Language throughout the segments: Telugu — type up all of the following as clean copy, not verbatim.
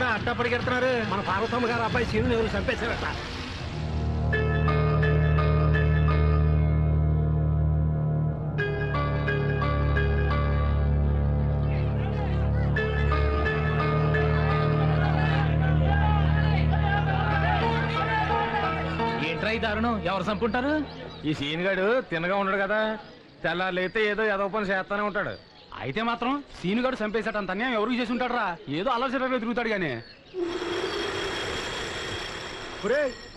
ఎందుకురా అట్టా పరిగెడుతున్నారు? మన పార్వతమ్మ గారు అబ్బాయి సీను ఎవరు చంపేశారట. ఏంట్రా ఈ దారుణం? ఎవరు చంపుంటారు? ఈ సీన్ గాడు తిన్నగా ఉన్నాడు కదా, తెల్లారైతే ఏదో ఏదో పని చేస్తానే ఉంటాడు. అయితే మాత్రం సీనుగాడు చంపేశాటంత అన్యాయం ఎవరికి చేసి ఉంటాడు రా? ఏదో అలసటగా తిరుగుతాడు గానీ.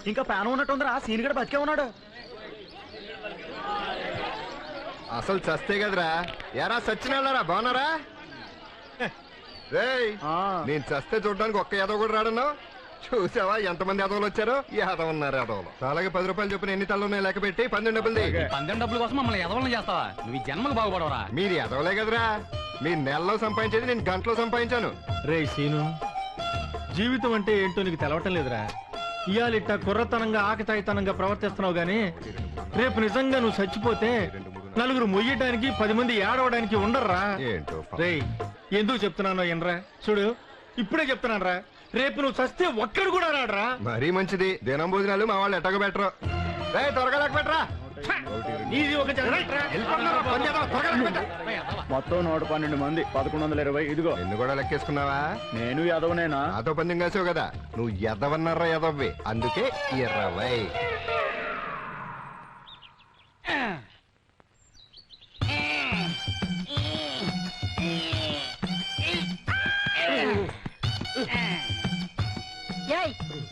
ఇంకా ప్రాణం ఉన్నట్టుందిరా, సీన్ గడు బతికే ఉన్నాడు. అసలు చస్తే కదరా. ఎరా సచ్చినారా, బాగున్నారా? రేయ్, నేను చస్తే చూడడానికి ఒక్క యాదవ్ కూడా రాడన్నావు. చూసావా ఎంతమంది యాదవులు వచ్చారో? యాదవ్ ఉన్నారు యాదవులు. అలాగే 10 రూపాయలు చొప్పున ఎన్ని తల్లు ఉన్నాయి లెక్క పెట్టి 12 డబ్బులు. 12 డబ్బుల కోసం మమ్మల్ని ఎదవలను చేస్తావా? నువ్వు ఈ జన్మకు బాగుపడవరా? మీరు యాదవలే కదరా. మీరు నెలలో సంపాదించేది నేను గంటలో సంపాదించాను. రే సీను, జీవితం అంటే ఏంటో నీకు తెలవటం లేదురా. ఇయాలిట్ట కుర్రతనంగా ఆకతాయితనంగా ప్రవర్తిస్తున్నావు గానీ రేపు నిజంగా నువ్వు చచ్చిపోతే నలుగురు మొయ్యడానికి 10 మంది ఏడవడానికి ఉండర్రా. ఏంటో రే ఎందుకు చెప్తున్నాను ఎనరా? చూడు ఇప్పుడే చెప్తున్నాను రా, రేపు నువ్వు చస్తే ఒక్కడు కూడా రాడరా. మరీ మంచిది. దినం భోజనాలు మా వాళ్ళు ఎట్టగా పెట్టరు. రే త్వరగా లెక్క పెట్టరా. ఇది ఒక మొత్తం 112 మంది 1120. ఇదిగో నిన్ను కూడా లెక్కేసుకున్నావా? నేను యాదవనేనా? నాతో పందెం కాసావు కదా. నువ్వు ఎదవన్నారా ఎదవ్వి, అందుకే 20.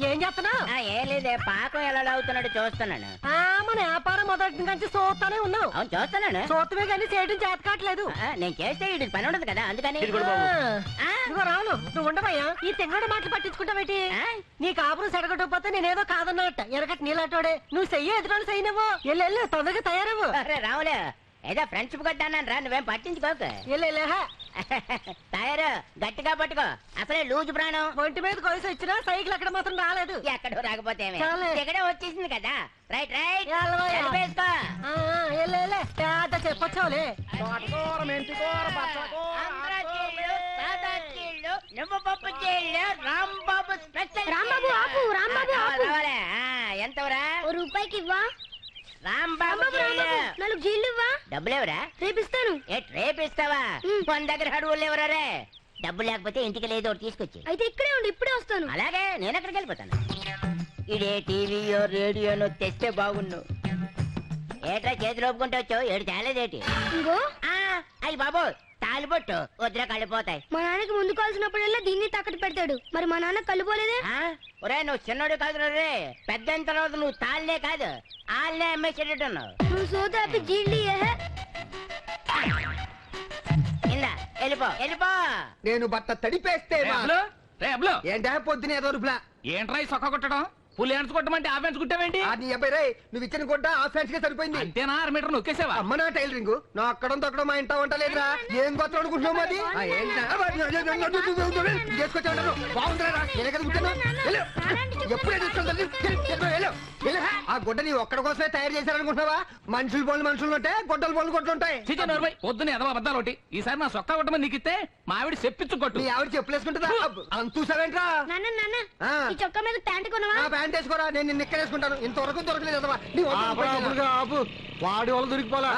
ఏం చేస్తున్నావు? ఏం లేదే, పాకం ఎలా లాగుతున్నాడు చూస్తున్నాను. మన వ్యాపారం మొదటి నుంచి చూస్తానే ఉన్నావు. అవును చూస్తున్నాను. చూస్తమే కానీ చేయడం చేత కావట్లేదు. నేను చేస్తే ఇది పని ఉండదు కదా, అందుకని. ఇదిగో రాను, నువ్వు ఉండవయ్యా. ఈ తెంగడు మాటలు పట్టించుకుంటావేటి? నీ కాపురం సెడగొట్టకపోతే నేనేదో కాదన్నట్ట. ఎరగట్ నీలాటోడే నువ్వు చెయ్యి ఎదురు చెయ్యనవ్వు. ఎల్లు తొందరగా తయారవ్వు. రావులే, ఏదో ఫ్రెండ్షిప్ కొట్టాను రా, నువ్వేం పట్టించుకోక. తయారు గట్టిగా పట్టుకో, అసలే లూజు ప్రాణం. ఒంటి మీద కొలిసి వచ్చినా సైకిల్ అక్కడ మాత్రం రాలేదు. ఎక్కడో రాకపోతే ఇక్కడే వచ్చేసింది కదా. రైట్ రైట్ వేసుకో. పెద్ద చెప్పొచ్చావులే. నువ్వు పప్పు చేయలే, రాంబాబు స్పెషల్. రాంబాబు ఆపు, రాంబాబు ఆపు. ఎంతవరా? రూపాయికి ఇవ్వా? రాంబాబు 4 జీళ్ళు ఇవ్వా? డబ్బులేవరా? రేపిస్తాను. రేపిస్తావా? మన దగ్గర అడుగులు లేవరా రే. డబ్బు లేకపోతే ఇంటికి లేదో తీసుకొచ్చి. అయితే ఇక్కడే ఉండి ఇప్పుడే వస్తాను. అలాగే, నేను అక్కడికి వెళ్ళిపోతాను. ఇదే టీవీయో రేడియోనో తెస్తే బాగుండు. ఏట్రా చేతులు ఒప్పుకుంటే వచ్చావు, ఏడు తేలేదేటి? ఇంకో అయ్యి బాబు, తాలిపొట్టు వద్దురా కళ్ళిపోతాయి. మా నాన్నకి ముందు కాల్సినప్పుడల్లా దీన్ని తాకట్టు పెడతాడు. మరి మా నాన్న కళ్ళిపోలేదే? ఒరే నువ్వు చిన్నోడు కాదు రే, పెద్ద అయిన తర్వాత నువ్వు తాళ్ళే కాదు ఆళ్ళనే అమ్మేసేటట్టున్నావు. నువ్వు సోదాపి జీళ్ళు ఇందా వెళ్ళిపో వెళ్ళిపో. నేను బట్ట తడిపేస్తే ఏంటా పొద్దున ఏదో రూపులా ఏంట్రా ఈ సొక్క కొట్టడం? ఫుల్ హ్యాండ్స్ కొట్టమంటే హాఫ్ హ్యాండ్స్ కుట్టావేంటి? నీ అబ్బాయి రే, నువ్వు ఇచ్చిన కొట్ట ఆ ఫ్యాన్స్ కే సరిపోయింది. అంతేనా? 6 మీటర్ నొక్కేసావా? అమ్మ నా టైలరింగ్ నా అక్కడం తొక్కడం మా ఇంట వంట లేదురా. ఏం కొత్త అనుకుంటున్నావు? అది చేసుకొచ్చాను బాగుందిరా, నేనే కదా కుట్టాను. ఎప్పుడే తీసుకెళ్తాను. ఆ గుడ్డ నీ ఒక్కడ కోసమే తయారు చేశారనుకుంటున్నావా? మనుషులు బోళ్ళు మనుషులు ఉంటే గొడ్డలు బోళ్ళు కొట్టుంటాయి. పొద్దున ఎదవ అబద్ధాలు ఒకటి. ఈసారి నా సొక్క కొట్టమని నీకు ఇస్తే మా ఆవిడ చెప్పించు కొట్టు. నీ ఆవిడ చెప్పులేసుకుంటుందా? అంత చూసావేంట్రా? ఈ చొక్కా మీద ప్యాంట్ కొనవా? ప్యాంట్ వేసుకోరా, నేను నిన్న ఎక్కడేసుకుంటాను. ఇంతవరకు దొరకలేదు అదవా. వాడి వాళ్ళు దొరికిపోలా,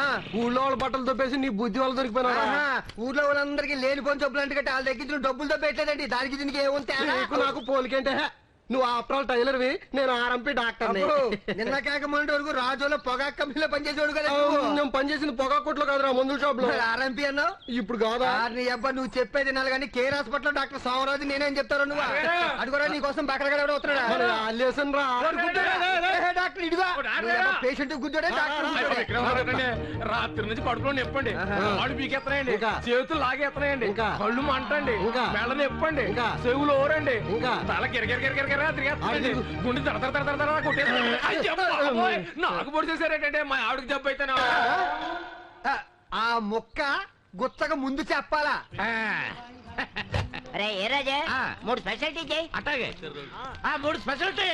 ఊళ్ళో వాళ్ళ బట్టలు దొప్పేసి నీ బుద్ధి వాళ్ళు దొరికిపోయినా. ఊర్లో వాళ్ళందరికీ లేనిపోని చెప్పులు అంటే వాళ్ళ దగ్గర డబ్బులు దొబ్బెట్టలేదండి. దానికి దీనికి ఏముంటే నాకు పోలికేంటే నువ్వు ఆఫ్టర్ టైలర్వి, నేను ఆర్ఎంపీ డాక్టర్. నిన్న కాకమంటే వరకు రాజులో పొగా కంపెనీలో పనిచేసేవాడు కదా. నేను పనిచేసిన పొగా కొట్లో కాదురా, మందుల షాప్ లో. ఆర్ఎంపీ అన్నావు ఇప్పుడు కాదా? నీ అబ్బా నువ్వు చెప్పేది వినాలి కానీ కేర్ హాస్పిటల్ డాక్టర్ సోమరాజు నేనేం చెప్తారు నువ్వు అడుగురా. నీ కోసం బక్కడగా అవుతున్నాడా డాక్టర్? ఇదిగా పేషెంట్ గుద్దోడే డాక్టర్. రాత్రి నుంచి పడుకోండి చెప్పండి, వాడు పీకెత్తనాయండి, చేతులు లాగేత్తనాయండి, కళ్ళు మంటండి, మెళ్ళ నెప్పండి, చెవులు ఓరండి, తల కిరకిరకిరకిర గుండె నాకు పొడి చేశారేంటంటే మా ఆవిడకి జబ్బు అయితే. ఆ మొక్క గుచ్చగా ముందు చెప్పాలా? అరే ఏ రాజా, 3 స్పెషాలిటీ చేయి. అట్లాగే 3 స్పెషాలిటీ.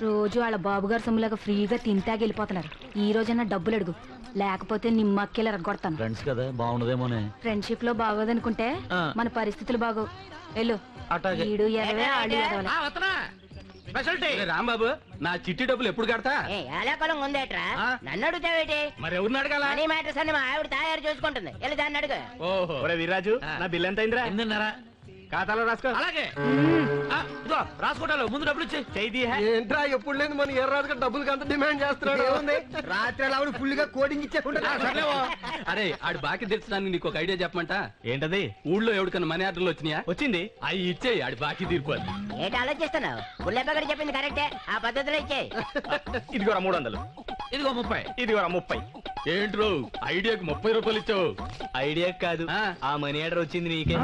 రోజు వాళ్ళ బాబుగారు సొమ్ములాగా ఫ్రీగా తింటాకి వెళ్ళిపోతున్నారు. ఈ రోజైనా డబ్బులు అడుగు, లేకపోతే నిమ్మక్కెళ్ళి రగ్గొడతాను. ఫ్రెండ్స్ కదా, బాగుండదేమోనే. ఫ్రెండ్షిప్ లో బాగోదనుకుంటే మన పరిస్థితులు బాగో. వెళ్ళు అట్లాగే. ఈడు ఎదవే, ఆడు ఎదవలే. స్పెషాలిటీ రాంబాబు నా చిట్టి డబ్బులు ఎప్పుడు కడతా ఏ ఏలాకాలం ఉందేట్రా నన్ను అడుగుతావేటి మరి ఎవరిని అడగాల మనీ మ్యాటర్స్ అని మా ఆవిడ తయారు చూసుకుంటుంది వెళ్ళి దాన్ని అడుగు ఓహో వీర్రాజు నా బిల్ ఎంత అయిందిరా 8:30 ఖాతాలో రాసుకో అలాగే ఇదిగో రాసుకోటాలు ముందు డబ్బులు ఇచ్చి చేయి ఏంట్రా ఎప్పుడు లేదు మన ఎర్రాజుగా డబ్బులకి అంత డిమాండ్ చేస్తున్నాడు ఏముంది రాత్రి అలా ఆవిడ ఫుల్ గా కోడింగ్ ఇచ్చేకుంటా అరే ఆడి బాకీ తెచ్చడానికి నీకు ఒక ఐడియా చెప్పమంట ఏంటది ఊళ్ళో ఎవరికన్నా మనీ ఆర్డర్లు వచ్చినాయా వచ్చింది అవి ఇచ్చేయి ఆడి బాకీ తీరిపోద్ది ఏంటి ఆలోచిస్తున్నావు గుళ్ళెప్పగడి చెప్పింది కరెక్టే ఆ పద్ధతిలో ఇచ్చేయి ఇదిగోరా 300 ఇదిగో 30 ఇదిగోరా 30 ఏంట్రో ఐడియాకి 30 రూపాయలు ఇచ్చావు ఐడియా కాదు ఆ మనీ ఆర్డర్ వచ్చింది నీకే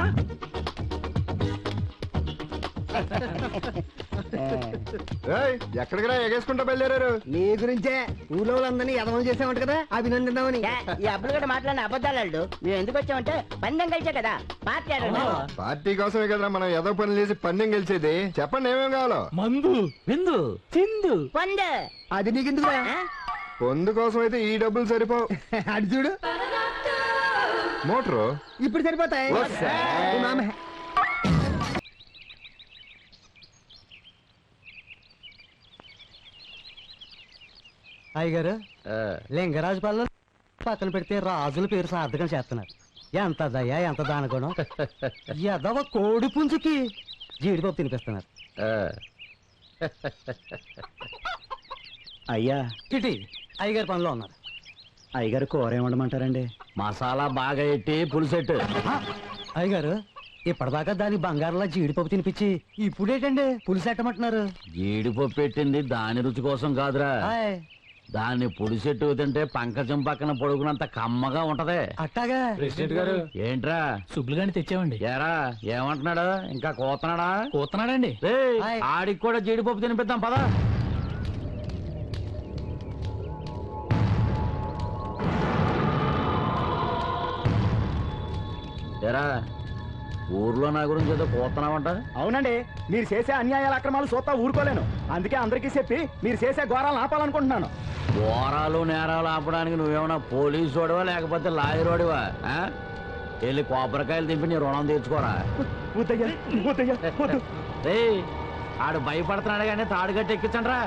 ఎక్కడికి ఎగేసుకుంటా బయలుదేరారు నీ గురించే ఊళ్ళో వాళ్ళందరినీ ఎదవం చేసామంట కదా అభినందిద్దామని ఛే, ఈ అబ్బులు కూడా మాట్లాడిన అబద్ధాలు మేము ఎందుకు వచ్చామంటే పందెం కలిసే కదా పార్టీ ఆడండి పార్టీ కోసమే కదరా మనం ఏదో పని చేసి పందెం గెలిచేది చెప్పండి ఏమేం కావాలో మందు విందు చిందు పొందు అది నీకెందుకు పొందు కోసం అయితే ఈ డబ్బులు సరిపోవు అడి చూడు మోటరు ఇప్పుడు సరిపోతాయి వస్తా. ఈ మామ అయ్యగారు లింగరాజు పల్లె పక్కన పెడితే రాజుల పేరు సార్థకం చేస్తున్నారు ఎంత దయ ఎంత దానగుణం ఎదవ కోడి పుంజుకి జీడిపప్పు తినిపిస్తున్నారు అయ్యా చిటి అయ్యగారు పనిలో ఉన్నారు అయ్యగారు కూర ఏమండమంటారండి మసాలా బాగా ఎట్టి పులుసెట్టు అయ్యగారు ఇప్పటిదాకా దాని బంగారంలో జీడిపప్పు తినిపించి ఇప్పుడేటండి పులుసు ఎట్టమంటున్నారు జీడిపప్పు పెట్టింది దాని రుచి కోసం కాదురా హాయ్, దాన్ని పులిసెట్టు తింటే పంకజం పక్కన పొడుగునంత కమ్మగా ఉంటదే అట్టాగా ప్రెసిడెంట్ గారు ఏంట్రా సుబ్బులు గాని తెచ్చామండి ఏరా ఏమంటున్నాడు ఇంకా కోతనాడా కూతున్నాడండి రేయ్, హాయ్. ఆడికి కూడా జీడిపప్పు తినిపిద్దాం పదా ఏరా ఊర్లో నా గురించి ఏదో కోతున్నావంట అవునండి మీరు చేసే అన్యాయాల అక్రమాలు చూస్తా ఊరుకోలేను అందుకే అందరికీ చెప్పి మీరు చేసే ఘోరాలను ఆపాలనుకుంటున్నాను ఘోరాలు నేరాలు ఆపడానికి నువ్వేమన్నా పోలీసు వాడివా లేకపోతే లాయర్ వాడివా ఆ? వెళ్ళి కొబ్బరికాయలు దింపి నీ రుణం తీర్చుకోరా వద్దయ్యా, వద్దయ్యా, వద్దు. రేయ్ ఆడు భయపడుతున్నాడు కానీ తాడు కట్టి ఎక్కించండ్రా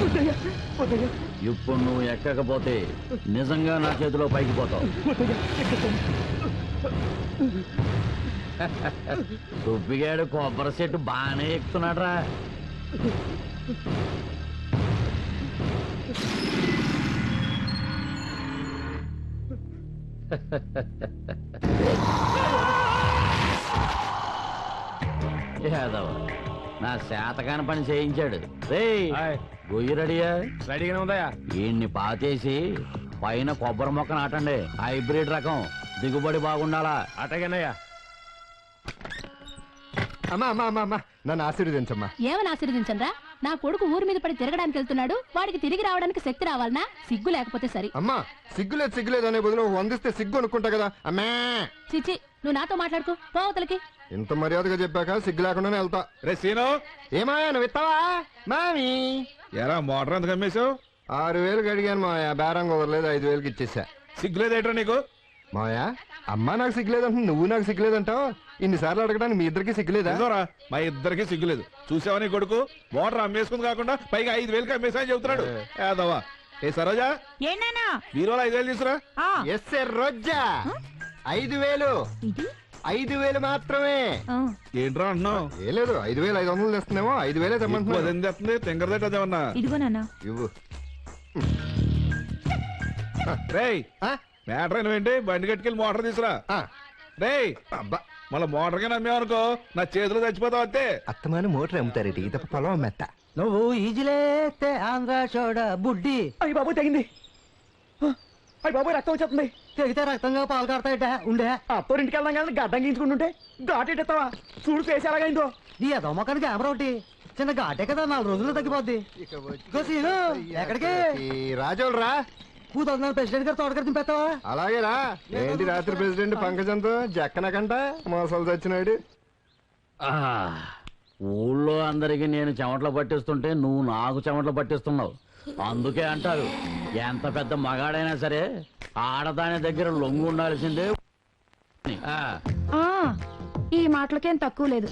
వద్దయ్యా, వద్దయ్యా, ఇప్పుడు నువ్వు ఎక్కకపోతే నిజంగా నా చేతిలో పైకి పోతావు వద్దయ్యా, ఎక్కకండి. దుబ్బిగాడు కొబ్బరి చెట్టు బాగానే ఎక్కుతున్నాడ్రా యాదవ నా శాతకాని పని చేయించాడు రేయ్ గొయ్యి రెడీయా రెడీగానే ఉందయా ఈయన్ని పాతేసి పైన కొబ్బరి మొక్క నాటండి హైబ్రిడ్ రకం దిగుబడి బాగుండాలా అటగనయ్యా అమ్మా అమ్మా అమ్మా అమ్మా నన్ను ఆశీర్వదించమ్మా ఏమని ఆశీర్వదించండ్రా నా కొడుకు ఊరి మీద పడి తిరగడానికి వెళ్తున్నాడు వాడికి తిరిగి రావడానికి శక్తి రావాలనా సిగ్గు లేకపోతే సరి అమ్మా సిగ్గులేదు అనే బదులు వందిస్తే సిగ్గు అనుకుంటా కదా అమ్మా చిచి నువ్వు నాతో మాట్లాడుకో పోవతలకి ఇంత మర్యాదగా చెప్పాక సిగ్గు లేకుండానే వెళ్తా రే సీను ఏమాయా నువ్వు ఇస్తావా మామి ఎరా మోటార్ ఎందుకు అమ్మేశావు 6,000 అడిగాను మాయా బేరం కుదరలేదు 5,000కి ఇచ్చేసా సిగ్గులేదేట్రా నీకు మాయా అమ్మా నాకు సిగ్గులేదంట నువ్వు నాకు సిగ్గులేదంటావు ఇన్నిసార్లు అడగడానికి మీ ఇద్దరికి సిగ్గులేదా నిజంరా, మా ఇద్దరికి సిగ్గులేదు చూసావా నీ కొడుకు మోటార్ అమ్మేసుకుంది కాకుండా పైగా 5,000కి అమ్మేసా అని చెబుతున్నాడు ఏదవా ఏ సరోజా ఏంటన్నా బీరోలో 5,000 తీసురా ఎస్ రోజా 5,000 5,000 మాత్రమే ఏంట్రా అంటున్నావు ఏ లేదు 5,500 తెస్తున్నామో 5,000 తెమ్మంటున్నావు అదేం తెస్తుంది తింగరదేట అదేమన్నా ఇదిగో నాన్న ఇవ్వు రేయ్ ఆ? మ్యాటర్ ఏంటి బండి కట్టుకెళ్ళి మోటార్ తీసురా ఆ, రేయ్ అబ్బా మళ్ళీ మోటార్ గా నమ్మేవనుకో నా చేతిలో చచ్చిపోతావు అంతే అత్తమాను మోటార్ అమ్ముతారేటి తప్ప పొలం అమ్మేత్త నువ్వు ఈజిలేస్తే ఆంధ్ర చూడ బుడ్డి అయ్యి బాబు తెగింది అయ్యి బాబు రక్తం వచ్చేస్తుంది తెగితే రక్తంగా పాలు కాడతాయట ఉండే అత్తోరింటికి వెళ్దాం కానీ గడ్డం గీంచుకుంటుంటే ఘాటెట్టేస్తావా చూడు ఫేస్ ఎలాగైందో నీ ఏదో మొక్కని కెమెరా ఒకటి చిన్న ఘాటే కదా 4 రోజుల్లో తగ్గిపోద్ది ఇదిగో సీను, ఎక్కడికి రాజోలు రా కూతురు ప్రెసిడెంట్ గారు తోటగారు దింపేస్తావా అలాగే రా ఏంటి రాత్రి ప్రెసిడెంట్ పంకజంతో జక్కనకంట మోసాలు చచ్చినాడు ఆ, ఊళ్ళో అందరికి నేను చెమటలు పట్టిస్తుంటే నువ్వు నాకు చెమటలు పట్టిస్తున్నావు అందుకే అంటారు ఎంత పెద్ద మగాడైనా సరే ఆడదాని దగ్గర లొంగు ఉండాల్సిందే ఆ, ఈ మాటలకేం తక్కువ లేదు.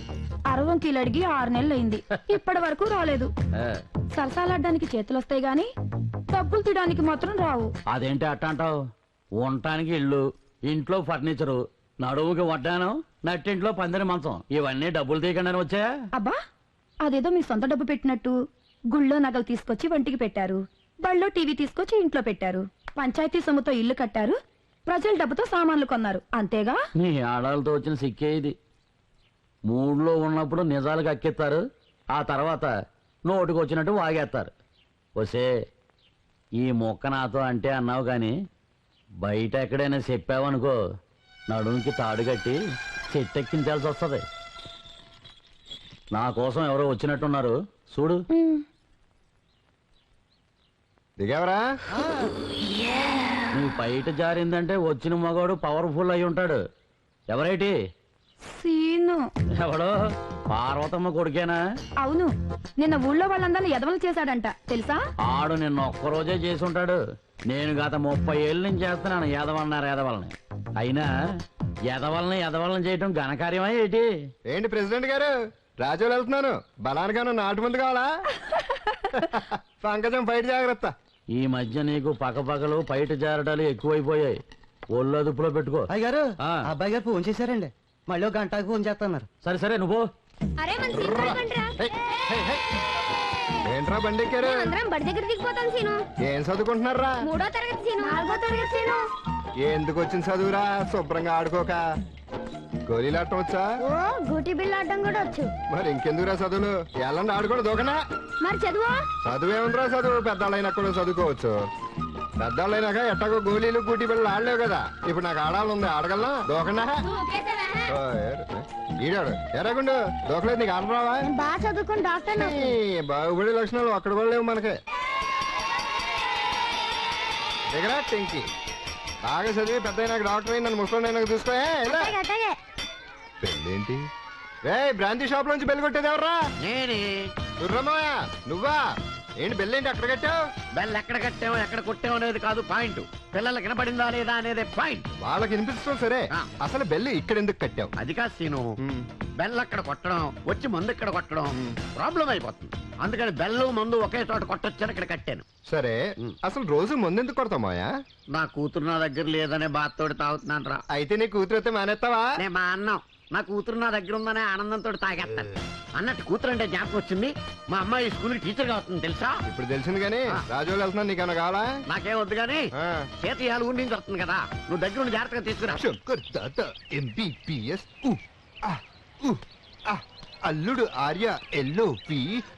60 కిలో అడిగి 6 నెలలు అయింది, ఇప్పటి వరకు రాలేదు. సరసాలాడడానికి చేతులు వస్తాయి గాని డబ్బులు తీయడానికి మాత్రం రావు. అదేంటి అట్టంటావు? ఉండటానికి ఇల్లు, ఇంట్లో ఫర్నిచరు, నడువుకి వడ్డానం, నట్టింట్లో పందిరి మంచం, ఇవన్నీ డబ్బులు తీయకుండా వచ్చాయా? అబ్బా, అదేదో మీ సొంత డబ్బు పెట్టినట్టు గుళ్ళో నగలు తీసుకొచ్చి వంటికి పెట్టారు, బళ్ళో టీవీ తీసుకొచ్చి ఇంట్లో పెట్టారు, పంచాయతీ సొమ్ముతో ఇల్లు కట్టారు, ప్రజల డబ్బుతో సామాన్లు కొన్నారు, అంతేగా? నీ ఆడాలతో వచ్చిన సిక్కే ఇది. మూడ్లో ఉన్నప్పుడు నిజాలు కక్కిస్తారు, ఆ తర్వాత నోటికి వచ్చినట్టు వాగేస్తారు. వసే, ఈ మొక్క నాతో అంటే అన్నావు గాని బయట ఎక్కడైనా చెప్పావనుకో నడుముకి తాడు కట్టి చెట్టెక్కించాల్సి వస్తుంది. నా కోసం ఎవరో వచ్చినట్టున్నారు చూడు. దిగావరా? నీ బయట జారిందంటే వచ్చిన మగవాడు పవర్ఫుల్ అయి ఉంటాడు. ఎవరైటి? సీను. ఎవడో పార్వతమ్మ కొడుకేనా? అవును, నిన్న ఊళ్ళో వాళ్ళందరినీ ఎదవలు చేశాడంట, తెలుసా? ఆడు నిన్న ఒక్కరోజే చేసి ఉంటాడు. నేను గత 30 ఏళ్ళ నుంచి చేస్తున్నాను ఎదవన్నారు ఎదవల్ని. అయినా ఎదవల్ని చేయటం ఘనకార్యమా ఏంటి? ఏంటి ప్రెసిడెంట్ గారు, రాజులు వెళ్తున్నాను, బలానిగాను నాటు ముందు కావాలా? పంకజం బయట జాగ్రత్త. ఈ మధ్య నీకు పక్కపక్కలు బయట జారటాలు ఎక్కువైపోయాయి. ఒళ్ళు అదుపులో పెట్టుకో. అయ్యగారు, ఆ. అబ్బాయి గారు ఫోన్ చేశారండి, మళ్ళీ ఒక గంటకు ఫోన్ చేస్తున్నారు. సరే సరే నువ్వు. అరే మన సీను రాకండ్రా. ఏంట్రా బండి ఎక్కారు? అందరం బడి దగ్గర దిగిపోతాం సీను. ఏం చదువుకుంటున్నారా? 3వ తరగతి సీను. 4వ తరగతి సీను. ఎందుకు వచ్చిన చదువురా, శుభ్రంగా ఆడుకోక. గోళీలాటం వచ్చా? ఓ గూటి బిళ్ళ ఆడడం కూడా వచ్చు. మరి ఇంకెందుకురా చదువులు, ఎల్లండి ఆడుకోండి దూకనా. మరి చదువు? చదువేముందిరా చదువు, పెద్దవాళ్ళైనా కూడా చదువుకోవచ్చు. పెద్దవాళ్ళైనాక ఎట్టగో గోళీలు గూటి బిళ్ళలు ఆడలేవు కదా. ఇప్పుడు నాకు ఆడాలి, ఆడగలనా? దూకనా? ఈడాడు ఎరగుండు, దూకలేదు, నీకు ఆడరావా? బాగా చదువుకుని డాక్టర్. బాగుపడే లక్షణాలు అక్కడ కూడా లేవు మనకి. దగ్గర టెంకి బాగా చదివి పెద్ద నాకు డాక్టర్ అయి నన్ను ముసలి చూసుకో. పెళ్ళేంటి రే, బ్రాంతి షాప్ నుంచి బెల్ కొట్టేది ఎవర్రా? నేనే. దుర్రమ్మయ్య నువ్వా? ఏంటి బెల్లేంటి అక్కడ కట్టావు? బెల్ ఎక్కడ కట్టావు ఎక్కడ కొట్టావు అనేది కాదు పాయింట్, పిల్లలకి వినపడిందా లేదా అనేది పాయింట్. వాళ్ళకి వినిపిస్తాం సరే, అసలు బెల్ ఇక్కడ ఎందుకు కట్టావు? అది కాదు సీను, బెల్ అక్కడ కొట్టడం వచ్చి మందు ఇక్కడ కొట్టడం ప్రాబ్లం అయిపోతుంది. అందుకని బెల్లు మందు ఒకే చోట కొట్టొచ్చని ఇక్కడ కట్టాను. సరే, అసలు రోజు ముందు ఎందుకు కొడతావు మాయా? నా కూతురు నా దగ్గర లేదనే బాధతోటి తాగుతున్నాను రా. అయితే నీ కూతురు అయితే మానేస్తావా? నేను మా అన్నం, నా కూతురు నా దగ్గర ఉందనే ఆనందంతో తాగేస్తాను. అన్నట్టు కూతురు అంటే జ్ఞాపకం వచ్చింది, మా అమ్మాయి స్కూల్ టీచర్ గా అవుతుంది తెలుసా? ఇప్పుడు తెలిసింది కానీ రాజోలు వెళ్తున్నాను, నీకేమన్నా కావాలా? నాకేం వద్దు గానీ చేతియాలు ఊరి నుంచి వస్తుంది కదా, నువ్వు దగ్గర ఉండి జాగ్రత్తగా తీసుకురా. శంకర్ దాదా MBBS అల్లుడు Arya LOV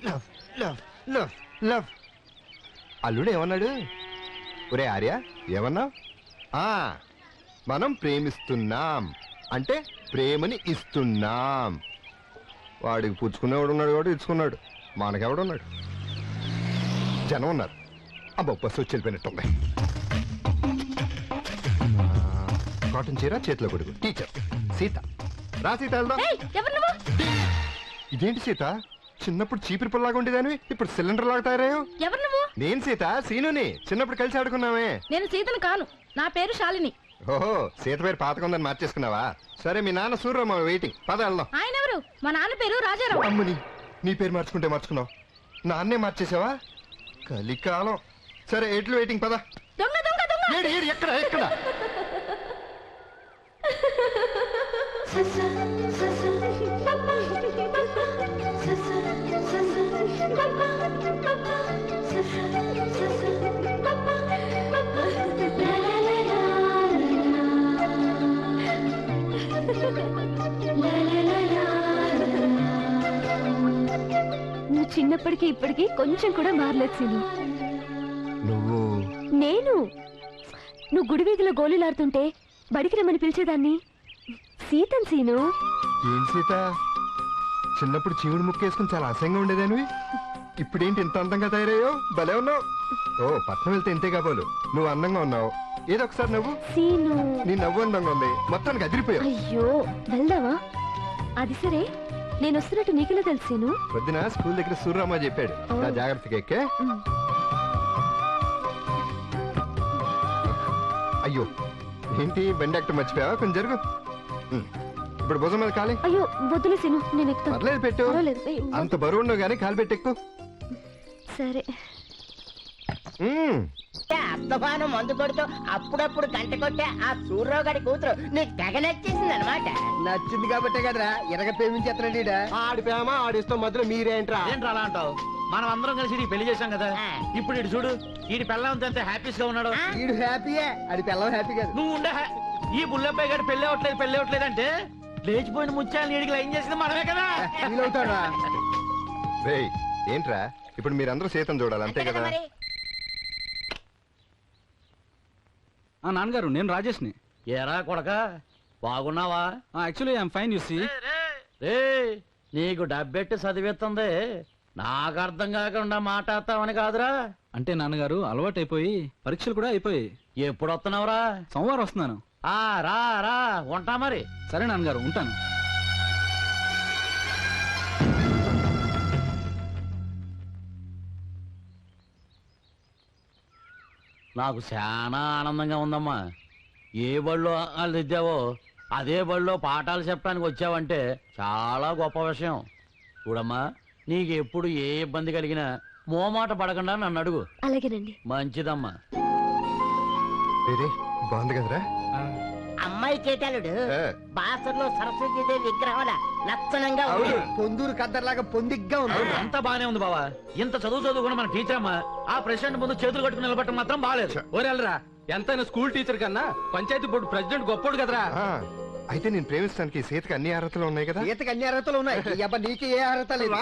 love love love love. అల్లుడు ఏమన్నాడు? ఒరే ఆర్య ఏమన్నావు? మనం ప్రేమిస్తున్నాం అంటే ప్రేమని ఇస్తున్నాం. వాడికి పుచ్చుకునేవాడు ఉన్నాడు, వాడు ఇచ్చుకున్నాడు. మనకెవడున్నాడు? జనం ఉన్నారు. అబ్బా బస్సు వచ్చి వెళ్ళిపోయినట్టుంది. కాటన్ చీర చేతిలో కొడుకు టీచర్ సీత. రా సీత వెళ్దాం. ఇదేంటి సీత, చిన్నప్పుడు చీపిరి పుల్లాగా ఉండేదానివి ఇప్పుడు సిలిండర్ లాగా తయారయ్యావు. ఎవరు నువ్వు? నేను సీత, సీనుని. చిన్నప్పుడు కలిసి ఆడుకున్నామే. నేను సీతను కాను, నా పేరు శాలిని. ఓహో, సీత పేరు పాతకుందని మార్చేసుకున్నావా? సరే, మీ నాన్న సూర్యమ్మ వెయిటింగ్, పద వెళ్దాం. ఆయన ఎవరు? మా నాన్న పేరు రాజారావు. అమ్మని, నీ పేరు మార్చుకుంటే మార్చుకున్నావు, నాన్నే మార్చేసావా? కలికాలం. సరే, ఎట్లు వెయిటింగ్, పద. దొంగ దొంగ దొంగ. ఏడి ఏడి, ఎక్కడ ఎక్కడ? నువ్వు చిన్నప్పటికి ఇప్పటికి కొంచెం కూడా మారలేదు సీను. నువ్వు నువ్వు గుడి వీధిలో గోళీలాడుతుంటే బడికి రమ్మని పిలిచేదాన్ని సీతన్ సీను. ఏం సీత, చిన్నప్పుడు చీవుడు ముక్కేసుకుని చాలా అసహ్యంగా ఉండేదానివి, ఇప్పుడేంటి ఇంత అందంగా తయారయ్యో? భలే ఉన్నావు. ఓ, పట్నం వెళ్తే ఇంతే కాబోలు. నువ్వు అందంగా ఉన్నావు. ఏదో ఒకసారి నవ్వు. సీను, నీ నవ్వు అందంగా ఉంది, మొత్తానికి అదిరిపోయావు. అయ్యో వెళ్దావా? అది సరే, నేను వస్తున్నట్టు నీకెలా తెలుసు? పొద్దున స్కూల్ దగ్గర సూర్యమ్మ చెప్పాడు. నా జాగ్రత్తగా ఎక్కే. అయ్యో, ఏంటి బండి ఎక్కడ మర్చిపోయావా? కొంచెం జరుగు. ఇప్పుడు భుజం మీద కాలి. అయ్యో వద్దులే సీను, నేను ఎక్కుతాను. పర్లేదు పెట్టు. పర్వాలేదు. అంత బరువు ఉండవు కానీ కాలు పెట్టెక్కు. సరే. అస్తమానం మందు కొడుతూ అప్పుడప్పుడు గంట కొట్టే ఆ సూర్యరావు గారి కూతురు నీకు తెగ నచ్చేసింది అనమాట. నచ్చింది కాబట్టే కదరా ఎరగ ప్రేమించేస్తున్నాడు. ఆడి ప్రేమ ఆడిస్తాం మధ్యలో మీరేంట్రా? ఏంట్రా అలా అంటావు? మనం అందరం కలిసి నీకు పెళ్లి చేశాం కదా. ఇప్పుడు ఇటు చూడు, ఈడి పెళ్ళంతా ఎంత హ్యాపీస్ గా ఉన్నాడు. వీడు హ్యాపీయే, ఆడి పిల్లలు హ్యాపీ కాదు. నువ్వు ఉండే ఈ బుల్లబ్బాయి గారు పెళ్లి అవ్వట్లేదు అంటే లేచిపోయిన ముత్యాలు నీడికి లైన్ చేసింది మనమే కదా. ఫీల్ అవుతాడా? రేయ్ ఏంట్రా ఇప్పుడు మీరందరూ సీతను చూడాలి అంతే కదా? మరి నాన్నగారు నేను రాజేష్ని. ఏరా కొడక బాగున్నావా? Actually I'm fine you see. రే నీకు డబ్బెట్టి చదివిస్తుంది, నాకు అర్థం కాకుండా మాట్లాడతావని కాదురా. అంటే నాన్నగారు అలవాటైపోయి పరీక్షలు కూడా అయిపోయి. ఎప్పుడు వస్తున్నావురా? సోమవారం వస్తున్నాను. రా రా ఉంటా మరి. సరే నాన్నగారు ఉంటాను. నాకు చాలా ఆనందంగా ఉందమ్మా. ఏ బడిలో వాళ్ళు దిద్దావో అదే బడిలో పాఠాలు చెప్పడానికి వచ్చావంటే చాలా గొప్ప విషయం. చూడమ్మా, నీకు ఎప్పుడు ఏ ఇబ్బంది కలిగినా మోమాట పడకుండా నన్ను అడుగు. అలాగేనండి. మంచిదమ్మా. రే బాగుంది కదరా? అమ్మాయి చేటాలుడు బాసర్లో సరస్వతీదేవి విగ్రహంలా లక్షణంగా ఉంది. పొందూరు కద్దర్లాగా పొందిగ్గా ఉంది. అంతా బానే ఉంది బావా. ఇంత చదువుకున్న మన టీచర్ అమ్మా ఆ ప్రెసిడెంట్ ముందు చేతులు కట్టుకుని నిలబట్టడం మాత్రం బాగాలేదు. ఓరెళ్ళరా, ఎంతైనా స్కూల్ టీచర్ కన్నా పంచాయతీ బోర్డు ప్రెసిడెంట్ గొప్పోడు కదరా. అయితే నేను ప్రేమిస్తానికి సీతకి అన్ని అర్హతలు ఉన్నాయి కదా? ఈతకి అన్ని అర్హతలు ఉన్నాయి. ఈ అబ్బా నీకు ఏ అర్హత లేదు.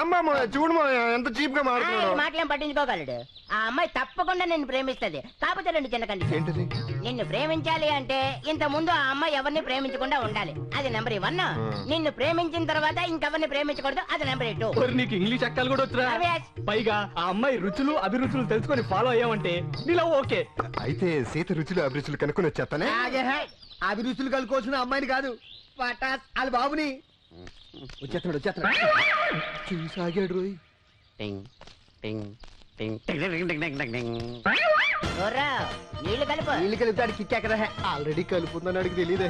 చూడు ఎంత చీప్ గా మాట్లాడు. మాటలేం పట్టించుకోగలడు. ఆ అమ్మాయి తప్పకుండా నిన్ను ప్రేమిస్తది. కాకపోతే రెండు చిన్న కండిషన్. ఏంటది? నిన్ను ప్రేమించాలి అంటే ఇంత ముందు ఆ అమ్మాయి ఎవరిని ప్రేమించకుండా ఉండాలి. అది నెంబర్ 1. నిన్ను ప్రేమించిన తర్వాత ఇంకెవరిని ప్రేమించకూడదు. అది నెంబర్ 2. నీకు ఇంగ్లీష్ అక్కలు కూడా వచ్చరా? పైగా ఆ అమ్మాయి రుచులు అభిరుచులు తెలుసుకొని ఫాలో అయ్యావంటే నీలో ఓకే. అయితే సీత రుచులు అభిరుచులు కనుక్కొని వచ్చేస్తానే. అభిరుచులు కలుకోవాల్సిన అమ్మాయిని కాదు, పటాస్ వాళ్ళ బాబుని. వచ్చేస్తున్నాడు. చూసాగాడు రోయ్. నీళ్లు కలుపు. నీళ్ళు కలుపుతాడు కిక్కెక్కదా? ఆల్రెడీ కలుపుందని అడిగి తెలియదే.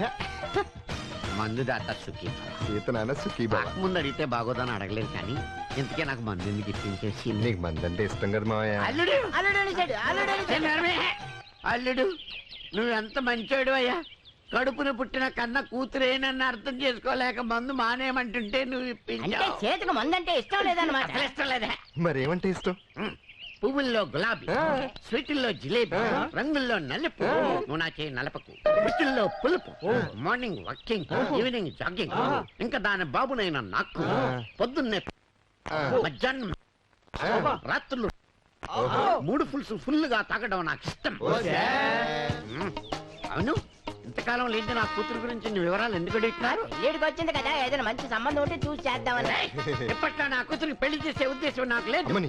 మందు దాట సుఖీ సీత నాన్న సుఖీ బాబా. ముందు అడిగితే బాగోదని అడగలేదు కానీ ఇంతకే నాకు మందు ఎందుకు ఇప్పించేసి. నీకు మంది అంటే ఇష్టం కదా మావయ్య. అల్లుడు అల్లుడు అనేసాడు, అల్లుడు అనేసాడు. అల్లుడు నువ్వెంత మంచోడు అయ్యా. కడుపున పుట్టిన కన్న కూతురేనన్న అర్థం చేసుకోలేక మందు మానేయమంటుంటే నువ్వు అంటే ఇప్పించావు. చేతికి మందంటే ఇష్టం లేదన్నమాట. అసలు ఇష్టం లేదా? మరేమంటే ఇష్టం? పువ్వుల్లో గులాబీ, స్వీటుల్లో జిలేబీ, రంగుల్లో నలుపు. నువ్వు నా చేయి నలపకు. రుచుల్లో పులుపు. Morning walking, evening jogging. ఇంకా దాని బాబునైనా నాకు పొద్దున్నే మధ్యాహ్నం రాత్రులు 3 ఫుల్స్ ఫుల్గా తాగడం నాకు ఇష్టం. అవును, ఇంతకాలం లేదు నా కూతురు గురించి వివరాలు ఎందుకు అడుగుతున్నారు? పెళ్ళిడికి వచ్చింది కదా, ఏదైనా మంచి సంబంధం ఉంటే చూసి చేద్దామని. ఇప్పట్లో నా కూతురికి పెళ్లి చేసే ఉద్దేశం నాకు లేదు.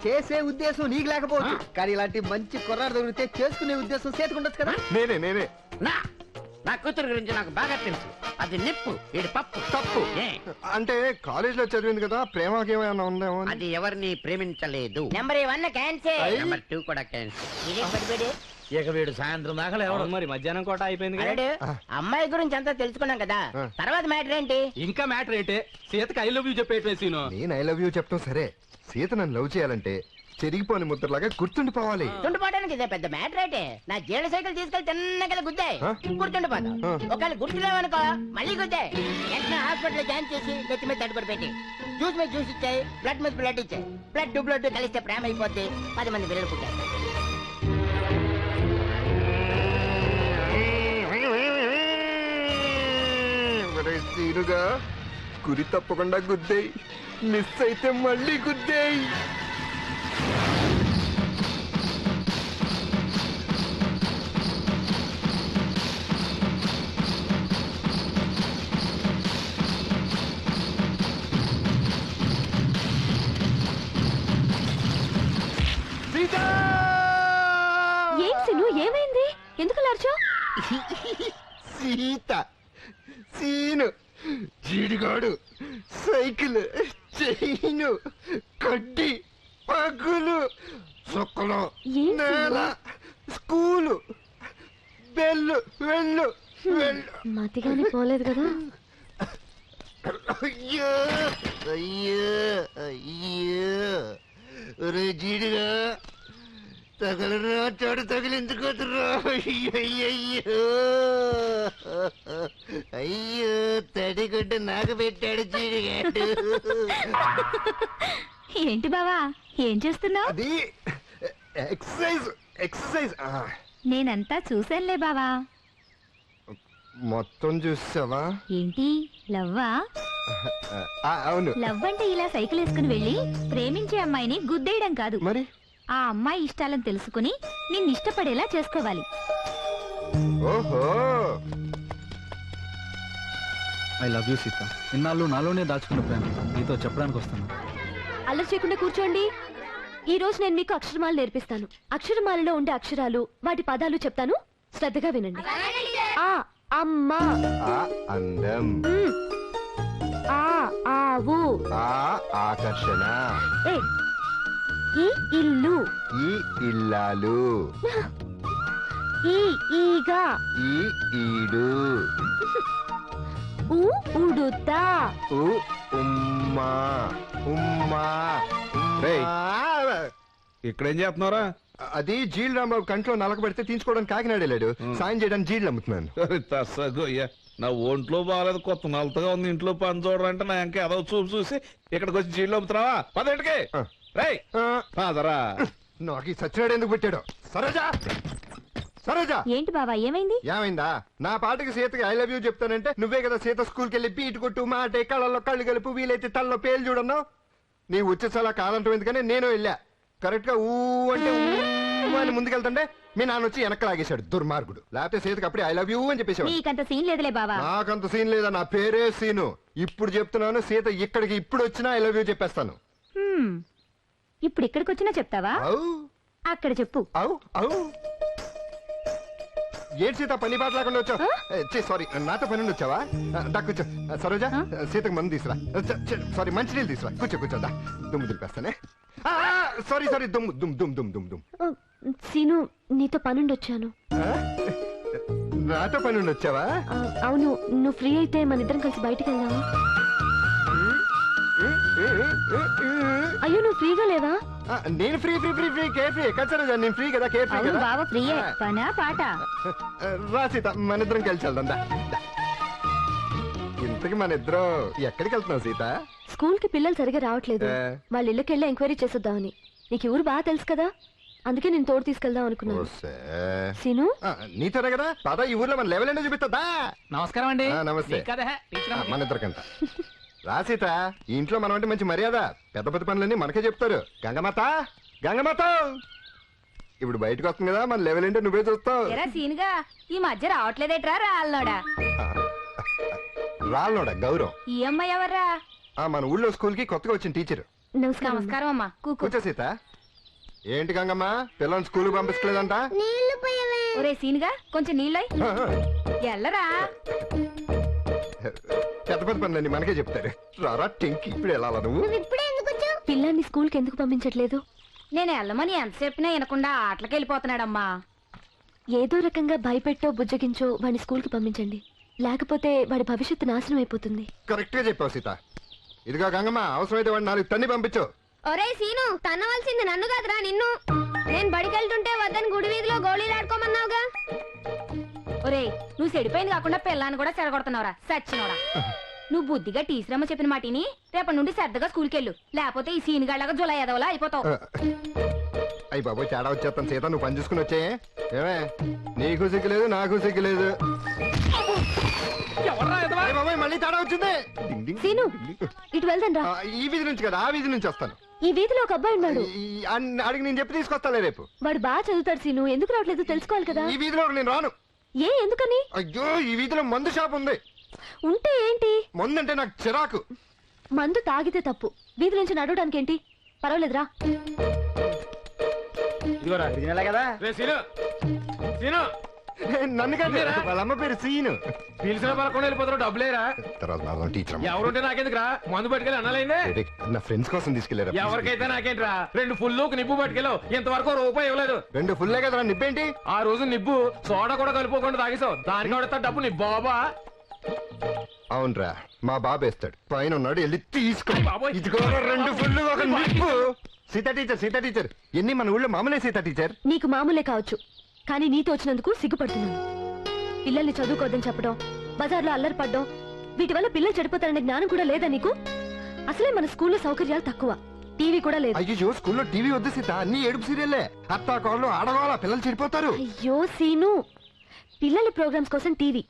చేసే ఉద్దేశం నీకు లేకపోవచ్చు, కానీ ఇలాంటి మంచి కుర్రాడు దొరికితే చేసుకునే ఉద్దేశం చేతుకుండొచ్చు కదా. నేనే నా కూతురు గురించి నాకు బాగా తెలుసు. అది నిప్పు, ఇది పప్పు. తప్పు అంటే కాలేజ్ లో చదివింది కదా, ప్రేమకేమైనా ఉందేమో. అది ఎవరిని ప్రేమించలేదు. Number 1 cancer. నెంబర్ 2 కూడా క్యాన్సర్. ఇదే పడిపోయాడు. ఇక వీడు సాయంత్రం దాకా లేవడు. మరి మధ్యాహ్నం కోట అయిపోయింది కదా. అల్లుడు, అమ్మాయి గురించి అంతా తెలుసుకున్నాం కదా, తర్వాత మ్యాటర్ ఏంటి? ఇంకా మ్యాటర్ ఏంటి? సీతకి ఐ లవ్ యూ చెప్పేసీను. నేను ఐ లవ్ యూ చెప్పడం సరే, సీత నన్ను లవ్ చేయాలంటే చెరిగిపోని ముద్రలాగా గుర్తుండిపోవాలి. గుర్తుండిపోవడానికి ఇదే పెద్ద మ్యాటర్ ఏంటి? నా జీడ సైకిల్ తీసుకెళ్లి తిన్నగల గుద్దాయి, గుర్తుండిపోతాం. ఒకవేళ గుర్తులేవనుకో మళ్ళీ గుద్దాయి. వెంటనే హాస్పిటల్ జాయిన్ చేసి నెత్తి మీద తడిపడి పెట్టి జ్యూస్ మీద జ్యూస్ ఇచ్చాయి, బ్లడ్ మీద బ్లడ్ ఇచ్చాయి. బ్లడ్ కలిస్తే ప్రేమ అయిపోద్ది. 10 మంది పిల్లలు పుట్టారు. సీనుగా గురి తప్పకుండా గుద్దేయి, మిస్ అయితే మళ్ళీ గుద్దేయి. ఏం సిను, ఏమైంది? ఎందుకు లార్చో? సీత, సీను, జీడిగాడు, సైకిల్, చైను, కడ్డి, పగులు, సుక్కలు, నేల, స్కూలు, బెల్లు, వెళ్ళు. మతిగానే పోలేదు కదా. అయ్యో అయ్యో అయ్యో రే జీడిగా తగలరా చాడు తగిలించుకోతురా అయ్యో అయ్యో తడిగుడ్డ నాకు పెట్టాడు జీడిగాడు. ఏంటి బావా ఏం చేస్తున్నావు? అది ఎక్సర్సైజ్ ఎక్సర్సైజ్. నేనంతా చూసానులే బావా. మొత్తం చూసావా? ఏంటి లవ్వా? అవును. లవ్ అంటే ఇలా సైకిల్ వేసుకుని వెళ్ళి ప్రేమించే అమ్మాయిని గుద్దేయడం కాదు, మరి ఆ అమ్మాయి ఇష్టాలను తెలుసుకుని నిన్ను ఇష్టపడేలా చేసుకోవాలి. ఓహో ఐ లవ్ యూ సీత. ఇన్నాళ్ళు నాలోనే దాచుకున్న ప్రేమ నీతో చెప్పడానికి వస్తాను. అల్లరి చేయకుండా కూర్చోండి. ఈ రోజు నేను మీకు అక్షరమాల నేర్పిస్తాను. అక్షరమాలలో ఉండే అక్షరాలు వాటి పదాలు చెప్తాను, శ్రద్ధగా వినండి. ఆ అమ్మ, ఆ అందం, ఆ ఆవు, ఆ ఆకర్షణ, ఏ ఈ ఇల్లు, ఈ ఇల్లాలు, ఈ ఈగ, ఈ ఈడు, ఊ ఉడుత, ఉ ఉమ్మా ఉమ్మా. రేయ్. ఉమ్మా. ఇక్కడేం చేస్తున్నారా? అది జీల్ రాంబాబు కంట్లో నలక పెడితే తీసుకోవడానికి కాకినాడ వెళ్ళాడు. సాయం చేయడానికి జీళ్ళు అమ్ముతున్నాను. తస్సగోయ్యా, నా ఒంట్లో బాగాలేదు, కొత్త నలతగా ఉంది, ఇంట్లో పని చూడరంటే నా ఇంకా ఏదో చూపు చూసి ఇక్కడికి వచ్చి జీళ్ళు అమ్ముతున్నావా? పదేంటికి రేయ్ ఫాదరా. నాకు ఈ సచ్చినాడు ఎందుకు పెట్టాడు? సరోజా సరోజా. ఏంటి బావా ఏమైంది? ఏమైందా? నా పాటకి సీతకి ఐ లవ్ యూ చెప్తానంటే నువ్వే కదా సీత స్కూల్కి వెళ్ళి పీటు కొట్టు మాటే కళ్ళల్లో కళ్ళు కలుపు వీలైతే తల్లో పేలు చూడన్నావు. నీ వచ్చేసలా కాదంటావు ఎందుకని నేను వెళ్ళా. కరెక్ట్ గా ఊ అంటే ఊ అని ముందుకెళ్తుంటే మీ నాన్న వచ్చి వెనక్కి లాగేశాడు దుర్మార్గుడు. లేకపోతే సీతకి అప్పుడే ఐ లవ్ యూ అని చెప్పేసాడు. నీకంత సీన్ లేదులే బావా. నాకంత సీన్ లేదా, నా పేరే సీను. ఇప్పుడు చెప్తున్నాను, సీత ఇక్కడికి ఇప్పుడు వచ్చినా ఐ లవ్ యూ చెప్పేస్తాను. ఇప్పుడు ఇక్కడికి వచ్చినా చెప్తావా? అవు అక్కడ చెప్పు. అవు అవు. ఏంటి సీత పని పాట లేకుండా వచ్చావు? సారీ, నాతో పని నుండి వచ్చావా? దా కూర్చో. సరోజా సీతకు మందు తీసురా. సారీ మంచినీళ్ళు తీసురా. కూర్చో కూర్చోదా, దుమ్ము దులిపేస్తానే. సారీ సారీ, దుమ్ము దుమ్ దుమ్ దుమ్ దుమ్ దుమ్. సీను నీతో పనుండి వచ్చాను. నాతో పని నుండి వచ్చావా? అవును, నువ్వు ఫ్రీ అయితే మన ఇద్దరం కలిసి బయటికి వెళ్దామా? అయ్యో నువ్వు ఫ్రీగా లేవా? నేను free free free free care free. ఎక్కడ సరోజా నేను ఫ్రీ కదా, కేర్ ఫ్రీ కదా. బావా ఫ్రీయే, పనా పాట? రా సీత మన ఇద్దరం కలిసి వెళ్దాం. ఇంతకి మన ఇద్దరం ఎక్కడికి వెళ్తున్నావు సీత? స్కూల్ కి పిల్లలు సరిగా రావట్లేదు, వాళ్ళ ఇళ్ళకి వెళ్ళి ఎంక్వైరీ చేసొద్దామని. నీకు ఊరు బాగా తెలుసు కదా, అందుకే నేను తోడు తీసుకెళ్దాం అనుకున్నాను. సీను నీతోనే కదా పద, ఈ ఊర్లో మన లెవెల్ ఏంటో చూపిస్తుందా? నమస్కారం అండి. నమస్తే. మన ఇద్దరికంట రా సీత. ఈ ఇంట్లో మనం అంటే మంచి మర్యాద. పెద్ద పెద్ద పనులన్నీ మనకే చెప్తారు. గంగమాత గంగమాత ఇప్పుడు బయటకు వస్తుంది కదా, మన లెవెల్ ఏంటో నువ్వే చూస్తావు. సీనుగా ఈ మధ్య రావట్లేదేట్రా రాళ్ళోడా? రాళ్ళోడా గౌరవం. ఈ అమ్మాయి ఎవర్రా? మన ఊళ్ళో స్కూల్ కి కొత్తగా వచ్చిన టీచర్. నమస్కారం అమ్మా. కూర్చో సీత. ఏంటి గంగమ్మ పిల్లల్ని స్కూల్ పంపించలేదంట? ఒరే సీనుగా కొంచెం నీళ్ళై ఎల్లరా. పెద్ద పెద్ద పనులన్నీ మనకే చెప్తారు. రారా టెంకి ఇప్పుడు వెళ్ళాలా నువ్వు? పిల్లాన్ని స్కూల్ కి ఎందుకు పంపించట్లేదు? నేను వెళ్ళమని ఎంత చెప్పినా వినకుండా ఆటలకి వెళ్ళిపోతున్నాడమ్మా. ఏదో రకంగా భయపెట్టో బుజ్జగించో వాడిని స్కూల్ కి పంపించండి, లేకపోతే వాడి భవిష్యత్తు నాశనం అయిపోతుంది. కరెక్ట్ గా చెప్పావు సీత. ఇదిగా గంగమ్మ అవసరమైతే వాడిని 4 తన్ని పంపించు. ఒరే సీను, తన్నవలసింది నన్ను కాదురా నిన్ను. నేను బడికెళ్తుంటే వద్దని గుడి వీధిలో గోళీలు ఆడుకోమన్నావుగా. ఒరే నువ్వు చెడిపోయింది కాకుండా పిల్లాన్ని కూడా చెడగొడుతున్నావురా సచ్చినోరా. నువ్వు బుద్ధిగా టీచరమ్మ చెప్పిన మాటిని రేపటి నుండి శ్రద్ధగా స్కూల్కి వెళ్ళు, లేకపోతే ఈ సీనుగాళ్ళగా జులై ఎదవలా అయిపోతావు. అయ్యి బాబోయ్ తేడా వచ్చేస్తాను సీత, నువ్వు పని చూసుకుని వచ్చే. ఏమే నీకు సిగ్గులేదు నాకు సిగ్గులేదు. బాబాయ్ మళ్ళీ తేడా వచ్చింది. సీను ఇటు వెళ్దాం రా. ఈ వీధి నుంచి కదా ఆ వీధి నుంచి వస్తాను. ఈ వీధిలో ఒక అబ్బాయి ఉన్నాడు. అడిగి నేను చెప్పి తీసుకొస్తాలే రేపు. వాడు బాగా చదువుతాడు సీను, ఎందుకు రావట్లేదు తెలుసుకోవాలి కదా. ఈ వీధిలో నేను రాను. ఏ ఎందుకని? అయ్యో ఈ వీధిలో మందు షాప్ ఉంది. ఉంటే ఏంటి? మందు అంటే నాకు చిరాకు. మందు తాగితే తప్పు, వీధి నుంచి నడవడానికి ఏంటి? పర్వాలేదురా. నన్ను కాదు వాళ్ళ అమ్మ పేరు సీను. పిలిచిన పలకుండా వెళ్ళిపోతారు, డబ్బులేరా? తర్వాత టీచర్ ఎవరుంటే నాకెందుకురా? మందు పట్టుకెళ్ళి అన్నాలైందే. నా ఫ్రెండ్స్ కోసం తీసుకెళ్లారు. ఎవరికైతే నాకేంట్రా? 2 ఫుల్ నిప్పు పట్టుకెళ్ళావు, ఇంతవరకు రూపాయి ఇవ్వలేదు. 2 ఫుల్లే కదా నిప్పేంటి? ఆ రోజు నిప్పు సోడా కూడా కలుపుకోకుండా తాగేసావు, దానికి వాడతా డబ్బు నీ బాబా. అవునరా మా బాబు వేస్తాడు పైన ఉన్నాడు వెళ్ళి తీసుకో బాబోయ్. ఇదిగో 2 ఫుల్ ఒక నిప్పు సీతా టీచర్ ఎన్ని మన ఊళ్ళో మామూలే సీతా టీచర్ నీకు మామూలే కావచ్చు కానీ నీతో వచ్చినందుకు సిగ్గుపడుతున్నాను. పిల్లల్ని చదువుకోవద్దని చెప్పడం, బజార్లో అల్లరి పడ్డం, వీటి వల్ల పిల్లలు చెడిపోతారనే జ్ఞానం కూడా లేదా నీకు? అసలే మన స్కూల్లో సౌకర్యాలు తక్కువ, టీవీ కూడా లేదు. అయ్యో స్కూల్లో టీవీ వద్దు సీత, అన్ని ఏడుపు సీరియల్లే. అత్తా కోళ్ళు ఆడవాళ్ళ పిల్లలు చెడిపోతారు. అయ్యో సీను, పిల్లల ప్రోగ్రామ్స్ కోసం టీవీ,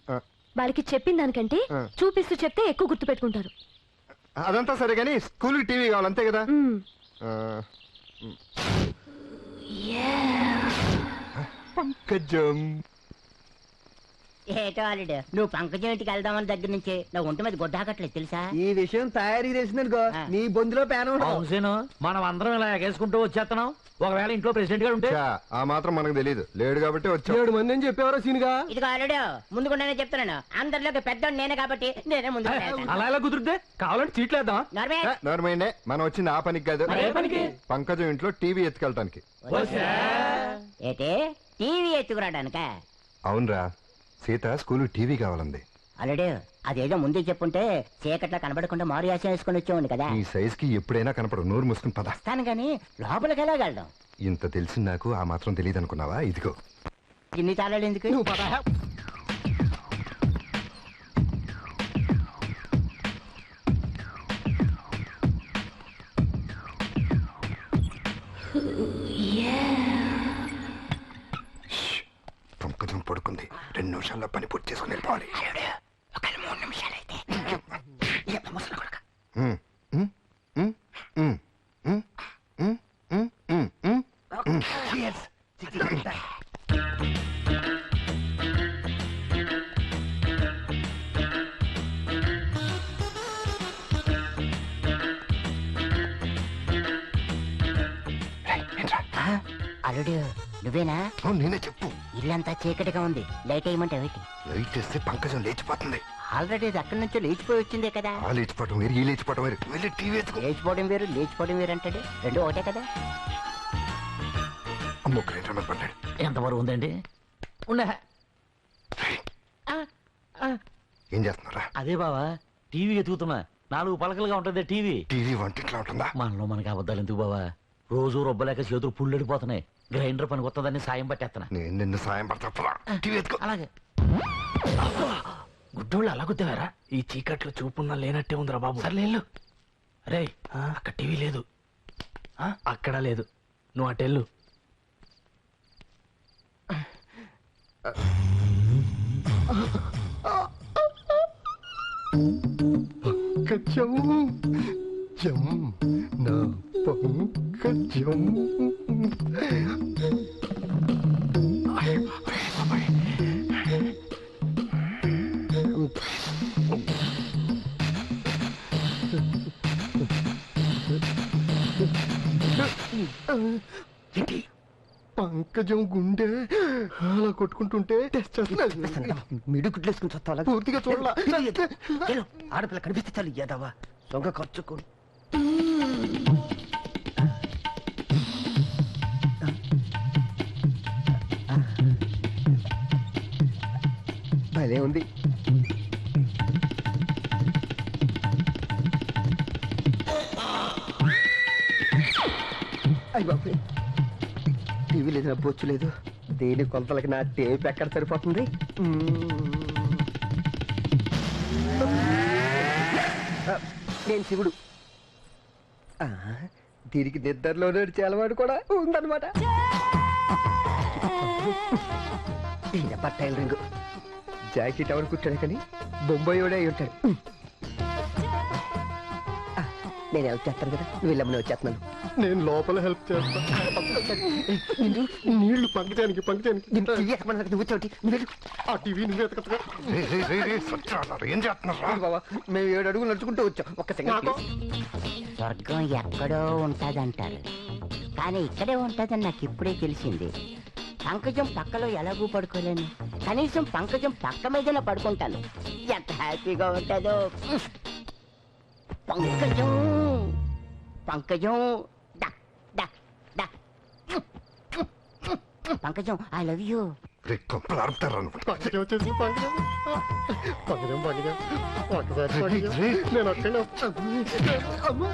వాళ్ళకి చెప్పిన దానికంటే చూపిస్తూ చెప్తే ఎక్కువ గుర్తు పెట్టుకుంటారు. అదంతా సరే గానీ స్కూల్ టీవీ కావాలి అంతే కదా. పంకజం ఏటో అల్లుడు, నువ్వు పంకజం ఇంటికి వెళ్దామని దగ్గర నుంచి నా ఒంటి మీద గొడ్డాకట్లేదు తెలుసా? ఈ విషయం తయారీ తెలిసిందనుకో నీ బొందులో పేన అవును, మనం అందరం ఇలా ఎగేసుకుంటూ వచ్చేస్తున్నాం. ఒకవేళ ఇంట్లో ప్రెసిడెంట్ గారు ఉంటే ఆ మాత్రం మనకు తెలియదు, లేడు కాబట్టి వచ్చాడు. 7 మంది అని చెప్పేవారో సీనుగా. ఇదిగో అల్లుడు, ముందుకున్నానే చెప్తున్నాను, అందరిలోకి పెద్ద నేనే కాబట్టి నేనే ముందు అలా ఎలా కుదిరితే కావాలంటే చీట్లేద్దాం. నోర్మైండే, మనం వచ్చింది ఆ పనికి కాదు, పంకజం ఇంట్లో టీవీ ఎత్తుకెళ్ళటానికి. ఏటే టీవీ ఎత్తుకురాడానిక? అవునరా, సీత స్కూల్ టీవీ కావాలంది. అల్లుడు, అదేదో ముందే చెప్పుంటే చీకట్లో కనబడకుండా మారు యాసం వేసుకుని వచ్చేవాడిని కదా. ఈ సైజ్ కి ఎప్పుడైనా కనపడు, నోరు మూసుకుని పద. వస్తాను గాని లోపలికి వెళ్ళగలడం. ఇంత తెలిసి నాకు ఆ మాత్రం తెలియదు అనుకున్నావా? ఇదిగో ఇన్ని తాళాలు ఎందుకు? నువ్వు పద. పంకజం పడుకుంది, 2 నిమిషాల్లో పని పూర్తి చేసుకుని వెళ్ళిపోవాలి. ఒక 3 నిమిషాలైతే అల్లుడు, నువ్వేనా? నేనే చెప్పు. ఇల్లంతా చీకటిగా ఉంది, లైట్ వేయమంటే ఏమిటి? లైట్ వేస్తే పంకజం లేచిపోతుంది. ఆల్రెడీ ఇది అక్కడి నుంచో లేచిపోయి వచ్చిందే కదా. ఆ లేచిపోవటం వేరు, ఈ లేచిపోవటం వేరు. వెళ్ళి టీవీ ఎత్తుకో. లేచిపోవడం వేరు, లేచిపోవడం వేరు అంటాడు, రెండు ఒకటే కదా. అమ్మో, గ్రైండర్ మీద పడ్డాడు. ఎంతవరకు ఉందండి? ఉండే ఏం చేస్తున్నారా? అదే బావా, టీవీ ఎతుకుతున్నా. 4 పలకలుగా ఉంటది టీవీ. టీవీ వంటింట్లో ఉంటుందా? మనలో మనకి అబద్ధాలు ఎందుకు బావా? రోజు రొబ్బలేక చేతులు పుల్లడిపోతున్నాయి. గ్రైండర్ పని కొత్తదాన్ని సాయం పట్టేస్తున్నా. నేను నిన్ను సాయం పడతా. టీవీ ఎత్తుకో. అలాగే. గుడ్డోళ్ళు అలా గుద్దేవారా? ఈ చీకట్లో చూపున్నా లేనట్టే ఉందిరా బాబు. సర్లేళ్ళు. రే, అక్కడ టీవీ లేదు, అక్కడ లేదు, నువ్వు అటెళ్ళు. పంకజం జం నా పంకజం. పంకజం గుండె అలా కొట్టుకుంటుంటే టెస్ట్ చేస్తున్నా. మిడు గుడ్లేసుకుని చత్తాలా పూర్తిగా చూడాల. ఆడపిల్ల కనిపిస్తే చాలు ఏదవా సొంగ ఖర్చుకో. భలే ఉంది. అయ్య బాబు, టీవీ లేదు, నా బొచ్చు లేదు. దేని కొలతలకి నా టేప్ ఎక్కడ సరిపోతుంది? నేను శివుడు. దీనికి నిద్రలో నడిచే అలవాటు కూడా ఉందన్నమాట. టైలరింగ్ జాకెట్ ఎవరు కుట్టాడు కానీ బొంబాయిడే అయి ఉంటాడు. నేను హెల్ప్ చేస్తాను కదా, నువ్వు వెళ్ళమని వచ్చేస్తున్నాను. నేను లోపల హెల్ప్ చేస్తా. నీళ్లు పంకజానికి నువ్వు చోటి ఆ టీవీ నువ్వు ఎతకగా. ఏం చేస్తున్నారా బాబా? మేము 7 అడుగులు నడుచుకుంటూ వచ్చాం. ఒక్క సెకండ్. స్వర్గం ఎక్కడో ఉంటదంటారు, కానీ ఇక్కడే ఉంటదని నాకు ఇప్పుడే తెలిసింది. పంకజం పక్కలో ఎలాగూ పడుకోలేను, కనీసం పంకజం పక్క మీదనే పడుకుంటాను. ఎంత హ్యాపీగా ఉంటుందో. పంకజం పంకజం డా డా డా. పంకజం, ఐ లవ్ యూ. కొంపలు ఆరుతారు అనుకుంటా. పంకజం వచ్చేసి పంకజం పంకజం పంకజం ఒకసారి పంకజం. నేను అక్కడే అమ్మా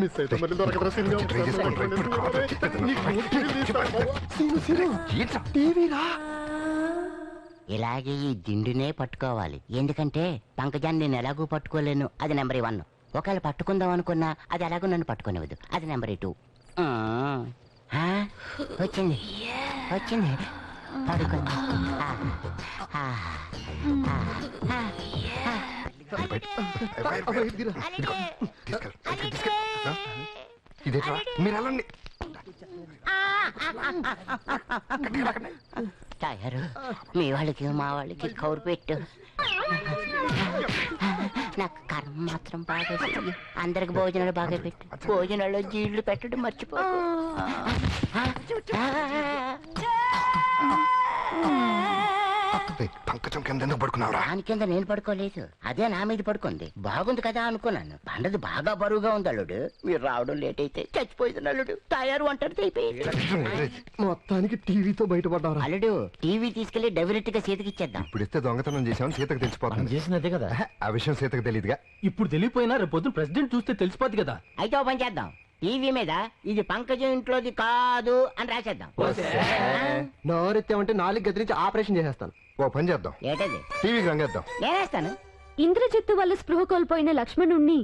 మిస్ అయితే మళ్ళీ దొరకదురా సినిమా. ట్రై చేసుకోండి, ఇప్పుడు కాదు. టీవీరా ఇలాగే ఈ దిండునే పట్టుకోవాలి, ఎందుకంటే పంకజాన్ని నేను ఎలాగూ పట్టుకోలేను, అది నెంబర్ 1. ఒకవేళ పట్టుకుందాం అనుకున్నా అది ఎలాగో నన్ను పట్టుకునేవద్దు, అది నెంబర్ 2. వచ్చింది వచ్చింది, పడుకుంది. ఇదేట్రా మీరు వెళ్ళండి. తయారు మీ వాళ్ళకి మా వాళ్ళకి కౌరు పెట్టు, నాకు కర్మ మాత్రం బాగా చెయ్యి. అందరికి భోజనాలు బాగా పెట్టు, భోజనాల్లో జీళ్లు పెట్టడం మర్చిపో. పంకజం కింద ఎందుకు పడుకున్నావురా? దాని కింద నేను పడుకోలేదు, అదే నా మీద పడుకుంది. బాగుంది కదా అనుకున్నాను, బండది బాగా బరువుగా ఉంది అల్లుడు. మీరు రావడం లేట్ అయితే చచ్చిపోయింది అల్లుడు. తయారు అంటారు అయిపోయి. మొత్తానికి టీవీతో బయటపడ్డారా? అల్లుడు టీవీ తీసుకెళ్లి డైరెక్ట్ గా సీతకి ఇచ్చేద్దాం. ఇప్పుడు ఇస్తే దొంగతనం చేసామని సీతకు తెలిసిపోతుంది. చేసినదే కదా. ఆ విషయం సీతకు తెలియదుగా. ఇప్పుడు తెలియపోయినా రేపు పొద్దున ప్రెసిడెంట్ చూస్తే తెలిసిపోద్ది కదా. అయితే ఓ పని చేద్దాం, టీవీ మీద ఇది పంకజం ఇంట్లోది కాదు అని రాసేద్దాం. నోరెత్తామంటే 4 గదిరించి ఆపరేషన్ చేసేస్తాను. ఓ పని చేద్దాం, ఏటది? టీవీకి రంగేద్దాం. నేనేస్తాను. ఇంద్రజిత్తు వల్ల స్పృహ కోల్పోయిన లక్ష్మణుణ్ణి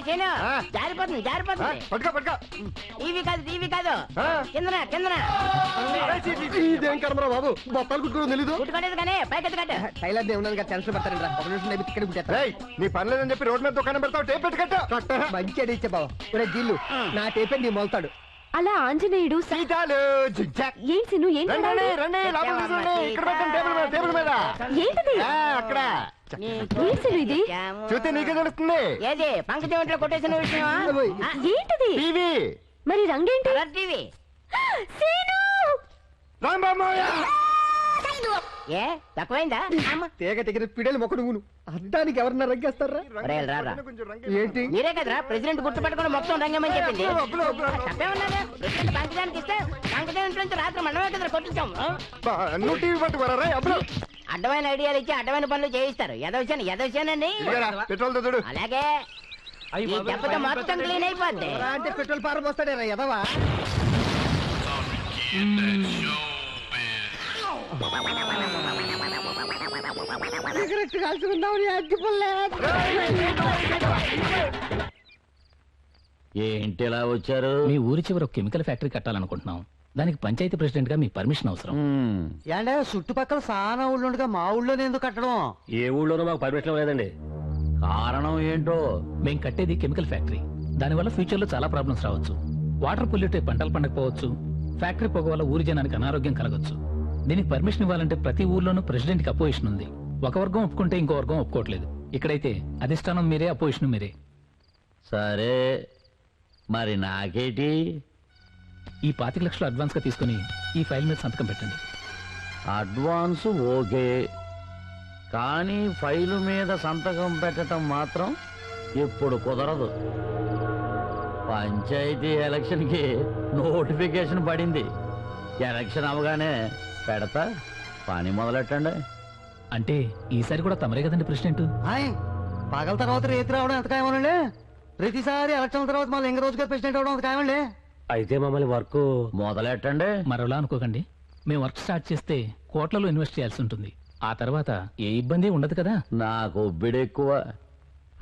చేను జారిపోతుంది జారిపోతుంది. టీవీ కాదు టీవీ కాదు, కిందన కిందన ఇదేం కర్మరా బాబు, బొత్తాలు కుట్టుకోవడం తెలీదు. కుట్టుకోలేదు కానీ పైకి కట్టు. టైలర్ దేవుడు టెన్షన్ పడతారండి. ఒక నిమిషం ఇక్కడ కుట్టేస్తా. నీ పని లేదని చెప్పి రోడ్ మీద దుకాణం పెడతావు, టేప్ పెట్టి కట్టు. మంచి అడి ఇచ్చే బాబు. ఒరే జిల్లు, నా టేపే నీ మొలుతాడు. అలా ఆంజనేయుడు సీతాలు జిగ్జాగ్. ఏం సిను ఏం రండి రండి, లోపలికి తీసుకురండి. ఇక్కడ పెట్టండి, టేబుల్ మీద, టేబుల్ మీద. ఏంటిది? అక్కడ ఏం సిను ఇది? చూస్తే నీకే తెలుస్తుంది. ఏది పంకజం ఇంట్లో కొట్టేసిన విషయం? ఏంటిది? టీవీ. మరి రంగేంటి? Colour TV. సీను! రాంబాబోయ్. ఏ తక్కువైందా? తీగ దగ్గర పిడేలు మొక్కడు నువ్వు అద్దానికి ఎవరన్నా రంగేస్తారా? ఒరేయ్ రారా, ఏంటి మీరే కదరా ప్రెసిడెంట్ గుర్తుపట్టుకుని మొత్తం రంగమని చెప్పింది. తప్పే ఉన్నదా? ప్రెసిడెంట్ పంకజానికి ఇస్తే పంకజం ఇంట్లో నుంచి రాత్రి మనమే కదా కొట్టించాం. నువ్వు టీవీ పట్టుకోరా అప్పుడు. అడ్డమైన ఐడియాలు ఇచ్చి అడ్డమైన పనులు చేయిస్తారు. ఎదవశానండి. పెట్రోల్ తో చూడు. అలాగే ఈ దెబ్బతో మొత్తం క్లీన్ అయిపోద్ది. అంటే పెట్రోల్ పారబోస్తాడేరా ఎదవా. సిగరెట్ కాల్చుకుందామని ఏంటి ఇలా వచ్చారు? మీ ఊరి చివర ఒక కెమికల్ ఫ్యాక్టరీ కట్టాలనుకుంటున్నాం. దానికి పంచాయతీ ప్రెసిడెంట్ గా మీ పర్మిషన్ అవసరం. ఏంటే చుట్టుపక్కల సానా ఊళ్ళో మా ఊళ్ళోనే ఎందుకు కట్టడం? ఏ ఊళ్ళోనూ మాకు పర్మిషన్ లేదండి. కారణం ఏంటో? మేం కట్టేది కెమికల్ ఫ్యాక్టరీ. దానివల్ల ఫ్యూచర్ లో చాలా ప్రాబ్లమ్స్ రావచ్చు. వాటర్ పొల్యూట్ అయి పంటలు పండకపోవచ్చు. ఫ్యాక్టరీ పొగ వల్ల ఊరి జనానికి అనారోగ్యం కలగొచ్చు. దీనికి పర్మిషన్ ఇవ్వాలంటే ప్రతి ఊర్లోనూ ప్రెసిడెంట్ కి అపోజిషన్ ఉంది. ఒక వర్గం ఒప్పుకుంటే ఇంకో వర్గం ఒప్పుకోవట్లేదు. ఇక్కడైతే అధిష్టానం మీరే, అపోజిషన్ మీరే. సరే మరి నాకేటి? ఈ 25 లక్షలు అడ్వాన్స్ గా తీసుకుని ఈ ఫైల్ మీద సంతకం పెట్టండి. అడ్వాన్స్ ఓకే, కానీ ఫైలు మీద సంతకం పెట్టడం మాత్రం ఇప్పుడు కుదరదు. పంచాయతీ ఎలక్షన్కి నోటిఫికేషన్ పడింది. ఎలక్షన్ అవగానే పెడతా, పని మొదలెట్టండి. అంటే ఈసారి కూడా తమరే కదండి ప్రెసిడెంట్? పగల తర్వాత రేతి రావడం ఎంత ఖాయమనండి? ప్రతిసారి ఎలక్షన్ తర్వాత మళ్ళీ ఇంక రోజుగా ప్రెసిడెంట్ అవడం ఎంత ఖాయమండి? అయితే మమ్మల్ని వర్క్ మొదలెట్టండి. మరోలా అనుకోకండి. మేము వర్క్ స్టార్ట్ చేస్తే కోట్లలో ఇన్వెస్ట్ చేయాల్సి ఉంటుంది. ఆ తర్వాత ఏ ఇబ్బంది ఉండదు కదా. నాకు ఒబ్బిడి ఎక్కువ,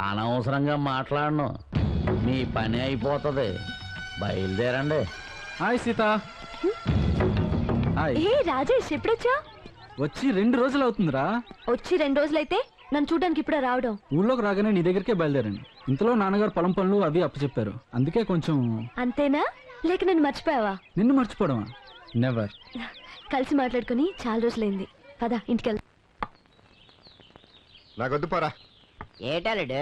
అనవసరంగా మాట్లాడను. మీ పని అయిపోతుంది, బయలుదేరండి. హాయ్ సీత. ఏ రాజేష్, ఎప్పుడొచ్చా? వచ్చి 2 రోజులు అవుతుందిరా. వచ్చి 2 రోజులైతే నన్ను చూడడానికి ఇప్పుడే రావడం? ఊళ్ళోకి రాగానే నీ దగ్గరికే బయలుదేరండి. ఇంతలో నాన్నగారు పొలం పనులు అవి అప్పచెప్పారు, అందుకే కొంచెం. అంతేనా? లేక నన్ను మర్చిపోయావా? నిన్ను మర్చిపోవడమా? నెవర్. కలిసి మాట్లాడుకుని చాలా రోజులైంది. పద ఇంటికెళ్తా. నాకొద్దు పోరా. ఏటాలుడు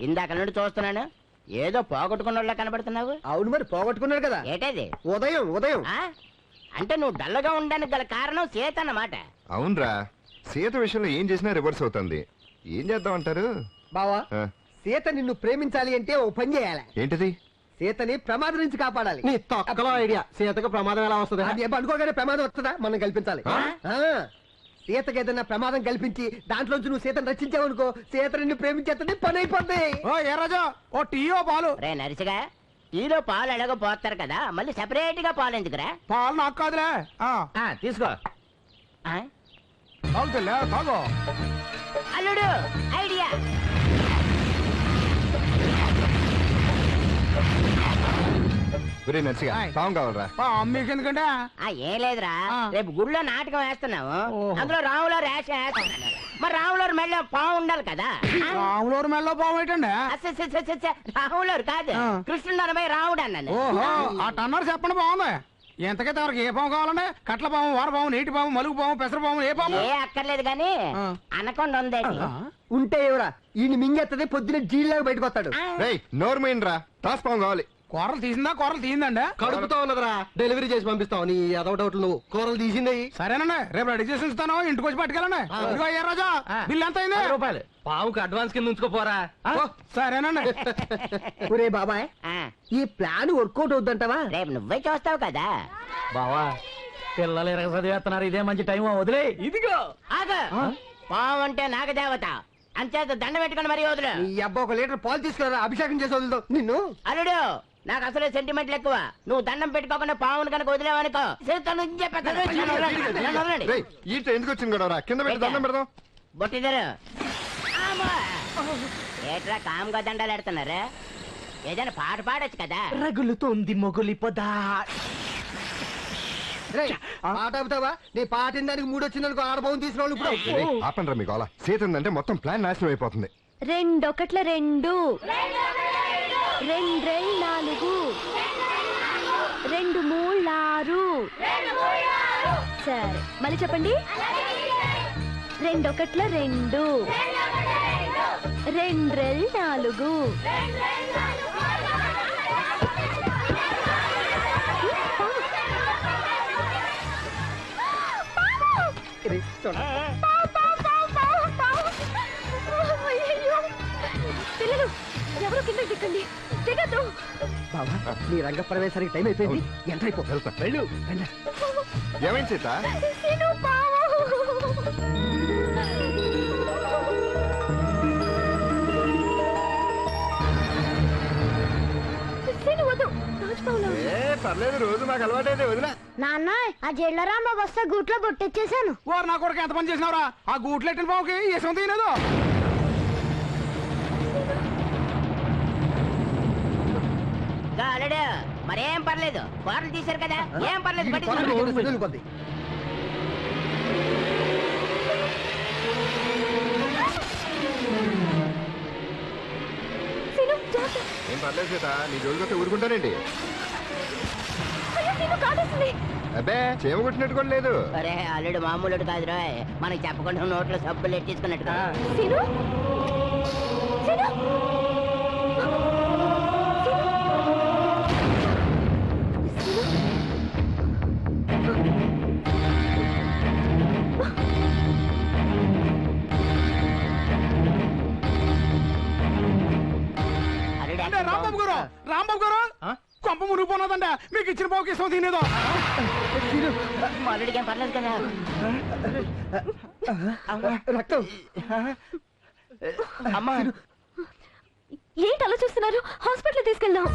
ఇందాక నుండి చూస్తున్నాను, ఏదో పోగొట్టుకున్న కనబడుతున్నావు. అవును మరి పోగొట్టుకున్నాడు కదా. ఏటది? ఉదయం ఉదయం. అంటే నువ్వు డల్లగా ఉండడానికి గల కారణం సీత అన్నమాట. అవునరా, సీత విషయంలో ఏం చేసినా రివర్స్ అవుతుంది. ఏం చేద్దాం అంటారు బావా, సీత నిన్ను ప్రేమించాలి అంటే ఓ పని చేయాలి. ఏంటిది? సీతని ప్రమాదం నుంచి కాపాడాలి. నీ తొక్కలో ఐడియా, సీతకు ప్రమాదం ఎలా వస్తుంది? అది అనుకోగానే ప్రమాదం వస్తుందా? మనం కల్పించాలి. సీతకి ఏదైనా ప్రమాదం కల్పించి దాంట్లోంచి నువ్వు సీతను రక్షించావనుకో, సీత నిన్ను ప్రేమించేస్తుంది, పని అయిపోద్ది. ఓ ఏ రాజా, ఓ టీయో పాలు. రే నరిసిగా, ఈలో పాలు ఎలాగో పోస్తారు కదా, మళ్ళీ సెపరేట్ గా పాలు ఎందుకురా? పాలు నాకు కాదులే. తీసుకో. తాగుతులే, తాగు. అల్లుడు ఐడియా. ఒరే నర్సిగా పాము కావాలరా? మీకు ఎందుకంటే ఏం లేదురా, రేపు గుళ్ళో నాటకం వేస్తున్నాము, అందులో రాములో రేషన్ వేస్తున్నాను. మరి రాములూరు మెళ్ళ పాము ఉండాలి కదా. రాములూరు మెళ్ళలో పాము ఏంటండి? రాములూరు కాదు, కృష్ణుడు అనబోయి రాముడు అన్నాను. ఓహో అన్నారు, చెప్పండి. బాగుంది. ఎంతకైతే ఎవరికి ఏ పాము కావాలండి? కట్ల పాము, వార పాము, నీటి పాము, మలుగు పాము, పెసర పాము, ఏ పాము? ఏ అక్కర్లేదు గాని అనకొండ ఉంది. ఉంటే ఎవరా ఈయన మింగెత్తది, పొద్దున జీళ్ళగా బయటకు వస్తాడు. రేయ్ నోరు మీనరా, తాస్ పాము కావాలి. కూరలు తీసిందా? కూరలు తీసిందండి. కడుపుతో ఉన్నదిరా, డెలివరీ చేసి పంపిస్తావు. నీ అదొక డౌట్లు నువ్వు కూరలు తీసింది. సరేనండి, రేపు రెడీ చేసి ఉంచుతాను, ఇంటికి వచ్చి పట్టుకెళ్ళండి. ఇదిగో అయ్యా రాజా, బిల్ ఎంత అయింది? రూపాయలు. పావుకి అడ్వాన్స్ కింద ఉంచుకోపోరా. సరేనండి. ఒరే బాబాయ్, ఈ ప్లాన్ వర్కౌట్ అవుద్దంటావా? రేపు నువ్వే చూస్తావు కదా. బావా, పిల్లలు ఎరగ చదివేస్తున్నారు, ఇదే మంచి టైం. వదిలే. ఇదిగో ఆగ, పాము అంటే నాగదేవత, అంచేత దండ పెట్టుకుని మరీ వదులు. ఈ అబ్బా ఒక లీటర్ పాలు తీసుకురా, అభిషేకం చేసి వదులుతావు నిన్ను. అల్లుడు, నాకు అసలు సెంటిమెంట్లు ఎక్కువ. నువ్వు దండం పెట్టుకోకుండా పావును కనుక వదిలేవనుకో, ఈట ఎందుకు వచ్చింది కూడా? కింద పెట్టి దండం పెడదాం. బొట్టిదారు ఏట్రా కామ్గా దండాలు ఎడుతున్నారు? ఏదైనా పాట పాడొచ్చు కదా. రగులుతోంది మొగులి పొదా. పాట అవుతావా? నీ పాటిన దానికి మూడు వచ్చిందనుకో, ఆడబోని తీసుకురావాలి. ఇప్పుడు ఆపండి మీ గోళ. సీత ఉందంటే మొత్తం ప్లాన్ నాశనం అయిపోతుంది. 2 1 2 2 2 4 2 3 6. సరే మళ్ళీ చెప్పండి. 2 1 2 2 2 4. పిల్లలు ఎవరు కింద దిక్కండి, దిగద్దు. బాబా, నీ రంగ ప్రవేశానికి టైం అయిపోయింది. ఎంత అయిపో వెళ్ళు. ఏమైంది సీత? పర్లేదు, రోజు మాకు అలవాటైతే వదిలే. నాన్న, ఆ జైల్లో రాంబాబు వస్తే గూట్లో బొట్టెచ్చేసాను. వారు నా కొడుకు ఎంత పని చేసినావురా? ఆ గూట్లు ఎట్టిన పావుకి ఇసం తీయలేదు. అల్లుడు, మరేం పర్లేదు, కూరలు తీశారు కదా, ఏం పర్లేదు. ఏం పర్లేదు సీత, నీ జోలికొస్తే ఊరుకుంటానండి. అబ్బే చేమ కొట్టినట్టు కూడా లేదు. అరే అల్లుడు మామూలుడు కాదురా, మనకి చెప్పకుండా నోట్లో సబ్బులు ఎట్టించుకున్నట్టు. రాంబాబు గారు, కొంప మునిగిపోన్నదంట. మీకు ఇచ్చిన పావుకి ఇష్టం తినేదో. అల్లుడికి ఏం పర్లేదు కదా. రక్తం. అమ్మా, ఏంటి అలా చూస్తున్నారు? హాస్పిటల్ తీసుకెళ్దాం.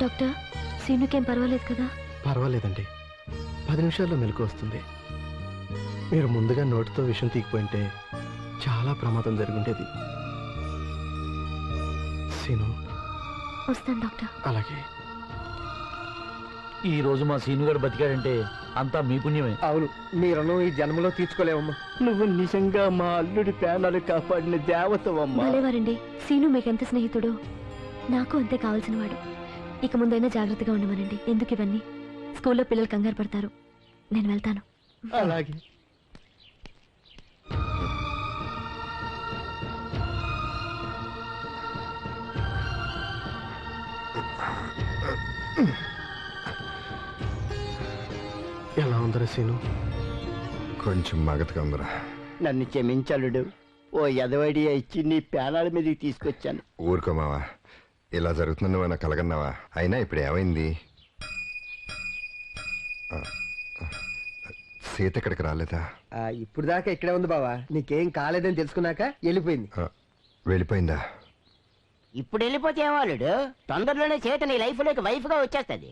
డాక్టర్, సీనుకేం పర్వాలేదు కదా? పర్వాలేదండి, 10 నిమిషాల్లో మెలకు వస్తుంది. మీరు ముందుగా నోటితో విషం తీగిపోయింటే చాలా ప్రమాదం జరుగుండేది. సీను. వస్తాను డాక్టర్. అలాగే. ఈ రోజు మా సీనుగాడు బతికాడంటే అంతా మీ పుణ్యమే. అవును, నీ రుణం ఈ జన్మలో తీర్చుకోలేవమ్మా. నువ్వు నిజంగా మా అల్లుడి ప్రాణాలు కాపాడిన దేవతవమ్మా. భలేవారండి. సీను మీకెంత స్నేహితుడు, నాకు అంతే కావాల్సిన వాడు. ఇక ముందైనా జాగ్రత్తగా ఉండమనండి. ఎందుకు ఇవన్నీ? స్కూల్లో పిల్లలు కంగారు పడతారు. నేను వెళ్తాను. అలాగే. ఎలా ఉందరా సీను? కొంచెం మగతగా ఉందిరా. నన్ను క్షమించలుడు. ఓ ఎదవడియా ఇచ్చి నీ పేనాల మీదకి తీసుకొచ్చాను. ఊరుకో మావా, ఇలా జరుగుతుందని నువ్వు నాకు కలగన్నావా? అయినా ఇప్పుడు ఏమైంది? ఆ, ఆ, సీత ఇక్కడికి రాలేదా? ఇప్పుడు దాకా ఇక్కడే ఉంది బావా. నీకేం కాలేదని తెలుసుకున్నాక వెళ్ళిపోయింది. వెళ్ళిపోయిందా? ఇప్పుడు వెళ్ళిపోతే ఏవాలుడు తొందరలోనే చేత నీ లైఫ్ లోకి వైఫ్ గా వచ్చేస్తది.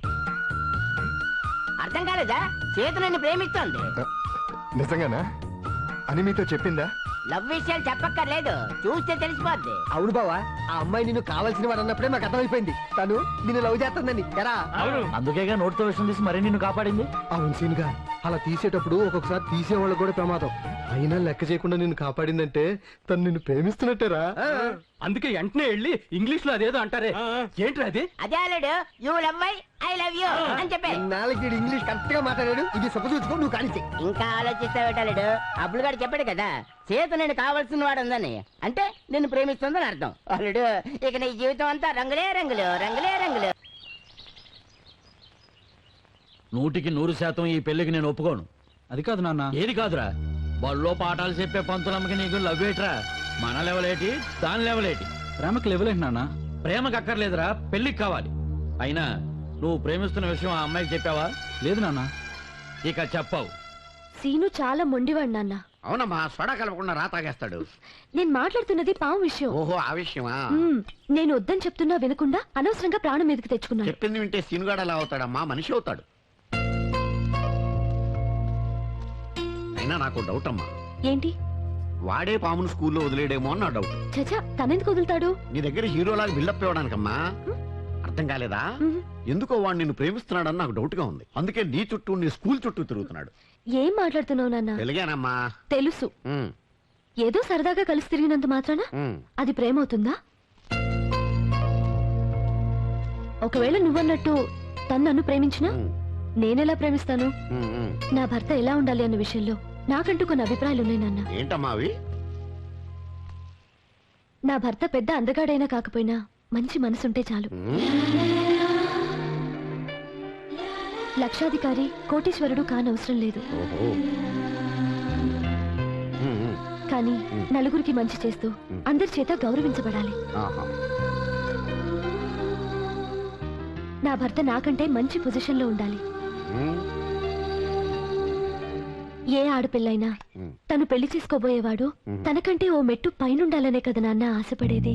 అర్థం కాలేదా? చేత నన్ను ప్రేమిస్తోంది. నిజంగానా అని మీతో చెప్పిందా? లవ్ విషయాలు చెప్పక్కర్లేదు, చూస్తే తెలిసిపోద్ది. అవును బావా, ఆ అమ్మాయి నిన్ను కావాల్సిన వాడు అన్నప్పుడే మాకు అర్థమైపోయింది తను నిన్ను లవ్ చేస్తుందని. ఎరా అందుకేగా నోటితో విషయం తీసి మరీ నిన్ను కాపాడింది. అవును సీనుగా, అలా తీసేటప్పుడు ఒక్కొక్కసారి తీసేవాళ్ళకి కూడా ప్రమాదం. అయినా లెక్క చేయకుండా నిన్ను కాపాడిందంటే తను నిన్ను ప్రేమిస్తున్నట్టేరా. అందుకే వెంటనే వెళ్ళి ఇంగ్లీష్ లో అదేదో అంటారే, ఏంట్రా అది? అదే అల్లుడు, you love my I love you అని చెప్పే. నాలుగు ఇంగ్లీష్ కరెక్ట్ గా మాట్లాడాడు. ఇది చూసుకో, నువ్వు కానిచ్చే. ఇంకా ఆలోచిస్తావేటాడు? అబ్బులు గారు చెప్పాడు కదా చేత నేను కావాల్సిన వాడు ఉందని, అంటే నిన్ను ప్రేమిస్తుందని అర్థం. అల్లుడు ఇక నీ జీవితం అంతా రంగులే రంగులు, రంగులే రంగులు. 100% ఈ పెళ్లికి నేను ఒప్పుకోను. అది కాదు నాన్న. ఏది కాదురా? బళ్ళో పాఠాలు చెప్పే పంతులమ్మకి నీకు లవ్వేట్రా? మన లెవలేటి, దాని లెవలేటి. ప్రేమకి లెవలేంటి నాన్న? ప్రేమకు అక్కర్లేదురా, పెళ్లికి కావాలి. అయినా నువ్వు ప్రేమిస్తున్న విషయం ఆ అమ్మాయికి చెప్పావా? లేదు నాన్న. ఇక చెప్పావు. సీను చాలా మొండివాడు నాన్న. అవునమ్మా, సోడా కలపకుండా రా తాగేస్తాడు. నేను మాట్లాడుతున్నది పాము విషయం. ఓహో, ఆ విషయమా? నేను వద్దని చెప్తున్నా వినకుండా అనవసరంగా ప్రాణం మీదకి తెచ్చుకున్నాను. చెప్పింది వింటే సీనుగాడు ఎలా అవుతాడమ్మా? మనిషి అవుతాడు. అయినా నాకు డౌట్ అమ్మా. ఏంటి? వాడే పామును స్కూల్లో వదిలేడేమో అని నా డౌట్. చచా, తనెందుకు వదులుతాడు? నీ దగ్గర హీరోలాగా బిల్డప్ ఇవ్వడానికమ్మా. అర్థం కాలేదా? ఎందుకో వాడు నిన్ను ప్రేమిస్తున్నాడని నాకు డౌట్ గా ఉంది. అందుకే నీ చుట్టూ, నీ స్కూల్ చుట్టూ తిరుగుతున్నాడు. ఏం మాట్లాడుతున్నావు నాన్న? వెలిగానమ్మా. తెలుసు, ఏదో సరదాగా కలిసి తిరిగినంత మాత్రాన అది ప్రేమ అవుతుందా? ఒకవేళ నువ్వన్నట్టు తను నన్ను ప్రేమించినా నేనెలా ప్రేమిస్తాను? నా భర్త ఎలా ఉండాలి అన్న విషయంలో నాకంటూ కొన్ని అభిప్రాయాలు ఉన్నాయి నాన్న. ఏంటమ్మా అవి? నా భర్త పెద్ద అందగాడైనా కాకపోయినా మంచి మనసుంటే చాలు. లక్షాధికారి, కోటీశ్వరుడు కానవసరం లేదు. కానీ నలుగురికి మంచి చేస్తూ అందరి చేత గౌరవించబడాలి. నా భర్త నాకంటే మంచి పొజిషన్ లో ఉండాలి. ఏ ఆడపిల్లైనా తను పెళ్లి చేసుకోబోయేవాడు తనకంటే ఓ మెట్టు పైనుండాలనే కదా నాన్న ఆశపడేది.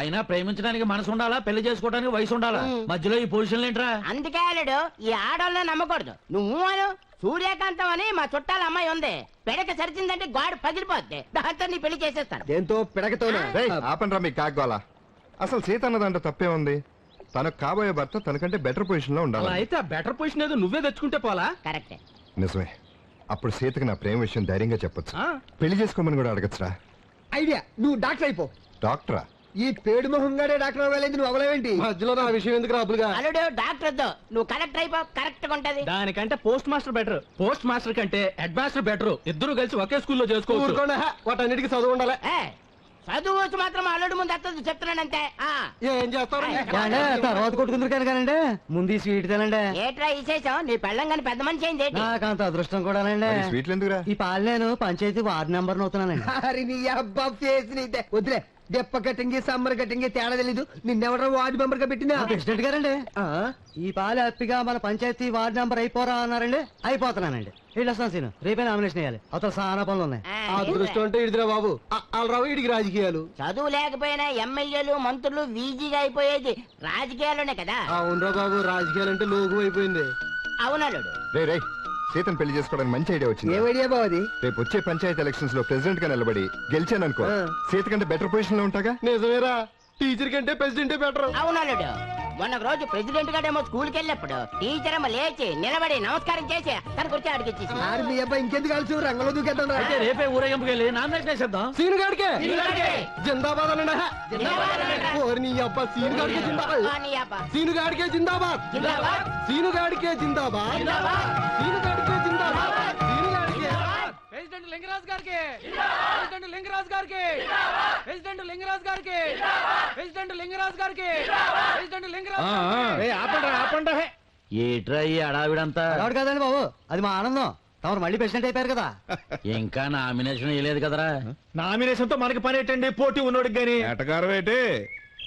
అయినా ప్రేమించడానికి మనసు ఉండాలా, పెళ్లి చేసుకోవడానికి వయసు ఉండాలా? మధ్యలో ఈ పొజిషన్ ఏంట్రా? అందుకే అల్లుడు ఈ ఆడవాళ్ళని నమ్మకూడదు. నువ్వు అను సూర్యకాంతం అని మా చుట్టాల అమ్మాయి ఉంది. పెడక సరిచిందంటే గాడు పగిలిపోద్ది. దాంతో నీ పెళ్లి చేసేస్తాను. దేంతో పిడకతోనే? ఆపనరా మీ కాగోలా. అసలు సీత అన్నదంటే తప్పే ఉంది. తనకు కాబోయే భర్త తనకంటే బెటర్ పొజిషన్ లో ఉండాలి. అయితే ఆ బెటర్ పొజిషన్ ఏదో నువ్వే తెచ్చుకుంటే పోలా? కరెక్టే. నిజమే. అప్పుడు సీతకి నా ప్రేమ విషయం ధైర్యంగా చెప్పొచ్చు. పెళ్లి చేసుకోమని కూడా అడగచ్చురా. ఐడియా, నువ్వు డాక్టర్ అయిపో. డాక్టరా? ఈ పేడు మొహంగాడే డాక్టర్ అవ్వలేదు, నువ్వు అవ్వలేవేంటి? మధ్యలో నా విషయం ఎందుకు రాబులుగా? అల్లుడు డాక్టర్ వద్దు, నువ్వు కలెక్టర్ అయిపో, కరెక్ట్ గా ఉంటది. దానికంటే post master better. Post master కంటే హెడ్ మాస్టర్ బెటర్. ఇద్దరు కలిసి ఒకే స్కూల్లో చేసుకోవచ్చు. వాటన్నిటికీ చదువు ఉండాలి. చదువు వచ్చి మాత్రం అల్లుడు ముందు అత్తది చెప్తున్నానంటే. ఏం చేస్తారు? తర్వాత కొట్టుకుందరు కానండి, ముందు ఈ స్వీట్ తినండి. ఏట్రా విశేషం? నీ పెళ్ళం కానీ పెద్ద మనిషి అయింది. నాకంత అదృష్టం కూడా స్వీట్లు ఎందుకురా? ఈ పాలు నేను పంచాయతీ వార్డు నెంబర్ అవుతున్నానండి. అరే నీ అబ్బా ఫేస్ నీదే. వదిలే, దెప్ప కటింగ్ సమ్మర్ కటింగ్ తేడా తెలీదు. నిన్నెవడో వార్డు మెంబర్ గా పెట్టినా ప్రెసిడెంట్ గారండి. ఈ పాలు హ్యాపీగా మన పంచాయతీ వార్డు నెంబర్ అయిపోరా అన్నారండి. అయిపోతున్నానండి. వెళ్ళొస్తాను సీను, రేపే నామినేషన్ వేయాలి. అవతల చాలా పనులు ఉన్నాయి. అదృష్టం అంటే ఇడిదిరా బాబు. అలరావు ఇడికి రాజకీయాలు. చదువు లేకపోయినా ఎమ్మెల్యేలు మంత్రులు వీజీగా అయిపోయేది రాజకీయాల్లోనే కదా. అవునరా బాబు, రాజకీయాలు అంటే లోకం అయిపోయింది. అవునల్లుడు. రే సీతను పెళ్లి చేసుకోవడానికి మంచి ఐడియా వచ్చింది. ఏం ఐడియా బాబు అది? రేపు వచ్చే పంచాయతీ ఎలక్షన్స్ లో ప్రెసిడెంట్ గా నిలబడి గెలిచాననుకో, సీత కంటే బెటర్ పొజిషన్ లో ఉంటాగా. నిజమేరా, టీచర్ కంటే ప్రెసిడెంటే బెటర్. అవునల్లుడు. మొన్న రోజు ప్రెసిడెంట్ గారేమో స్కూల్కి వెళ్ళినప్పుడు టీచర్ ఏమో లేచి నిలబడి నమస్కారం చేసి తన గురించి అడిగిచ్చేసి మీ అబ్బాయి ఇంకెందుకు కలిసి రంగంలో దూకేద్దాం. అయితే రేపే ఊరేగింపుకి వెళ్ళి నామినేషన్ వేసేద్దాం. సీను గాడికే జిందాబాద్ అనండి. నీ అబ్బా సీను గాడికే జిందాబాద్. సీను గాడికే జిందాబాద్. సీను గాడికే జిందాబాద్. సీను గాడికే జిందాబాద్. సీను గాడికే లింగరాజ్ గారికి ప్రెసిడెంట్ లింగరాజ్ గారికి ప్రెసిడెంట్ లింగరాజ్ గారికి ప్రెసిడెంట్ లింగరాజ్ గారికి ప్రెసిడెంట్ లింగరాజ్ ఆపండి. ఏట్రా ఈ అడావిడంతా? ఎవరు కదండి బాబు, అది మా ఆనందం. తమరు మళ్ళీ ప్రెసిడెంట్ అయిపోయారు కదా. ఇంకా నామినేషన్ వేయలేదు కదరా? నామినేషన్ తో మనకి పని ఏంటండి? పోటీ ఉన్నోడికి గాని ఎటకారం ఏంటి?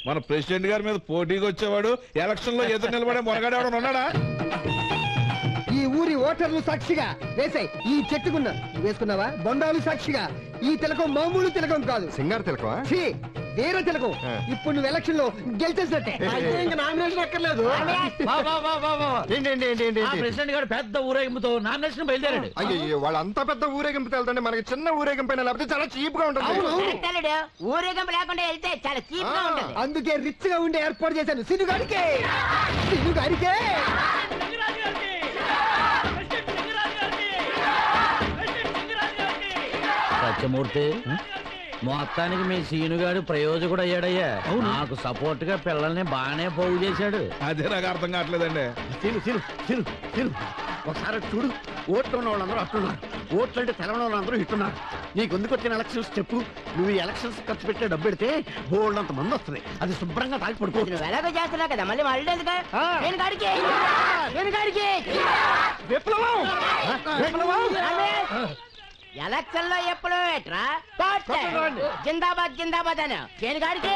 మన ప్రెసిడెంట్ గారి మీద పోటీకి వచ్చేవాడు ఎలక్షన్ లో ఎదురు నిలబడే మొరగాడేవాడు ఉన్నాడా? ఈ ఊరి ఓటర్లు సాక్షిగా వేసాయి ఈ చెట్టుకున్న వేసుకున్నావా? బొండాలు సాక్షిగా ఈ తిలకం మామూలు తిలకం కాదు, సింగారు తిలకమా? ఛీ, వేరే తిలకం. ఇప్పుడు నువ్వు ఎలక్షన్ లో గెలిచేసినట్టే. నామినేషన్ ఎక్కర్లేదు. ప్రెసిడెంట్ గారు పెద్ద ఊరేగింపుతో నామినేషన్ బయలుదేరాడు. అయ్యో వాళ్ళంతా పెద్ద ఊరేగింపు వెళ్తుంటే మనకి చిన్న ఊరేగింపు అయినా లేకపోతే చాలా చీప్ గా ఉంటుంది. ఊరేగింపు లేకుండా వెళ్తే చాలా చీప్ గా ఉంటుంది. అందుకే రిచ్ గా ఉండే ఏర్పాటు చేశాను. సినుగాడికే సినుగాడికే సత్యమూర్తి, మొత్తానికి మీ సీనుగాడు ప్రయోజకుడు అయ్యాడయ్యా. నాకు సపోర్ట్ గా పిల్లల్ని బాగానే పోగు చేశాడు. అదే నాకు అర్థం కావట్లేదండి. ఒకసారి చూడు, ఓట్లు ఉన్న వాళ్ళందరూ అట్టున్నారు, ఓట్లు అంటే తెలవని వాళ్ళందరూ ఇట్టున్నారు. నీకు ఎందుకు వచ్చిన ఎలక్షన్స్ చెప్పు. నువ్వు ఈ ఎలక్షన్స్ ఖర్చు పెట్టే డబ్బు పెడితే బోల్డంత మంది వస్తుంది. అది శుభ్రంగా తాగి పడుకో. నువ్వు ఎలాగో చేస్తున్నావు కదా, మళ్ళీ మళ్ళీ ఎందుకు? నేను గాడికి ఎలక్షన్ లో ఎప్పుడు ఎట్రా జిందాబాద్ జిందాబాద్ అని నేను గాడికి.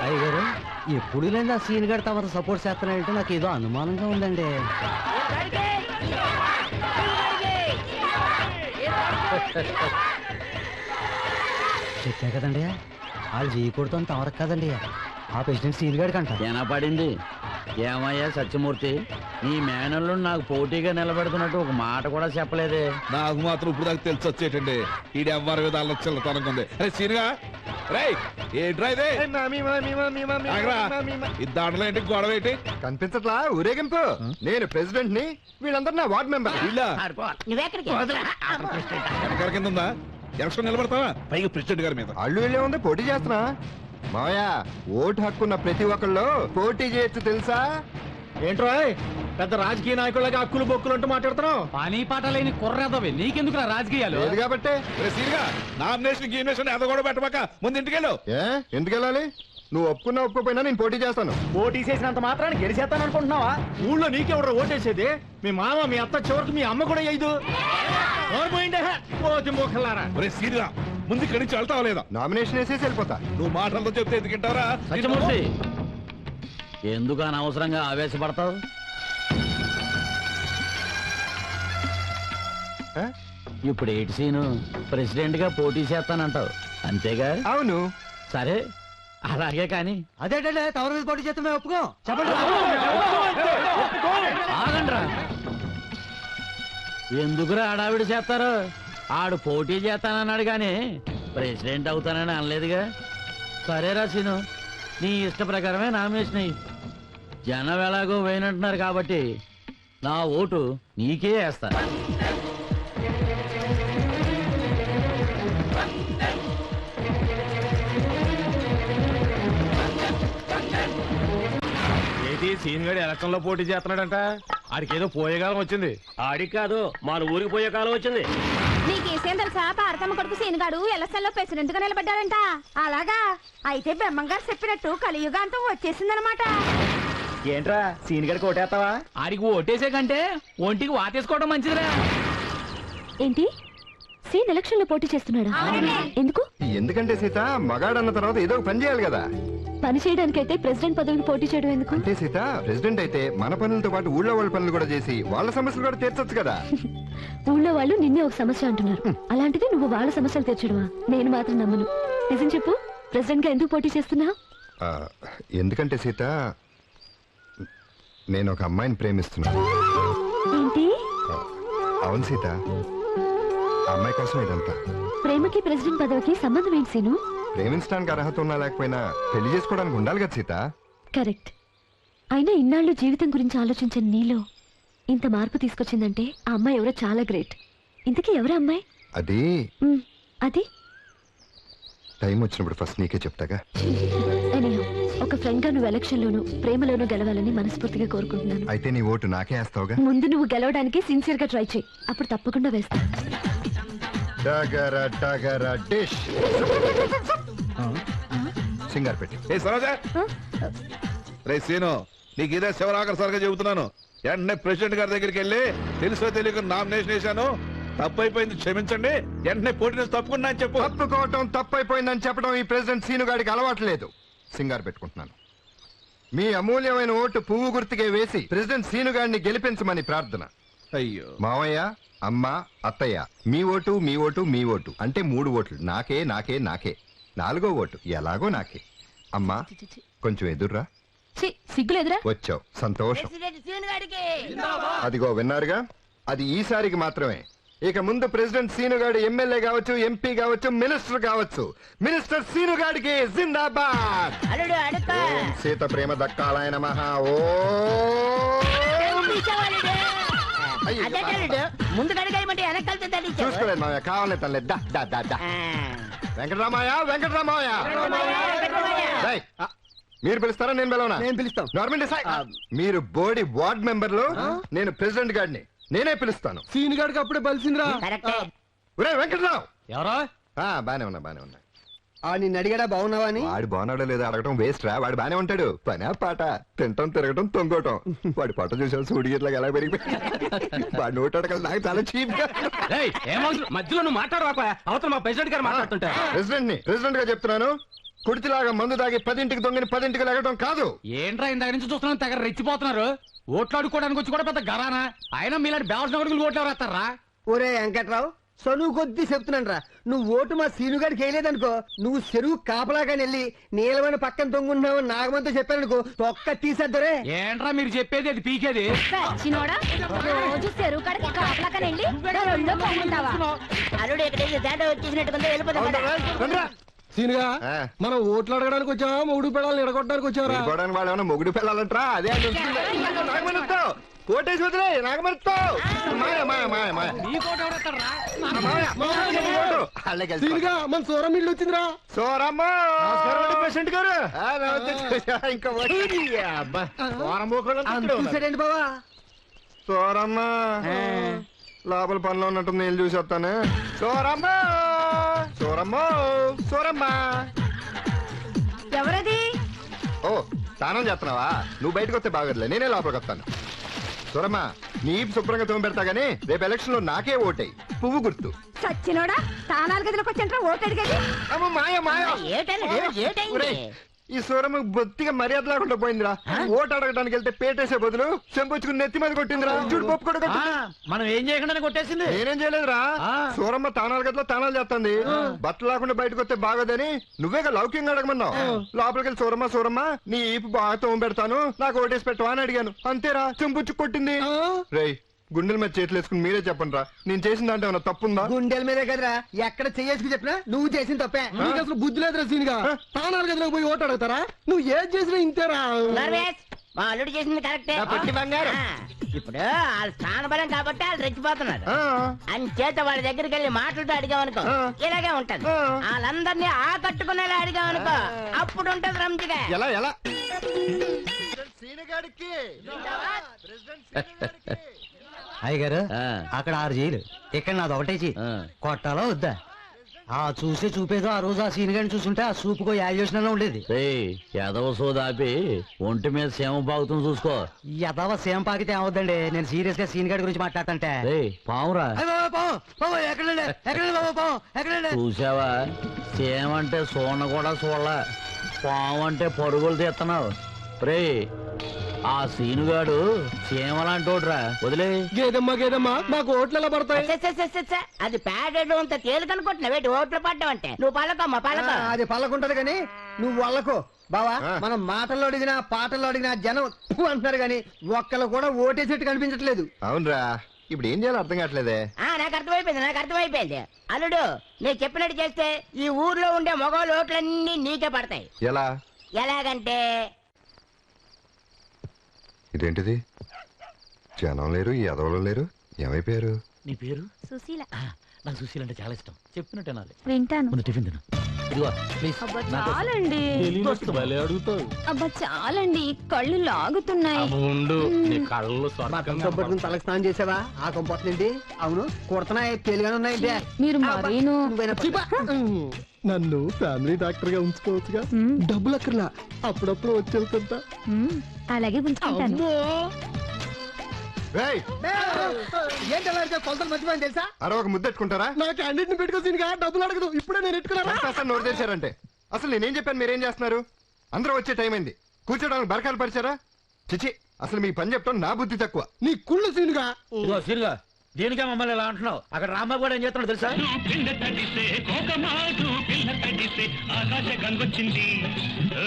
అయ్యగారు, ఎప్పుడు లేని ఆ సీన్ గారు తమరు సపోర్ట్ చేస్తున్నారంటే నాకు ఏదో అనుమానంగా ఉందండి. చెప్పా కదండి, వాళ్ళు చేయకూడదు అని తమరకు కదండి, ఆ ప్రెసిడెంట్ సీన్ గారికి అంట. పడింది. ఏమయ్యా సత్యమూర్తి, నీ మేనల్లు నాకు పోటీగా నిలబెడుతున్నట్టు ఒక మాట కూడా చెప్పలేదే. నాకు మాత్రం ఇప్పుడు దాకా తెలిసి వచ్చేటండి ఈడు ఎవ్వరి విధాలు చిల్లతనంగా ఉంది. అరే సీనుగా, రేయ్ ఏంట్రా ఇదే? దాంట్లో ఏంటి గొడవ ఏంటి? కనిపించట్లా ఊరేగింపు? నేను ప్రెసిడెంట్ ని, వీళ్ళందరూ నా వార్డ్ మెంబర్. నువ్వెక్కడికి? వెనకాల కింద ఉందా? ఎలక్షన్ నిలబడతావా? పైగా ప్రెసిడెంట్ గారి మీద అల్లు వెళ్ళే ఉంది, పోటీ చేస్తున్నా. మావయ్య, ఓటు హక్కున్న ప్రతి ఒక్కళ్ళు పోటీ చేయొచ్చు తెలుసా? ఏంట్రో పెద్ద రాజకీయ నాయకులగా హక్కులు బొక్కులు అంటూ మాట్లాడుతున్నావు. పని పాట లేని కుర్రదవి నీకెందుకు రాజకీయాలు? లేదు కాబట్టి. నామినేషన్ ఎద కూడా పెట్టమాక ముందు ఇంటికెళ్ళు. ఎందుకు వెళ్ళాలి? నువ్వు ఒప్పుకోపోయినా నేను పోటీ చేస్తాను. పోటీ చేసినంత మాత్రాన్ని గెలిచేస్తాను అనుకుంటున్నావా? ఊళ్ళో నీకెవరు ఓటేసేది? మీ మామ, మీ అత్త, చివరికి మీ అమ్మ కూడా అయ్యదు. ముందు ఇక్కడి నుంచి వెళ్తావా లేదా? నామినేషన్ వేసేసి వెళ్ళిపోతా. నువ్వు మాటలతో చెప్తే ఎందుకంటారా? సత్యమూర్తి, ఎందుకు అనవసరంగా ఆవేశపడతావు? ఇప్పుడు ఏటి సీను, ప్రెసిడెంట్ గా పోటీ చేస్తానంటావు అంతేగా? అవును. సరే, అలాగే కానీ. అదేంటే తమరు మీద పోటీ చేస్తే మేము ఒప్పుకో. చెప్పండి. ఆగండ్రా, ఎందుకురా ఆడావిడి చేస్తారు? ఆడు పోటీ చేస్తానన్నాడు గాని ప్రెసిడెంట్ అవుతానని అనలేదుగా. సరేరా సీను, నీ ఇష్ట ప్రకారమే నామినేషన్ అయ్యి. జనం ఎలాగో వేయనంటున్నారు కాబట్టి నా ఓటు నీకే వేస్తా. సీన్ గడి ఎలక్షన్ లో పోటీ చేస్తున్నాడంట. ఆడికి ఏదో పోయే కాలం వచ్చింది. ఆడికి కాదు, మన ఊరికి పోయే కాలం వచ్చింది. నీకేసేం తెలుసా? పార్తమ్మ కొడుకు సీనుగాడు ఎలక్షన్ లో ప్రెసిడెంట్ గా నిలబడ్డాడంట. అలాగా అయితే బ్రహ్మంగారు చెప్పినట్టు కలియుగాంతం వచ్చేసిందనమాట. ఏంట్రా సీన్ గడికి ఓటేస్తావా? ఆడికి ఓటేసే కంటే ఒంటికి వాటేసుకోవడం మంచిదిరా. ఏంటి, సీన్ ఎలక్షన్ లో పోటీ చేస్తున్నాడా? ఎందుకు? ఎందుకంటే సీత, మగాడన్న తర్వాత ఏదో ఒక పని చేయాలి కదా. పని చేయడానికైతే ప్రెసిడెంట్ పదవికి పోటీ చేయడం ఎందుకు? అంటే సీత, ప్రెసిడెంట్ అయితే మన పనులతో పాటు ఊళ్ళో వాళ్ళ పనులు కూడా చేసి వాళ్ళ సమస్యలు కూడా తీర్చొచ్చు కదా. ఊళ్ళో వాళ్ళు నిన్నే ఒక సమస్య అంటున్నారు, అలాంటిది నువ్వు వాళ్ళ సమస్యలు తీర్చడమా? నేను మాత్రం నమ్మను. నిజం చెప్పు, ప్రెసిడెంట్ గా ఎందుకు పోటీ చేస్తున్నావు? ఎందుకంటే సీత, నేను ఒక అమ్మాయిని ప్రేమిస్తున్నాను. ఏంటి? అవును సీత, అమ్మాయి కోసం ఇదంతా. ప్రేమకి ప్రెసిడెంట్ పదవికి సంబంధం ఏంటి సీను? ప్రేమించడానికి అర్హత ఉన్నా లేకపోయినా పెళ్లి చేసుకోవడానికి ఉండాలి కదా సీత. కరెక్ట్. అయినా ఇన్నాళ్ళు జీవితం గురించి ఆలోచించిన నీలో ఇంత మార్పు తీసుకొచ్చిందంటే ఆ అమ్మాయి ఎవరో చాలా గ్రేట్. ఇంతకీ ఎవరా అమ్మాయి? అది అది టైం వచ్చినప్పుడు ఫస్ట్ నీకే చెప్తాగా. ఎనీహౌ, ఒక ఫ్రెండ్ గా నువ్వు ఎలక్షన్ లోను ప్రేమలోనూ గెలవాలని మనస్ఫూర్తిగా కోరుకుంటున్నాను. అయితే నీ ఓటు నాకే వేస్తావుగా? ముందు నువ్వు గెలవడానికి సిన్సియర్ గా ట్రై చేయి, అప్పుడు తప్పకుండా వేస్తా. డగర డగర డిష్ సింగార్ పెట్టి. ఏ సరోజా రే సీను, నీకు ఇదే శివరాకర్ చెబుతున్నాను. వెంటనే ప్రెసిడెంట్ గారి దగ్గరికి వెళ్ళి తెలుసో తెలియక నామినేషన్ వేశాను, తప్పైపోయింది, క్షమించండి, వెంటనే పోటీ నుంచి తప్పుకున్నా అని చెప్పు. తప్పుకోవటం తప్పైపోయిందని చెప్పడం ఈ ప్రెసిడెంట్ సీను గారికి అలవాట్లేదు. సింగార్ పెట్టుకుంటున్నాను. మీ అమూల్యమైన ఓటు పువ్వు గుర్తుకే వేసి ప్రెసిడెంట్ సీను గారిని గెలిపించమని ప్రార్థన. అయ్యో మావయ్య, అమ్మ, అత్తయ్య, మీ ఓటు మీ ఓటు మీ ఓటు అంటే 3 ఓట్లు. నాకే నాకే నాకే. 4వ ఓటు ఎలాగో నాకే. అమ్మా కొంచెం ఎదుర్రా. సిగ్గులేదురా? వచ్చావు, సంతోషం. ప్రెసిడెంట్ సీను గారికి అదిగో విన్నారుగా, అది ఈసారికి మాత్రమే. ఇక ముందు ప్రెసిడెంట్ సీనుగాడు ఎమ్మెల్యే కావచ్చు, ఎంపీ కావచ్చు, మినిస్టర్ కావచ్చు. మినిస్టర్ సీనుగాడికి జిందాబాద్. అల్లుడు అడుక్కో. ఓం సీత ప్రేమ దక్కాలాయ నమః. ఓ అదే అల్లుడు, ముందు కడగాయమంటే వెనకాలతో తడిచావు. చూసుకోలేదు మావయ్య, కావాలని తనలే. దా దా దా దా. వెంకటరామయ్య, వెంకటరామయ్య. రేయ్, మీరు పిలుస్తారా నేను పిలవనా? నేను పిలుస్తాం. గవర్నమెంట్ మీరు బోర్డు వార్డ్ మెంబర్లు, నేను ప్రెసిడెంట్ గారిని, నేనే పిలుస్తాను. సీన్ గారికి అప్పుడే బలిసిందిరా. కరెక్టే. ఒరే వెంకటరావు. ఎవరా? బానే ఉన్నా. నిన్ను అడిగాడా బాగున్నావా అని? వాడు బాగున్నాడో లేదో అడగటం వేస్ట్ రా. వాడు బానే ఉంటాడు. పనే పాట, తింటం తిరగటం తొంగటం. వాడి పాట చూసావు సూడిగిట్లాగా ఎలా పెరిగిపోయి. వాడు నోటి అడగలు నాకు చాలా చీప్ గా. మధ్యలో నువ్వు మాట్లాడరా, అవతల మా ప్రెసిడెంట్ గారు మాట్లాడుతుంటా. ప్రెసిడెంట్ గా చెప్తున్నాను, కుడితిలాగా మందు దాగి 10ంటికి దొంగని 10ంటికి లెగటం కాదు. ఏంట్రా ఇందాక నుంచి చూస్తున్నాను, తెగ రెచ్చిపోతున్నారు. ఓట్లాడుకోవడానికి వచ్చి కూడా పెద్ద గరానా? ఆయన మీలాంటి బేవసిన కొడుకులు ఓట్లు ఎవరేస్తారా? ఒరే వెంకట్రావు, చనువు కొద్దీ చెప్తున్నాను రా, నువ్వు ఓటు మా సీనుగాడికి వేయలేదనుకో, నువ్వు చెరువు కాపలాగా వెళ్ళి నీలమైన పక్కన తొంగున్నావు నాగమంతో చెప్పాననుకో, తొక్క తీసేద్దరే. ఏంట్రా మీరు చెప్పేది, అది పీకేది? రోజు చెరువు కాడికి కాపలాకని వెళ్ళి ఒళ్ళో పోగుంటావా? అల్లుడు ఇక్కడ తేడా వచ్చేసినట్టుగా వెళ్ళిపోతాం. సీనుగా, మనం ఓట్లు అడగడానికి వచ్చావా మొగుడు పిల్లల్ని ఎడగొట్టడానికి వచ్చావరా? వాళ్ళు ఏమన్నా మొగుడు పిల్లలంటరా? అదే కోటేసి వదిలే నాగమరుతో. సీనుగా, మన సూరం ఇల్లు వచ్చిందిరా. సోరమ్మ ప్రెసిడెంట్ గారు ఇంకా చూసాడండి బావా. సోరమ్మ లోపల పనిలో ఉన్నట్టుంది, నేను చూసి వస్తాను. సోరమ్మ సోరమ్మ. ఎవరది? ఓ స్నానం చేస్తున్నావా? నువ్వు బయటకు వస్తే బాగోదులే, నేనే లోపలికి వస్తాను. సూరమ్మ, నీ శుభ్రంగా తోమి పెడతా గానీ రేపు ఎలక్షన్ లో నాకే ఓటేయి, పువ్వు గుర్తు. సచ్చినోడా, తానాలు గదిలోకి వచ్చి ఓటు అడిగేది? అమ్మ మాయ. ఈ సూరమ్మ బొత్తిగా మర్యాద లేకుండా పోయిందిరా. ఓటు అడగడానికి వెళ్తే పేటేసే బదులు చెంపొచ్చుకుని నెత్తి మీద కొట్టిందిరా. చూడు పప్పు కూడా మనం ఏం చేయకుండా కొట్టేసింది. నేనేం చేయలేదురా. సూరమ్మ తానాలు గదిలో తానాలు చేస్తుంది. బట్టలు లేకుండా బయటకు వస్తే బాగోదని నువ్వేగా లౌక్యంగా అడగమన్నావు. లోపలికి వెళ్ళి సూరమ్మ నీ ఈపు బాగా తోమ పెడతాను, నాకు ఓటేసి పెట్టవా అని అడిగాను. అంతేరా, చెంపొచ్చు కొట్టింది. రేయ్, గుండెల మీద చేతులు వేసుకుని మీరే చెప్పండి రా, నేను చేసిన దాంట్లో ఏమన్నా తప్పుందా? గుండెల మీదే కదరా, ఎక్కడ చెయ్యేసుకు చెప్పినా నువ్వు చేసిన తప్పే. నీకు అసలు బుద్ధి లేదురా సీనుగా. తానాలు గదిలోకి పోయి ఓటు అడుగుతారా? నువ్వు ఏం చేసినా ఇంతేరా. మా అల్లుడు చేసింది కరెక్టే. ఇప్పుడు వాళ్ళ స్థానబలం కాబట్టి వాళ్ళు రెచ్చిపోతున్నారు. అంచేత వాళ్ళ దగ్గరికి వెళ్ళి మాటలతో అడిగామనుకో ఇలాగే ఉంటది. వాళ్ళందరినీ ఆకట్టుకునేలా అడిగామనుకో అప్పుడు ఉంటది రంజిగా. ఎలా అయ్య గారు, అక్కడ 6 జైలు, ఇక్కడ నాది ఒకటే చెయ్యి. కొట్టాలా వద్దా? ఆ చూసే చూపేదో ఆ రోజు ఆ సీన్ గారిని చూసుంటే ఆ సూపుకో యాజేషన్ ఉండేది. ఎదవ సోదాపి ఒంటి మీద సేమ బాగుతుంది చూసుకో. ఎదవ సేమ పాకితే ఏమవుద్దండి, నేను సీరియస్ గా సీన్ గారి గురించి మాట్లాడుతుంటే. పావురా చూసావా, సేమ అంటే సోన కూడా చూడలా, పాము అంటే పరుగులు తీస్తున్నావు. రే, ఆ సీనుగాడు చీమలాంటోడ్రా, వదిలే. గేదమ్మా మాకు ఓట్లు ఎలా పడతాయి? అది ప్యాడెడ్ అంత తేలికనుకుంటున్నావు ఓట్లు పడ్డం అంటే. నువ్వు పలకమ్మా పలక. అది పలకుంటది కానీ నువ్వు వాళ్ళకో బావా. మనం మాటల్లో అడిగినా పాటల్లో అడిగినా జనం అంటున్నారు కానీ ఒక్కళ్ళు కూడా ఓటేసేట్టు కనిపించట్లేదు. అవునరా, ఇప్పుడు ఏం చేయాలో అర్థం కావట్లేదే. నాకు అర్థమైపోయింది. అల్లుడు, నేను చెప్పినట్టు చేస్తే ఈ ఊర్లో ఉండే మగవాళ్ళ ఓట్లన్నీ నీకే పడతాయి. ఎలాగంటే ఇదేంటిది, జనం లేరు, ఎదవలు లేరు, ఏమైపోయారు? నీ పేరు? సుశీల. నాకు సుశీల అంటే చాలా ఇష్టం, చెప్పినట్టు వింటాను. ముందు టిఫిన్ తిను. ఇదిగో ప్లీజ్ అబ్బా చాలండి అడుగుతావు అబ్బా చాలండి కళ్ళు లాగుతున్నాయి ఉండు నీ కళ్ళు పట్టుకుని తలకు స్నానం చేసావా ఆ కొంపట్లేంటి అవును కుడుతున్నాయి తేలిగానే ఉన్నాయంటే మీరు మరీను నన్ను ఫ్యామిలీ డాక్టర్ గా ఉంచుకోవచ్చుగా డబ్బులు అక్కర్లా అప్పుడప్పుడు వచ్చి వెళ్తుంటా అలాగే ఉంచుకుంటాను రేయ్, ఏంటి అలా అరిచావు? కొలతలు మర్చిపోయింది తెలుసా అరవక ముద్దెట్టుకుంటారా నాకు అన్నింటిని పెట్టుకోసీనిగా డబ్బులు అడగదు ఇప్పుడే నేను ఎట్టుకున్నా అసలు నోరు తెరిచారంటే అసలు నేనేం చెప్పాను మీరేం చేస్తున్నారు? అందరూ వచ్చే టైం అయింది, కూర్చోడానికి బరకాలు పరిచారా? చిచి, అసలు మీ పని చెప్తాను నా బుద్ధి తక్కువ. నీ కుళ్ళు సీనుగా ఇదిగో సీరుగా దీనికే మమ్మల్ని ఇలా అంటున్నావు. అక్కడ రాంబాబు కూడా ఏం చేస్తున్నాడు తెలుసా? ఆకాశ గంగొచ్చింది,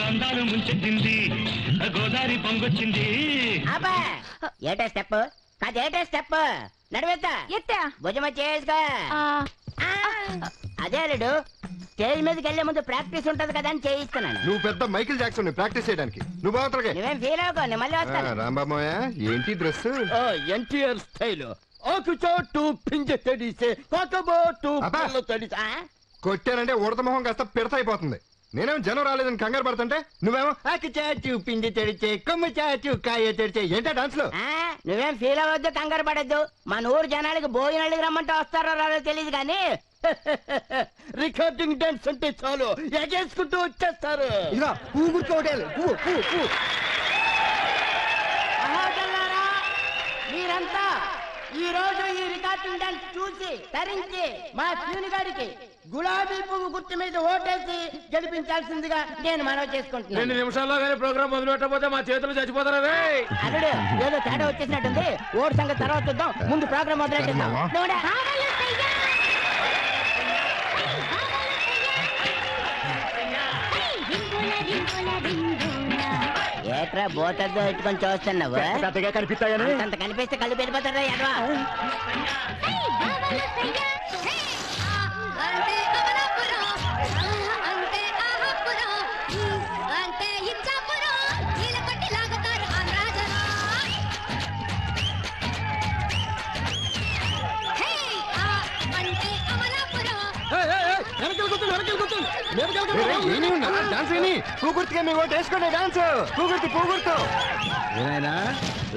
అందాలు ముంచెత్తింది, గోదావరి పొంగొచ్చింది. అబ్బా ఏటా స్టెప్ కాదు, ఏటా స్టెప్ నడివేత్తా ఎత్తా భుజమ చేసుకో. అదే అల్లుడు, స్టేజ్ మీదకి వెళ్లే ముందు ప్రాక్టీస్ ఉంటది కదా అని చేయిస్తున్నాను. నువ్వు పెద్ద మైకిల్ జాక్సన్ ప్రాక్టీస్ చేయడానికి. నువ్వు బాగుంటాగే. నువ్వేం ఫీల్ అవ్వకో, నేను మళ్ళీ వస్తాను. రాంబాబోయ ఏంటి డ్రెస్? ఎన్టీఆర్ స్టైల్ ఆకు చోటు పింజ తడిసే కాకబోటు అబ్బా. పిల్ల తడిసే. కొట్టానంటే ఉడత మొహం కాస్త పిడత అయిపోతుంది. నేనేమో జనం రాలేదని కంగారు పడుతుంటే నువ్వేమో ఆకు చాచు పిండి తెడిచే కొమ్మ చాచు కాయ తెడిచే ఏంటా డాన్స్ లో? నువ్వేం ఫీల్ అవ్వద్దు, కంగారు పడద్దు. మన ఊరు జనాలకి భోజనాలకి రమ్మంటే వస్తారో రాదో తెలియదు కానీ రికార్డింగ్ డాన్స్ అంటే చాలు ఎగేసుకుంటూ వచ్చేస్తారు. ఇదిగో పువ్వు గుర్తుకోవటాలు పువ్వు పువ్వు పువ్వు మహాజల్లారా, మీరంతా ఈ రోజు ఈ రికార్డింగ్ డాన్స్ చూసి తరించి మా ప్యూని గారికి గులాబీ పువ్వు గుర్తు మీద ఓటేసి గెలిపించాల్సిందిగా నేను మనవి చేసుకుంటున్నాను. 2 నిమిషాల్లో కానీ ప్రోగ్రామ్ మొదలు పెట్టకపోతే మా చేతులు చచ్చిపోతారా? అల్లుడు ఏదో తేడా వచ్చేసినట్టుంది. ఓటు సంగతి తర్వాత చూద్దాం, ముందు ప్రోగ్రామ్ మొదలెట్టిద్దాం. ఏట్రా బోటద్దు ఎట్టుకొని చూస్తున్నావు? పెద్దగా కనిపిస్తాయని. అంత కనిపిస్తే కళ్ళు పెరిపోతారా ఎడవా? డాన్స్ ఏని పూగుర్తిగా మీ ఓటు వేసుకోండి. డాన్స్ పూగుర్తి పూగుర్తు. ఏనాయనా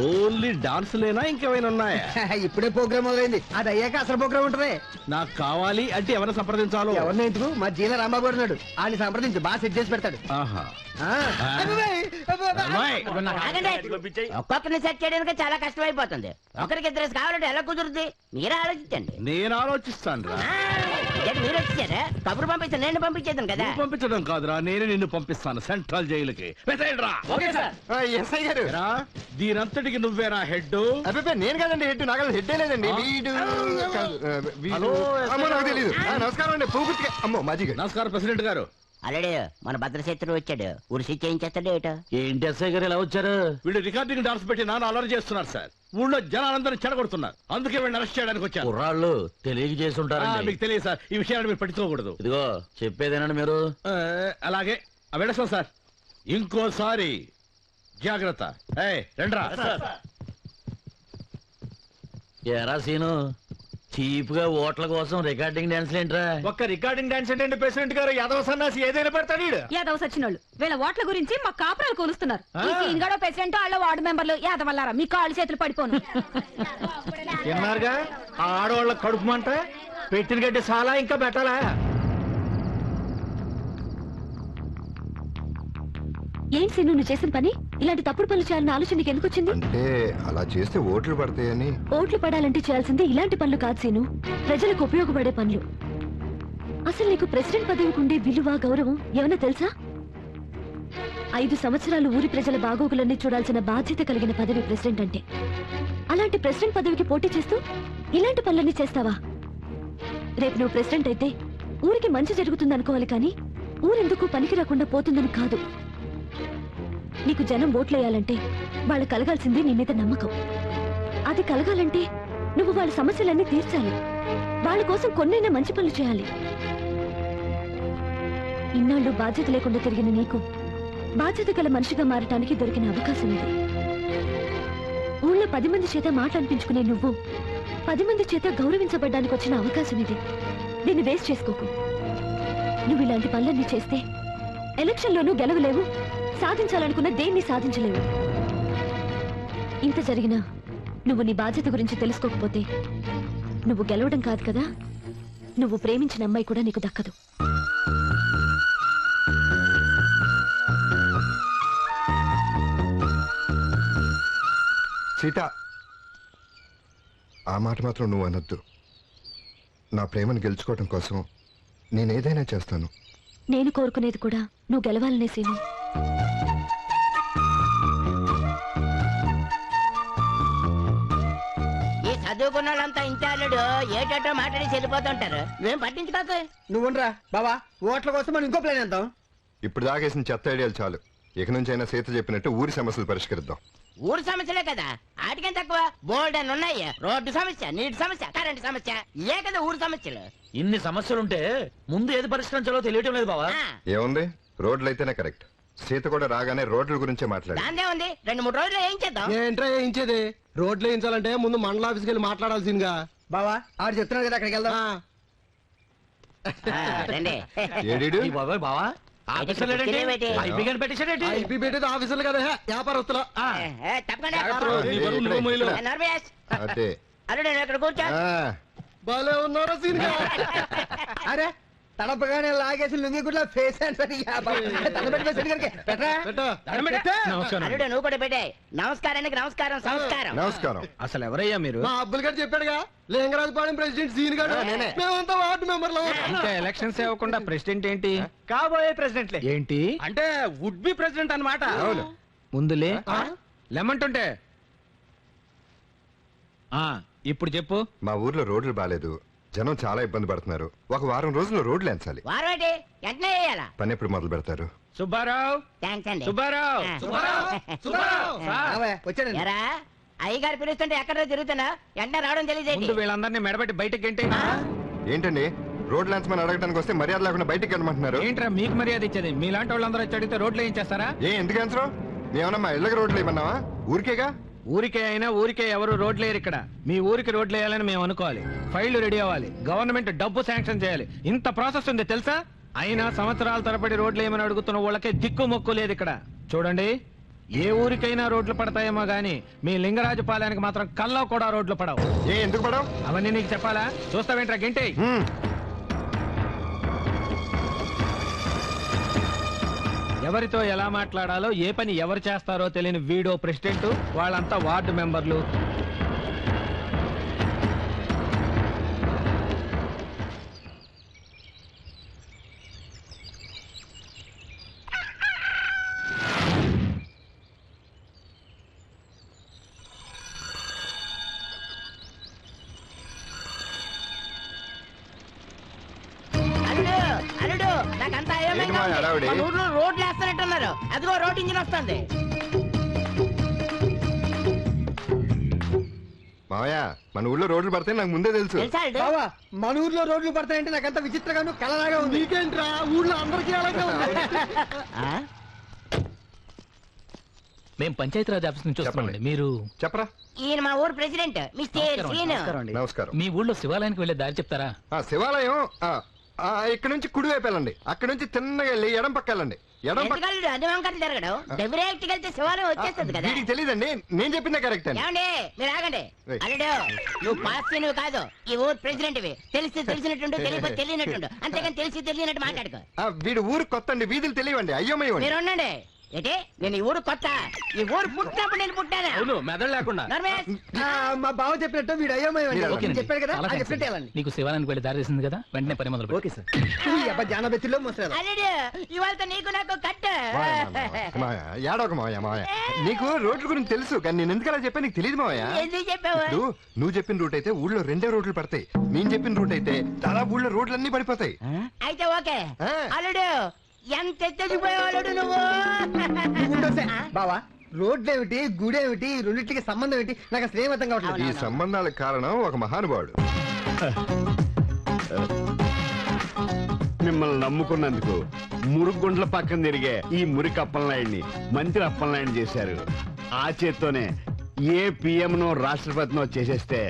ఓన్లీ డాన్స్ లేనా ఇంకేమైనా ఉన్నాయా? ఇప్పుడే ప్రోగ్రామ్ మొదలైంది, అది అయ్యాక అసలు ప్రోగ్రామ్ ఉంటది. నాకు కావాలి అంటే ఎవరిని సంప్రదించాలో? ఎవరిని ఎందుకు, మా జీల రాంబాబు గారు ఉన్నాడు, ఆయన సంప్రదించు, బాగా సెట్ చేసి పెడతాడు. ఆహా. ఆగండి. ఒక్కొక్కరిని సెట్ చేయడానికి చాలా కష్టం అయిపోతుంది. ఒకరికి ఇద్దరు కావాలంటే ఎలా కుదురుద్ది? మీరే ఆలోచించండి. నేను ఆలోచిస్తాను రా. మీరు వచ్చారా? కబురు పంపిస్తాను, నేను పంపించేద్దాను కదా. నువ్వు పంపించడం కాదురా, నేనే నిన్ను పంపిస్తాను సెంట్రల్ జైలుకి. ఎస్ఐ గారు, దీనంతటికి నువ్వేరా హెడ్? అబ్బాయి నేను కాదండి హెడ్, నాకు హెడ్ లేదండి. వీడు హలో, అమ్మో నాకు తెలియదు. నమస్కారం అండి పూగుర్తిగా. అమ్మో మాజీ గారు. నమస్కారం ప్రెసిడెంట్ గారు. అల్లుడు మన భద్రశత్రువు వచ్చాడు, ఉరిసి చేయించేస్తాడు ఏటో. ఏంటి ఎస్ఐ గారు ఇలా వచ్చారు? వీళ్ళు రికార్డింగ్ డాన్స్ పెట్టి నాన్న అలర్ చేస్తున్నారు సార్. ఊళ్ళో జనాలందరినీ చెడగొడుతున్నారు, అందుకే వీళ్ళని అరెస్ట్ చేయడానికి వచ్చారు. కుర్రాళ్ళు తెలియక చేసి ఉంటారండి. మీకు తెలియదు సార్, ఈ విషయాన్ని మీరు పట్టించుకోకూడదు. ఇదిగో చెప్పేదేనండి మీరు. అలాగే వెళ్ళొస్తాం సార్. ఇంకోసారి జాగ్రత్త. రండ్రా. ఎరా సీను, చీప్ గా ఓట్ల కోసం రికార్డింగ్ డాన్స్ ఏంట్రా? ఒక్క రికార్డింగ్ డాన్స్ అంటే ప్రెసిడెంట్ గారు యాదవ సన్నాసి ఏదైనా పెడతాడు. యాదవ సచ్చినోళ్ళు వీళ్ళ ఓట్ల గురించి మా కాపురాలు కొలుస్తున్నారు. ఈ సీన్ గడో ప్రెసిడెంట్ వాళ్ళ వార్డు మెంబర్లు యాదవల్లారా మీ కాళ్ళు చేతులు పడిపోను. విన్నారుగా ఆ ఆడవాళ్ళ కడుపు మంట. పెట్టిన గడ్డి చాలా ఇంకా పెట్టాలా? ఏంటి సీను నువ్వు చేసిన పని? ఇలాంటి తప్పుడు పనులు చేయాలని ఆలోచన నీకు ఎందుకు వచ్చింది? అంటే అలా చేస్తే ఓట్లు పడతాయని. ఓట్లు పడాలంటే చేయాల్సింది ఇలాంటి పనులు కాదు సీను, ప్రజలకు ఉపయోగపడే పనులు. అసలు నీకు ప్రెసిడెంట్ పదవికి ఉండే విలువ గౌరవం ఏమైనా తెలుసా? 5 సంవత్సరాలు ఊరి ప్రజల బాగోగులన్నీ చూడాల్సిన బాధ్యత కలిగిన పదవి ప్రెసిడెంట్ అంటే. అలాంటి ప్రెసిడెంట్ పదవికి పోటీ చేస్తూ ఇలాంటి పనులన్నీ చేస్తావా? రేపు నువ్వు ప్రెసిడెంట్ అయితే ఊరికి మంచి జరుగుతుందనుకోవాలి కానీ ఊరెందుకు పనికి రాకుండా పోతుందని కాదు. నీకు జనం ఓట్లేయాలంటే వాళ్ళు కలగాల్సింది నీ మీద నమ్మకం. అది కలగాలంటే నువ్వు వాళ్ళ సమస్యలన్నీ తీర్చాలి, వాళ్ళ కోసం కొన్నైనా మంచి పనులు చేయాలి. ఇన్నాళ్ళు బాధ్యత లేకుండా తిరిగిన నీకు బాధ్యత గల మనిషిగా మారటానికి దొరికిన అవకాశం ఇది. ఊళ్ళో 10 మంది చేత మాట అనిపించుకునే నువ్వు 10 మంది చేత గౌరవించబడ్డానికి వచ్చిన అవకాశం ఇది. దీన్ని వేస్ట్ చేసుకోకు. నువ్వు ఇలాంటి పనులన్నీ చేస్తే ఎలక్షన్లోనూ గెలవలేవు, సాధించాలనుకున్న దేన్ని సాధించలేవు. ఇంత జరిగినా నువ్వు నీ బాధ్యత గురించి తెలుసుకోకపోతే నువ్వు గెలవడం కాదు కదా, నువ్వు ప్రేమించిన అమ్మాయి కూడా నీకు దక్కదు. సీత, ఆ మాట మాత్రం నువ్వు అనొద్దు. నా ప్రేమను గెలుచుకోవడం కోసం నేనేదైనా చేస్తాను. నేను కోరుకునేది కూడా నువ్వు గెలవాలనే సీను. ఈ చదువుకున్న వాళ్ళంతా ఇంచాలుడు ఏటో మాట్లాడి చెల్లిపోతుంటారు, మేము పట్టించుకోక. నువ్వురా బావా, ఓట్ల కోసం మనం ఇంకో ప్లాన్ వేద్దాం. ఇప్పుడు దాగేసిన చెత్త ఐడియాలు చాలు. ఇక నుంచి అయినా సీత చెప్పినట్టు ఊరి సమస్యలు పరిష్కరిద్దాం. ఊరు సమస్యలే కదా, ఆటికేం తక్కువ. బోల్డ్ అని ఉన్నాయి. రోడ్డు సమస్య, నీటి సమస్య, కరెంటు సమస్య, ఏ కదా ఊరు సమస్యలు. ఇన్ని సమస్యలుంటే ముందు ఏది పరిష్కరించాలో తెలియటం లేదు బావా. ఏముంది, రోడ్లు అయితేనే కరెక్ట్. సీత కూడా రాగానే రోడ్ల గురించే మాట్లాడు. దాందే ఉంది, 2-3 రోజులు ఏం చేద్దాం. ఏంట్రా వేయించేది? రోడ్లు వేయించాలంటే ముందు మండల ఆఫీస్కి వెళ్ళి మాట్లాడాల్సిందిగా. బావా ఆడు చెప్తున్నాడు కదా, అక్కడికి వెళ్దాం. రండి. ఏడీడు? ఈ బాబాయ్ బావా ఆఫీసర్లు ఏంటి? ఐపీ గాని పెట్టేశాడేంటి? ఐపీ పెట్టేది ఆఫీసర్లు కదా, వ్యాపారస్తులు. అదే అల్లుడు ఇక్కడ కూర్చో. బాలే ఉన్నారా సీన్ గా? అరే తడపగానే లాగేసి లుంగి గుడ్ల ఫేస్ అల్లుడు నువ్వు కూడా పెట్టే. నమస్కారానికి నమస్కారం, సంస్కారం. నమస్కారం. అసలు ఎవరయ్యా మీరు? మా అబ్బుల్ గారు చెప్పాడుగా, లింగరాజపాలెం ప్రెసిడెంట్ సీన్ గారు. మేమంతా వార్డు మెంబర్లు. ఇంకా ఎలక్షన్స్ ఇవ్వకుండా ప్రెసిడెంట్ ఏంటి? కాబోయే ప్రెసిడెంట్లే. ఏంటి అంటే వుడ్ బి ప్రెసిడెంట్ అన్నమాట. ముందులే లెమ్మంటుంటే. ఇప్పుడు చెప్పు. మా ఊర్లో రోడ్లు బాలేదు, జనం చాలా ఇబ్బంది పడుతున్నారు. ఒక వారం రోజుల్లో రోడ్లు ఎంచాలి. వారేంటి వెంటనే వేయాలా? పని ఎప్పుడు మొదలు పెడతారు? సుబ్బారావు, థ్యాంక్స్ అండి. సుబ్బారావు, వచ్చాడండి. ఎరా అయ్యగారు పిలుస్తుంటే ఎక్కడో తిరుగుతున్నా, వెంటనే రావడం ముందు తెలియదు. వీళ్ళందరినీ మెడబెట్టి బయటకి ఏంటి? ఏంటండి రోడ్లు ఎంచమని అడగడానికి వస్తే మర్యాద లేకుండా బయటికి వెళ్ళమంటున్నారు? ఏంట్రా మీకు మర్యాద ఇచ్చేది? మీలాంటి వాళ్ళందరూ వచ్చి అడిగితే రోడ్లు ఏం చేస్తారా? ఎందుకు ఎంచరు? మేమన్నా మా ఇళ్ళకి రోడ్లు ఏమన్నావా? ఊరికేగా. ఊరికే అయినా ఊరికే ఎవరు రోడ్లు వేయరు ఇక్కడ. మీ ఊరికి రోడ్లు వేయాలని మేము అనుకోవాలి, ఫైళ్లు రెడీ అవ్వాలి, గవర్నమెంట్ డబ్బు శాంక్షన్ చేయాలి. ఇంత ప్రాసెస్ ఉంది తెలుసా? అయినా సంవత్సరాల తరబడి రోడ్లు ఏమని అడుగుతున్న వాళ్ళకే దిక్కు మొక్కు లేదు ఇక్కడ. చూడండి, ఏ ఊరికైనా రోడ్లు పడతాయేమో గానీ మీ లింగరాజపాలెనికి మాత్రం కల్లో కూడా రోడ్లు పడవు. ఎందుకు పడవు? అవన్నీ నీకు చెప్పాలా? చూస్తావేంట్రా గింటే? ఎవరితో ఎలా మాట్లాడాలో, ఏ పని ఎవరు చేస్తారో తెలియని వీడో ప్రెసిడెంట్, వాళ్ళంతా వార్డు మెంబర్లు. అల్లుడు అల్లుడు నాకంతా ఏంటి మా హడావిడి? మన ఊర్లో రోడ్లు వేస్తున్నట్టున్నారు. అదిగో రోడ్ ఇంజిన్ వస్తుంది. మావయ్య, మన ఊళ్ళో రోడ్లు పడితే నాకు ముందే తెలుసు. తెలుసా అల్లుడు? బావా మన ఊర్లో రోడ్లు పడతాయంటే నాకంత విచిత్రంగాను కలలాగా ఉంది. నీకేంట్రా, ఊళ్ళో అందరికీ అలాగే ఉంది. ఆ? మేము పంచాయతీరాజ్ ఆఫీస్ నుంచి వస్తున్నామండి. మీరు చెప్పరా. ఈయన మా ఊరు ప్రెసిడెంట్ మిస్టర్ శ్రీను. నమస్కారం. మీ ఊళ్ళో శివాలయానికి వెళ్ళే దారి చెప్తారా? శివాలయం ఇక్కడ నుంచి కుడి వైపు వెళ్ళండి. అక్కడ నుంచి తిన్నగా వెళ్ళి ఎడం పక్క వెళ్ళండి. ఎడం పక్క. ఎందుకల్లుడు అన్ని వంకరలు తిరగడం? డెబిరేట్ వెళ్తే శివాలయం వచ్చేస్తుంది కదా. వీడికి తెలియదండి, నేను చెప్పిందే కరెక్ట్ అండి. ఏమండి మీరు ఆగండి. అల్లుడు నువ్వు పాస్ నువ్వు కాదు, ఈ ఊరు ప్రెసిడెంట్ తెలిసి తెలిసినట్టుండు, తెలియకపోతే తెలియనట్టుండు. అంతేగాని తెలిసి తెలియనట్టు మాట్లాడుకో. వీడు ఊరు కొత్త అండి, వీధులు తెలియండి. అయ్యోమయ్యండి. మీరు ఉండండి. ఏంటి నేను ఈ ఊరు కొత్త, ఈ ఊరు పుట్టినప్పుడు నేను పుట్టాను. అవును, మెదడు లేకుండా. నర్మేష్, మా బావ చెప్పినట్టు వీడు అయ్యోమయ్య చెప్పాడు కదా, చాలా అది థాంక్స్ చెప్పినట్టు అండి. వెళ్ళండి. నీకు శివాలయానికి వెళ్ళి దారి చేసింది కదా, వెంటనే పని మొదలు పెట్టు. Okay sir. ఈ అబ్బా జానబెత్తిలో ముసలి అల్లుడు ఇవాళ నీకు నాకు కట్ట. ఏడవక మావయ్య. మావయ్య, నీకు రోడ్ల గురించి తెలుసు, కానీ నేను ఎందుకు అలా చెప్పా నీకు తెలియదు మావయ్య. ఎందుకు చెప్పావు? ఇప్పుడు నువ్వు చెప్పిన రూట్ అయితే ఊళ్ళో 2 రోడ్లు పడతాయి. నేను చెప్పిన రూట్ అయితే దాదాపు ఊళ్ళో రోడ్లన్నీ పడిపోతాయి. అయితే ఓకే. అల్లుడు ఎంత ఎత్తడిపోయేవాడు నువ్వు. బావా రోడ్లు ఏమిటి, గుడి ఏమిటి, రెండింటికి సంబంధం ఏంటి నాకు అసలు ఏం అర్థం కావట్లేదు. ఈ సంబంధాలకు కారణం ఒక మహానుభావుడు. మిమ్మల్ని నమ్ముకున్నందుకు మురుగుండ్ల పక్కన తిరిగే ఈ మురికి అప్పలనాయుడిని మంత్రి అప్పలనాయుడు చేశారు. ఆ చేత్తోనే ఏ పిఎంనో రాష్ట్రపతినో చేసేస్తే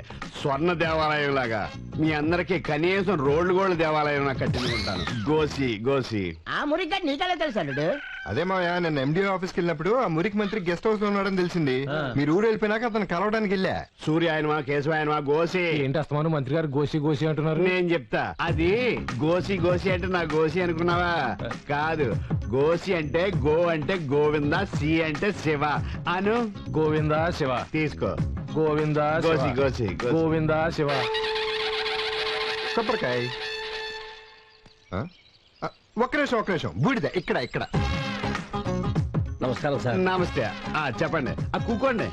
స్వర్ణ దేవాలయం లాగా మీ అందరికి కనీసం రోడ్లు గోళ్ళ దేవాలయం కట్టించుకుంటాను. గోసి గోసి. ఆ మురికి నీకెలా తెలుసు అల్లుడు? అదే మావయ్య, నేను ఎండిఓ ఆఫీస్కి వెళ్ళినప్పుడు ఆ మురికి మంత్రి గెస్ట్ హౌస్ లో ఉన్నాడని తెలిసింది. మీరు ఊరు వెళ్ళిపోయినాక అతను కలవడానికి వెళ్ళా. సూర్యాయనమా కేశవాయనమా గోసి. ఏంటి అస్తమాను మంత్రి గారు గోసి గోసి అంటున్నారు? నేను చెప్తా. అది గోసి గోసి అంటే నా గోసి అనుకున్నావా? కాదు, గోసి అంటే గో అంటే గోవింద, సి అంటే శివ అను. గోవిందా శివ. తీసుకో. గోవిందా గోసి గోసి గోవిందా శివ. కొబ్బరికాయ. ఒక్క నిమిషం బూడిద ఇక్కడ ఇక్కడ. నమస్కారం సార్. నమస్తే. చెప్పండి. కూకోండి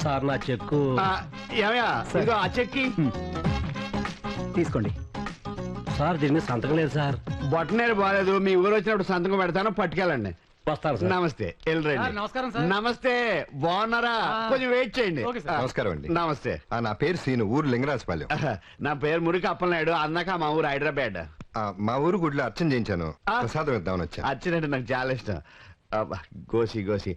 సార్. నా చెక్కు ఏమయ్యా, ఇదిగో ఆ చెక్కి తీసుకోండి సార్. దీని మీద సంతకం లేదు సార్. బొట్టనేరు బాగాలేదు. మీ ఊరు వచ్చినప్పుడు సంతకం పెడతాను, పట్టుకెళ్ళండి. వస్తారు సార్. నమస్తే. వెళ్ళరండి. నమస్కారం సార్. నమస్తే. బాగున్నారా? కొంచెం వెయిట్ చేయండి. నమస్కారం అండి. నమస్తే. నా పేరు సీను, ఊరు లింగరాజపాలెం. నా పేరు మురికి అప్పలనాయుడు. అన్నాక మా ఊరు హైదరాబాద్. మా ఊరు గుడిలో అర్చన చేయించాను, ప్రసాదం ఇద్దామని వచ్చా. అర్చనంటే నాకు చాలా ఇష్టం. గోసి గోసి.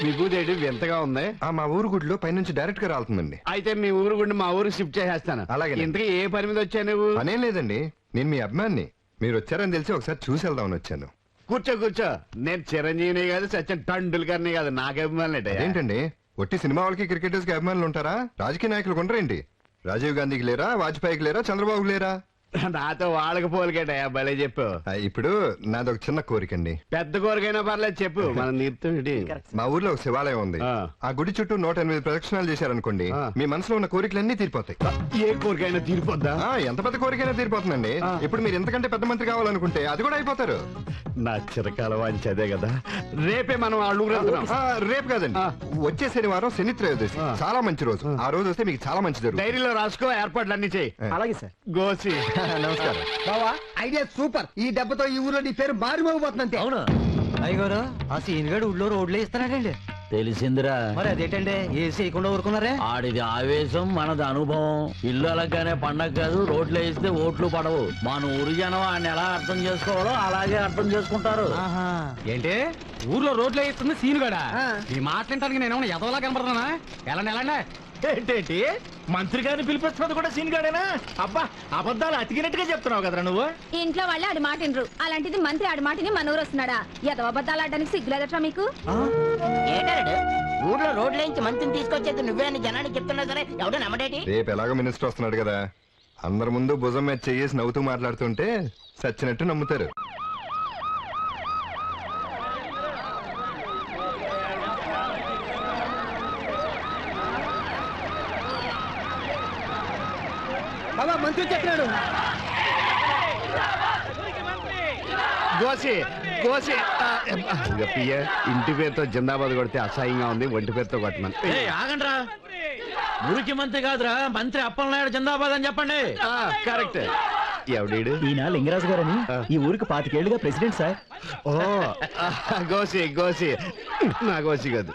మీ బూదేడు వింతగా ఉంది. మా ఊరు గుడిలో పైనుంచి డైరెక్ట్ గా రాలుతుందండి. అయితే మీ ఊరు గుడి మా ఊరికి షిఫ్ట్ చేసేస్తాను. అలాగే. ఇంతకీ ఏ పని మీద వచ్చా నువ్వు? పనేం లేదండి, నేను మీ అభిమాన్ని. మీరు వచ్చారని తెలిసి ఒకసారి చూసి వెళ్దామని వచ్చాను. కూర్చో కూర్చో. నేను చిరంజీవిని కాదు, సచిన్ టండూల్కర్ని కాదు. నాకు అభిమానులు ఏంటండి, ఒట్టి సినిమా వాళ్ళకి క్రికెటర్స్ కి అభిమానులు ఉంటారా? రాజకీయ నాయకులు ఉండరేంటి? రాజీవ్ గాంధీకి లేరా? వాజ్పేయికి లేరా? చంద్రబాబుకి లేరా? నాతో వాళ్ళకి పోలికేటయా, భలే చెప్పు. ఇప్పుడు నాది ఒక చిన్న కోరికండి. పెద్ద కోరికైనా పర్లేదు, చెప్పు. మనం నీరుతుంటి. మా ఊర్లో ఒక శివాలయం ఉంది. ఆ గుడి చుట్టూ 108 ప్రదక్షిణాలు చేశారనుకోండి, మీ మనసులో ఉన్న కోరికలన్నీ తీరిపోతాయి. ఏ కోరికైనా తీరిపోద్దా? ఎంత పెద్ద కోరికైనా తీరిపోతుందండి. ఇప్పుడు మీరు ఎంతకంటే పెద్ద మంత్రి కావాలనుకుంటే అది కూడా అయిపోతారు. నా చిరకాల వాంచి అదే కదా. రేపే మనం రేపు కాదండి, వచ్చే శనివారం శని త్రయోదశి, చాలా మంచి రోజు. ఆ రోజు వస్తే మీకు చాలా మంచి జరుగుతుంది. డైరీలో రాసుకో, ఏర్పాట్లు అన్ని చేయి. అలాగే సార్. గోసి. నమస్కారం బావా. Idea super. ఈ దెబ్బతో ఈ ఊర్లో నీ పేరు మారిమోగిపోతుందంతే. అవును అయ్యగారు, ఆ సీన్ గడు ఊళ్ళో రోడ్లు ఇస్తున్నాడండి. తెలిసిందిరా. మరి అదేంటండి, ఏసీ వేయకుండా ఊరుకున్నారే? ఆడిది ఆవేశం, మనది అనుభవం. ఇల్లు అలాగానే పండగ కాదు, రోడ్లు వేస్తే ఓట్లు పడవు. మన ఊరు జనం ఆయన ఎలా అర్థం చేసుకోవాలో అలాగే అర్థం చేసుకుంటారు. ఏంటి ఊర్లో రోడ్లు వేస్తుంది సీన్ గడా? ఈ మాట్లాడటానికి నేను ఎదవలా కనపడుతున్నా? ఎలాండి ఏంటేంటి మంత్రి గారిని పిలిపిస్తున్నది కూడా సీన్ గాడేనా? అబ్బా, అబద్ధాలు అతికినట్టుగా చెప్తున్నావు కదరా నువ్వు. ఇంట్లో వాళ్ళే ఆడి మాట వినరు, అలాంటిది మంత్రి ఆడి మాటని మన ఊరు వస్తున్నాడా? ఎదవ అబద్ధాలు ఆడడానికి సిగ్గులేదట్రా మీకు? ఏటాడు ఊర్లో రోడ్ల నుంచి మంత్రిని తీసుకొచ్చేది నువ్వే అని జనానికి చెప్తున్నా సరే ఎవడో నమ్మడేటి? రేపు ఎలాగో మినిస్టర్ వస్తున్నాడు కదా, అందరి ముందు భుజం మీద చెయ్యేసి నవ్వుతూ మాట్లాడుతుంటే సచ్చినట్టు నమ్ముతారు. బాబా, మంత్రి చెప్పినాడు. గోసి గోసి. ఇంటి పేరుతో జిందాబాద్ కొడితే అసహ్యంగా ఉంది, ఒంటి పేరుతో కొట్టమని. ఆగండ్రా, మురికి మంత్రి కాదురా, మంత్రి అప్పలనాయుడు జిందాబాద్ అని చెప్పండి. కరెక్ట్. ఎవడీడు? ఈయన లింగరాజు గారని ఈ ఊరికి 25 ఏళ్లుగా ప్రెసిడెంట్ సార్. ఓ గోసి గోసి. నా గోసి కాదు.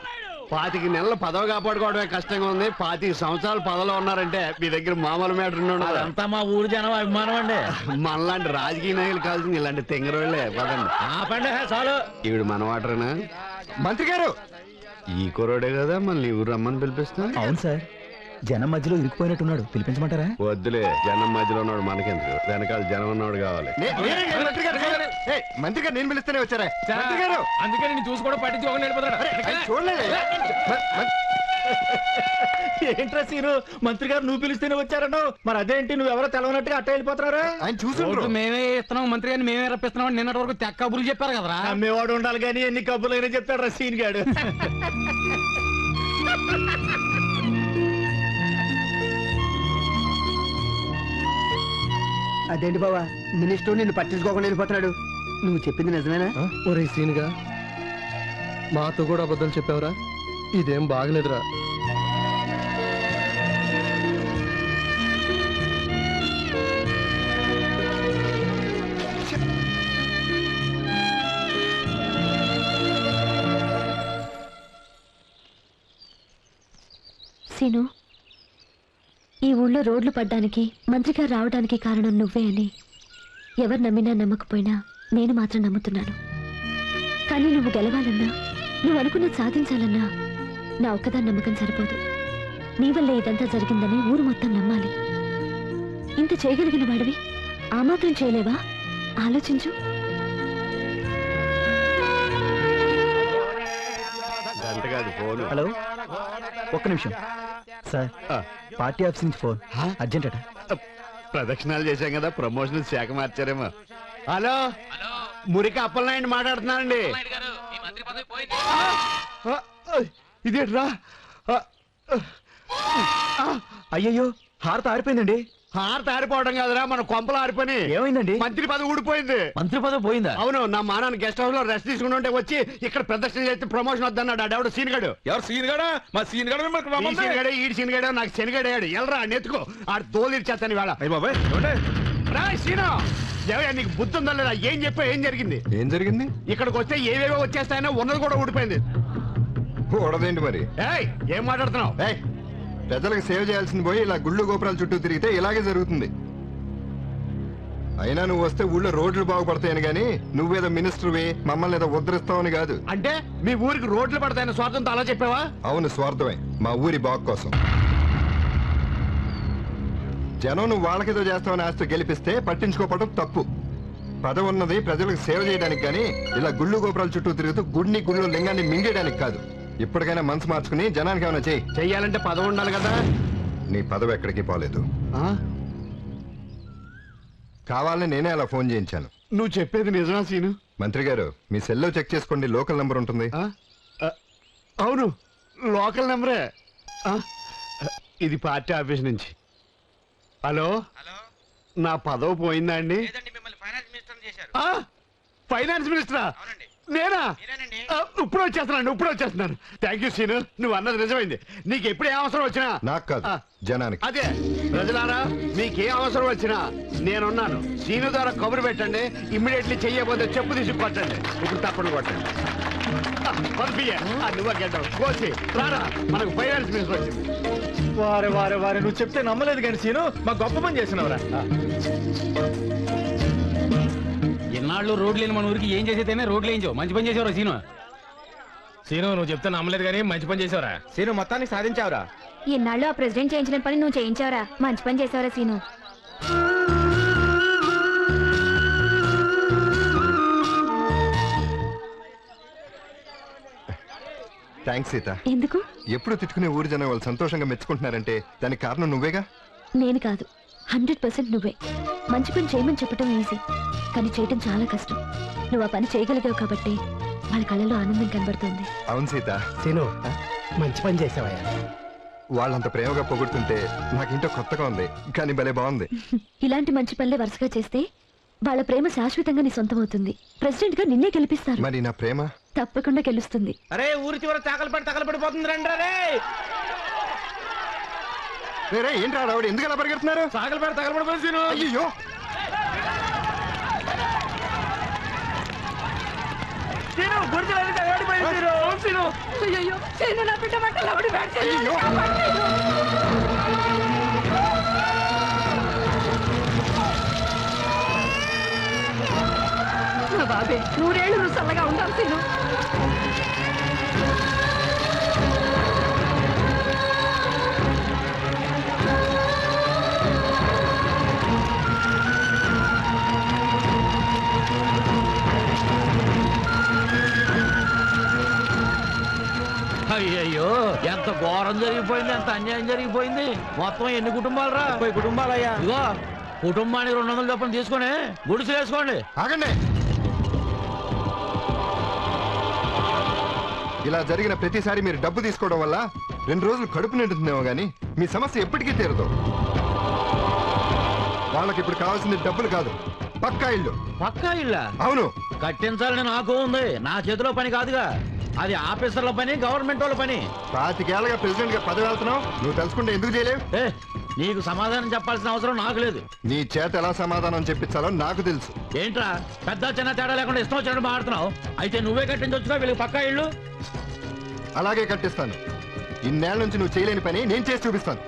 25 నెలలు పదవి కాపాడుకోవడమే కష్టంగా ఉంది. 25 సంవత్సరాలు పదవిలో ఉన్నారంటే మీ దగ్గర మామూలు మ్యాటర్ ఉన్నాడు. అంతా మా ఊరు జనం అభిమానం అండి. మనలాంటి రాజకీయ నాయకులు కావాల్సింది ఇలాంటి తెంగరోళ్లే. పదండి. ఆపండి చాలు. ఈవిడ మన వాటరేనా? మంత్రి గారు, ఈ కురోడే కదా మళ్ళీ ఊరు రమ్మని పిలిపిస్తా. అవును సార్, జనం మధ్యలో ఇరుక్కుపోయినట్టున్నాడు, పిలిపించమంటారా? వద్దులే, జనం మధ్యలో ఉన్నాడు మనకెందుకు, వెనకాల జనం ఉన్నాడు కావాలి. మంత్రి గారు నేను పిలుస్తూనే వచ్చారా మంత్రి గారు? అందుకే నేను చూసి కూడా పట్టించుకోకుండా వెళ్ళిపోతాడు. చూడలేదు. ఏంట్రా సీను, మంత్రి గారు నువ్వు పిలిస్తేనే వచ్చారను, మరి అదేంటి నువ్వెవరో తెలవనట్టుగా అట్ట వెళ్ళిపోతున్నారా? ఆయన చూసి మేమే ఇస్తున్నాం, మంత్రి గారిని మేమే రప్పిస్తున్నాం. నిన్నటి వరకు తెక్క కబుర్లు చెప్పారు కదరా. అమ్మేవాడు ఉండాలి కానీ ఎన్ని కబుర్లైనా చెప్తాడు రా సీన్ గాడు. అదేంటి బావా, మినిస్టర్ నిన్ను పట్టించుకోకుండా వెళ్ళిపోతున్నాడు? నువ్వు చెప్పింది నిజమేనా? ఒరే సీనుగా, మాతో కూడా అబద్ధాలు చెప్పావురా, ఇదేం బాగలేదురా. సీను, ఈ ఊళ్ళో రోడ్లు పడ్డానికి మంత్రి గారు రావడానికి కారణం నువ్వే అని ఎవరు నమ్మినా నమ్మకపోయినా నేను మాత్రం నమ్ముతున్నాను. కానీ నువ్వు గెలవాలన్నా, నువ్వు అనుకున్నది సాధించాలన్నా నా ఒక్కదాని నమ్మకం సరిపోదు. నీ వల్లే ఇదంతా జరిగిందని ఊరు మొత్తం నమ్మాలి. ఇంత చేయగలిగిన వాడివి ఆ మాత్రం చేయలేవా? ఆలోచించు. హలో, ఒక్క నిమిషం సార్. పార్టీ ఆఫీస్ నుంచి ఫోన్, అర్జెంట్ అట. ప్రదక్షిణాలు చేశాం కదా, ప్రమోషన్ శాఖ మార్చారేమో. హలో, మురికి అప్పలనాయుడు మాట్లాడుతున్నానండి. ఇదేట్రా? అయ్యయ్యో, హారత ఆరిపోయిందండి. హారత ఆరిపోవడం కాదురా, మన కొంపలు ఆరిపోయి. ఏమైందండి? మంత్రి పదవి ఊడిపోయింది. మంత్రి పదవి పోయిందా? అవును, నా మానాన్ని గెస్ట్ హౌస్ లో రెస్ట్ తీసుకుని ఉంటే వచ్చి ఇక్కడ ప్రదర్శన చేస్తే ప్రమోషన్ వద్దన్నాడు. ఆడెవడు సీన్ గడు. ఎవరు సీన్ గడా? మా సీన్ గడ సీన్ గడే, ఈడు సీన్ గడే, నాకు శనిగడేయాడు. ఎల్రా నెత్తుకో, ఆడు తోలిచ్చేస్తాను ఇవాళ. రాయ్ సీను, ఏవయ్యా నీకు బుద్ధి ఉందా లేదా? ఏం చెప్పా, ఏం జరిగింది? ఏం జరిగింది? ఇక్కడికి వస్తే ఏవేవో వచ్చేస్తాయనో ఉన్నది కూడా ఊడిపోయింది. కూడదేంటి మరి? ఏయ్, ఏం మాట్లాడుతున్నావు? ప్రజలకు సేవ చేయాల్సింది పోయి ఇలా గుళ్ళు గోపురాల చుట్టూ తిరిగితే ఇలాగే జరుగుతుంది. అయినా నువ్వు వస్తే ఊళ్ళో రోడ్లు బాగుపడతాయని గాని నువ్వేదో మినిస్టర్వి మమ్మల్ని ఏదో ఉద్ధరిస్తావని కాదు. అంటే మీ ఊరికి రోడ్లు పడతాయని స్వార్థంతో అలా చెప్పావా? అవును, స్వార్థమే. మా ఊరి బాగు కోసం. జనం నువ్వు వాళ్ళకేదో చేస్తావని ఆస్తి గెలిపిస్తే పట్టించుకోవడం తప్పు. పదవి ఉన్నది ప్రజలకు సేవ చేయడానికి గాని ఇలా గుళ్ళు గోపురాల చుట్టూ తిరుగుతూ గుళ్ళో లింగాన్ని మింగేయడానికి కాదు. ఇప్పటికైనా మనసు మార్చుకుని జనానికి ఏమైనా చెయ్యాలంటే పదవి ఉండాలి కదా. నీ పదవి ఎక్కడికి పోలేదు. కావాలని నేనే అలా ఫోన్ చేయించాను. నువ్వు చెప్పేది నిజమా సీను? మంత్రి గారు, మీ సెల్లో చెక్ చేసుకోండి, లోకల్ నెంబర్ ఉంటుంది. అవును, లోకల్ నెంబరే. ఇది పార్టీ ఆఫీస్ నుంచి. హలో, నా పదవి పోయిందా అండి? ఫైనాన్స్ మినిస్టరా? నేనా? ఇప్పుడు వచ్చేస్తున్నాను. థ్యాంక్ యూ సీను, నువ్వు అన్నది నిజమైంది. నీకు ఎప్పుడు ఏ అవసరం వచ్చినా నాకు కాదు, జనానికి. అదే ప్రజలారా, మీకే అవసరం వచ్చినా నేనున్నాను. సీను ద్వారా కబురు పెట్టండి. ఇమ్మీడియట్లీ చెయ్యబోతే చెప్పు తీసి కొట్టండి. ఇప్పుడు తప్పని కొట్టండి. నువ్వు గెడ్డం కోసి రారా, మనకు ఫైనాన్స్ మినిస్టర్ వచ్చింది. వారే నువ్వు చెప్తే నమ్మలేదు కానీ సీను, మా గొప్ప పని చేసినవరా. ఎన్నాళ్ళు రోడ్లు లేని మన ఊరికి ఏం చేసేదైనా రోడ్లు వేయించావు. మంచి పని చేసేవరా సీను, నువ్వు చెప్తే నమ్మలేదు కానీ మంచి పని చేసేవరా. సీను, మొత్తానికి సాధించావురా. ఎన్నాళ్ళు ఆ ప్రెసిడెంట్ చేయించిన పని నువ్వు చేయించావురా. మంచి పని చేసావురా సీను. థ్యాంక్స్ సీత. ఎందుకు? ఎప్పుడు తిట్టుకునే ఊరి జనం వాళ్ళు సంతోషంగా మెచ్చుకుంటున్నారంటే దానికి కారణం నువ్వేగా. నేను కాదు, 100% నువ్వే. మంచి పని చేయమని చెప్పడం ఈజీ, కానీ చేయటం చాలా కష్టం. నువ్వు ఆ పని చేయగలిగావు కాబట్టి వాళ్ళ కళ్ళలో ఆనందం కనబడుతుంది. అవును సీత. సీను, మంచి పని చేసావయ్యా. వాళ్ళంత ప్రేమగా పొగుడుతుంటే నాకింటో కొత్తగా ఉంది, కానీ భలే బాగుంది. ఇలాంటి మంచి పనులే వరుసగా చేస్తే వాళ్ళ ప్రేమ శాశ్వతంగా నీ సొంతం అవుతుంది. ప్రెసిడెంట్ గా నిన్నే గెలిపిస్తారు. మరి నా ప్రేమ తప్పకుండా గెలుస్తుంది. అరే, ఊరి చివర తగలబడిపోతుంది రండి. ఏంటి రావడం? ఎందుకు అలా పరిగెడుతున్నారు? తగలబడిపోయింది సీను. అయ్యో, బాబే, 100 ఏళ్ళు నువ్వు చల్లగా ఉండాలి సీను. అయ్యయ్యో, ఎంత ఘోరం జరిగిపోయింది, ఎంత అన్యాయం జరిగిపోయింది. మొత్తం ఎన్ని కుటుంబాలు రా? 30 కుటుంబాలయ్యా. ఇదిగో, కుటుంబానికి 200 చొప్పున తీసుకుని గుడిసెలు వేసుకోండి. ఆగండి. ఇలా జరిగిన ప్రతిసారి మీరు డబ్బు తీసుకోవడం వల్ల 2 రోజులు కడుపు నిండుతుందేమో గానీ మీ సమస్య ఎప్పటికీ తీరదు. వాళ్ళకి ఇప్పుడు కావాల్సింది డబ్బులు కాదు, పక్కా ఇల్లు. పక్కా ఇల్లా? అవును. కట్టించాలని నాకు ఉంది, నా చేతిలో పని కాదుగా. అది ఆఫీసర్ల పని, గవర్నమెంట్ వాళ్ళ పని. 25 ఏళ్ళగా ప్రెసిడెంట్ గా పదవి వెళ్తున్నావు, నువ్వు తెలుసుకుంటే ఎందుకు చేయలేవు? నీకు సమాధానం చెప్పాల్సిన అవసరం నాకు లేదు. నీ చేత ఎలా సమాధానం చెప్పించాలో నాకు తెలుసు. ఏంట్రా, పెద్ద చిన్న తేడా లేకుండా ఇష్టం వచ్చినట్టు మాట్లాడుతున్నావు? అయితే నువ్వే కట్టించొచ్చుగా వీళ్ళకి పక్కా ఇల్లు. అలాగే కట్టిస్తాను. ఇన్నేళ్ల నుంచి నువ్వు చేయలేని పని నేను చేసి చూపిస్తాను.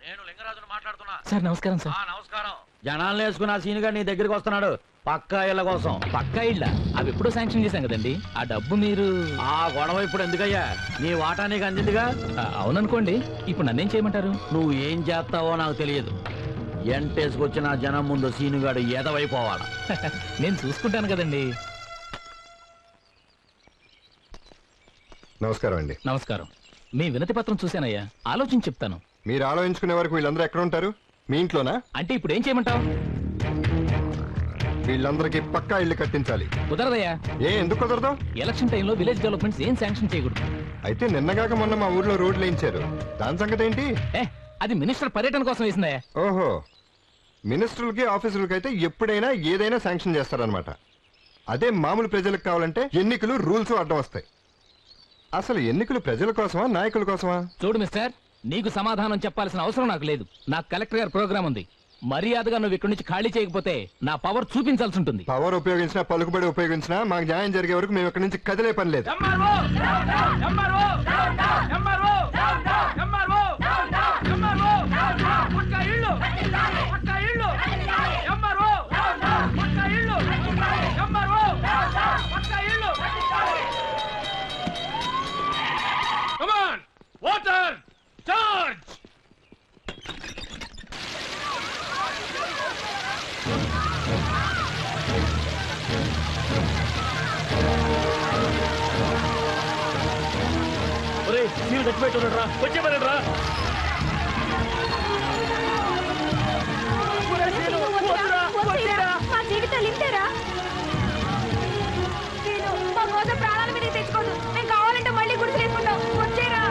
నేను లింగరాజును మాట్లాడుతున్నా. సార్ నమస్కారం. సార్ నమస్కారం. జనాలను వేసుకుని ఆ సీనుగా నీ దగ్గరికి వస్తున్నాడు పక్కా ఇళ్ళ కోసం. పక్కా ఇళ్ళ అవి ఎప్పుడో శాంక్షన్ చేశాం కదండి. ఆ డబ్బు మీరు ఆ గొడవ ఇప్పుడు ఎందుకయ్యా? నీ వాటా నీకు అందిందిగా. అవుననుకోండి. ఇప్పుడు నన్నేం చేయమంటారు? నువ్వు ఏం చేస్తావో నాకు తెలియదు. ఎంటేసుకొచ్చిన జనం ముందు సీనుగాడు ఎదవైపోవాలా. నేను చూసుకుంటాను కదండి. నమస్కారం అండి. నమస్కారం. మీ వినతి పత్రం చూశానయ్యా, ఆలోచించి చెప్తాను. మీరు ఆలోచించుకునే వరకు వీళ్ళందరూ ఎక్కడ ఉంటారు? మీ ఇంట్లోనా? అంటే ఇప్పుడు ఏం చేయమంటావు? వీళ్ళందరికీ పక్కా ఇల్లు కట్టించాలి. కుదరదయ్యా. ఎందుకు కుదరదు? ఎలక్షన్ టైంలో విలేజ్ డెవలప్మెంట్స్ ఏం శాంక్షన్ చేయకూడదు. అయితే నిన్నగాక మొన్న మా ఊర్లో రోడ్లు వేయించారు, దాని సంగతి ఏంటి? అది మినిస్టర్ పర్యటన కోసం వేసిందయ్యా. ఓహో, మినిస్టర్లకి ఆఫీసర్లకి అయితే ఎప్పుడైనా ఏదైనా శాంక్షన్ చేస్తారనమాట. అదే మామూలు ప్రజలకు కావాలంటే ఎన్నికలు రూల్స్ అడ్డం వస్తాయి. అసలు ఎన్నికలు ప్రజల కోసమా నాయకుల కోసమా? చూడు మిస్టర్, నీకు సమాధానం చెప్పాల్సిన అవసరం నాకు లేదు. నాకు కలెక్టర్ గారి ప్రోగ్రామ్ ఉంది. మర్యాదగా నువ్వు ఇక్కడి నుంచి ఖాళీ చేయకపోతే నా పవర్ చూపించాల్సి ఉంటుంది. పవర్ ఉపయోగించినా పలుకుబడి ఉపయోగించినా మాకు న్యాయం జరిగే వరకు మేము ఇక్కడి నుంచి కదిలే పని లేదు. Water charge. మీరు చచ్చిపెట్టురా, వచ్చేమనరా. మా జీవితాలు ఇంతేరా? మా కోసం ప్రాణాల మీద తెచ్చుకోదు. నేను కావాలంటే మళ్ళీ గుర్తు లేకుండా వచ్చేరా.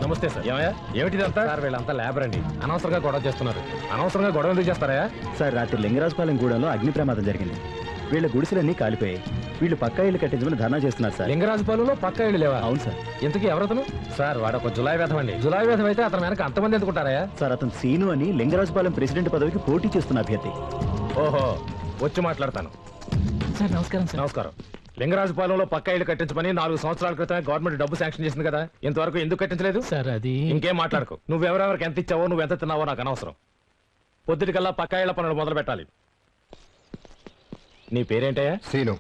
నమస్తే సార్. ఏమయ్యా, ఏమిటిదంతా? సార్ వీళ్ళంతా లేబర్ అండి. అనవసరంగా గొడవ చేస్తున్నారు. అనవసరంగా గొడవ ఎందుకు చేస్తారా? సార్ రాత్రి లింగరాజపాలెం గూడెంలో అగ్ని ప్రమాదం జరిగింది. వీళ్ళ గుడిసెలన్నీ కాలిపోయాయి. వీళ్ళు పక్కా ఇల్లు కట్టించమని ధర్నా చేస్తున్నారు సార్. లింగరాజపాలెంలో పక్కా ఇళ్ళు లేవా? అవును సార్. ఇంతకీ ఎవరతను? సార్ వాడు ఒక జులాయి వేధం అండి. జులాయి వేధం అయితే అతను వెనక అంతమంది ఎందుకుంటారా? సార్ అతను సీను అని లింగరాజపాలెం ప్రెసిడెంట్ పదవికి పోటీ చేస్తున్న అభ్యర్థి. ఓహో, వచ్చి మాట్లాడతాను. సార్ నమస్కారం. సార్ నమస్కారం. లింగరాజపాలెంలో పక్కా ఇల్లు కట్టించమని 4 సంవత్సరాల క్రితమే గవర్నమెంట్ డబ్బు శాంక్షన్ చేసింది కదా, ఇంతవరకు ఎందుకు కట్టించలేదు? సార్ అది ఇంకేం మాట్లాడుకో. నువ్వెవరెవరికి ఎంత ఇచ్చావో, నువ్వు ఎంత తిన్నావో నాకు అనవసరం. పొద్దుటికల్లా పక్కా ఇళ్ల పనులు మొదలు పెట్టాలి. నీ పేరేంటయ్యా? సీను.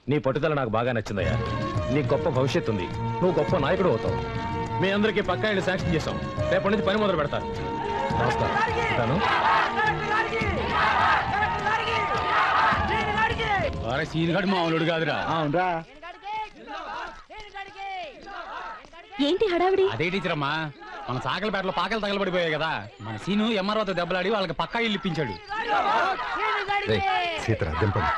నీ పట్టుదల నాకు బాగా నచ్చిందయ్యా. నీ గొప్ప భవిష్యత్తు ఉంది. నువ్వు గొప్ప నాయకుడు అవుతావు. మీ అందరికీ పక్కా ఇళ్ళు శాంక్షన్ చేశాం. రేపటి నుంచి పని మొదలు పెడతారు. నమస్కారం. సీనుగాడు మామూలుడు కాదురా. అవునరా. ఏంటి హడావిడి? అదే టీచర్ అమ్మా, మన సాకలపేటలో పాకలు తగలబడిపోయాయి కదా, మన సీను ఎంఆర్ఓతో దెబ్బలాడి వాళ్ళకి పక్కా ఇల్లు ఇప్పించాడు. సీతరా దింపండి.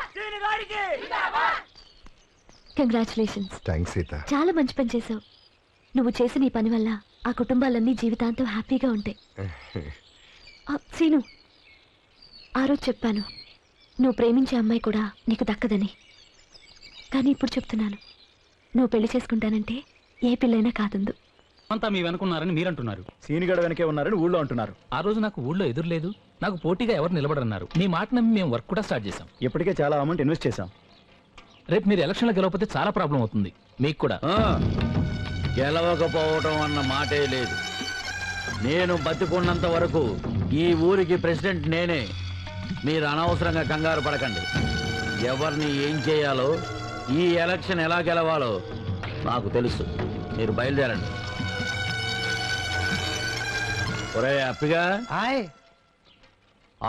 కంగ్రాచులేషన్స్. థ్యాంక్స్ సీత. చాలా మంచి పని చేసావు. నువ్వు చేసిన ఈ పని వల్ల ఆ కుటుంబాలన్నీ జీవితాంతం హ్యాపీగా ఉంటాయి. సీను, ఆ రోజు చెప్పాను నువ్వు ప్రేమించే అమ్మాయి కూడా నీకు దక్కదని. కానీ ఇప్పుడు చెప్తున్నాను, నువ్వు పెళ్లి చేసుకుంటానంటే ఏ పిల్లైనా కాదుందు. అంతా మీ వెనుకున్నారని మీరంటున్నారు. సీనుగాడు వెనకే ఉన్నారని ఊళ్ళో అంటున్నారు. ఆ రోజు నాకు ఊళ్ళో ఎదురు లేదు, నాకు పోటీగా ఎవరు నిలబడన్నారు. మీ మాట నమ్మి మేము వర్క్ కూడా స్టార్ట్ చేశాం. ఇప్పటికే చాలా అమౌంట్ ఇన్వెస్ట్ చేశాం. రేపు మీరు ఎలక్షన్లో గెలవకపోతే చాలా ప్రాబ్లం అవుతుంది మీకు కూడా. గెలవకపోవటం అన్న మాటే లేదు. నేను బతికున్నంత వరకు ఈ ఊరికి ప్రెసిడెంట్ నేనే. మీరు అనవసరంగా కంగారు పడకండి. ఎవరిని ఏం చేయాలో, ఈ ఎలక్షన్ ఎలా గెలవాలో నాకు తెలుసు. మీరు బయలుదేరండి. ఒరే అప్పిగా,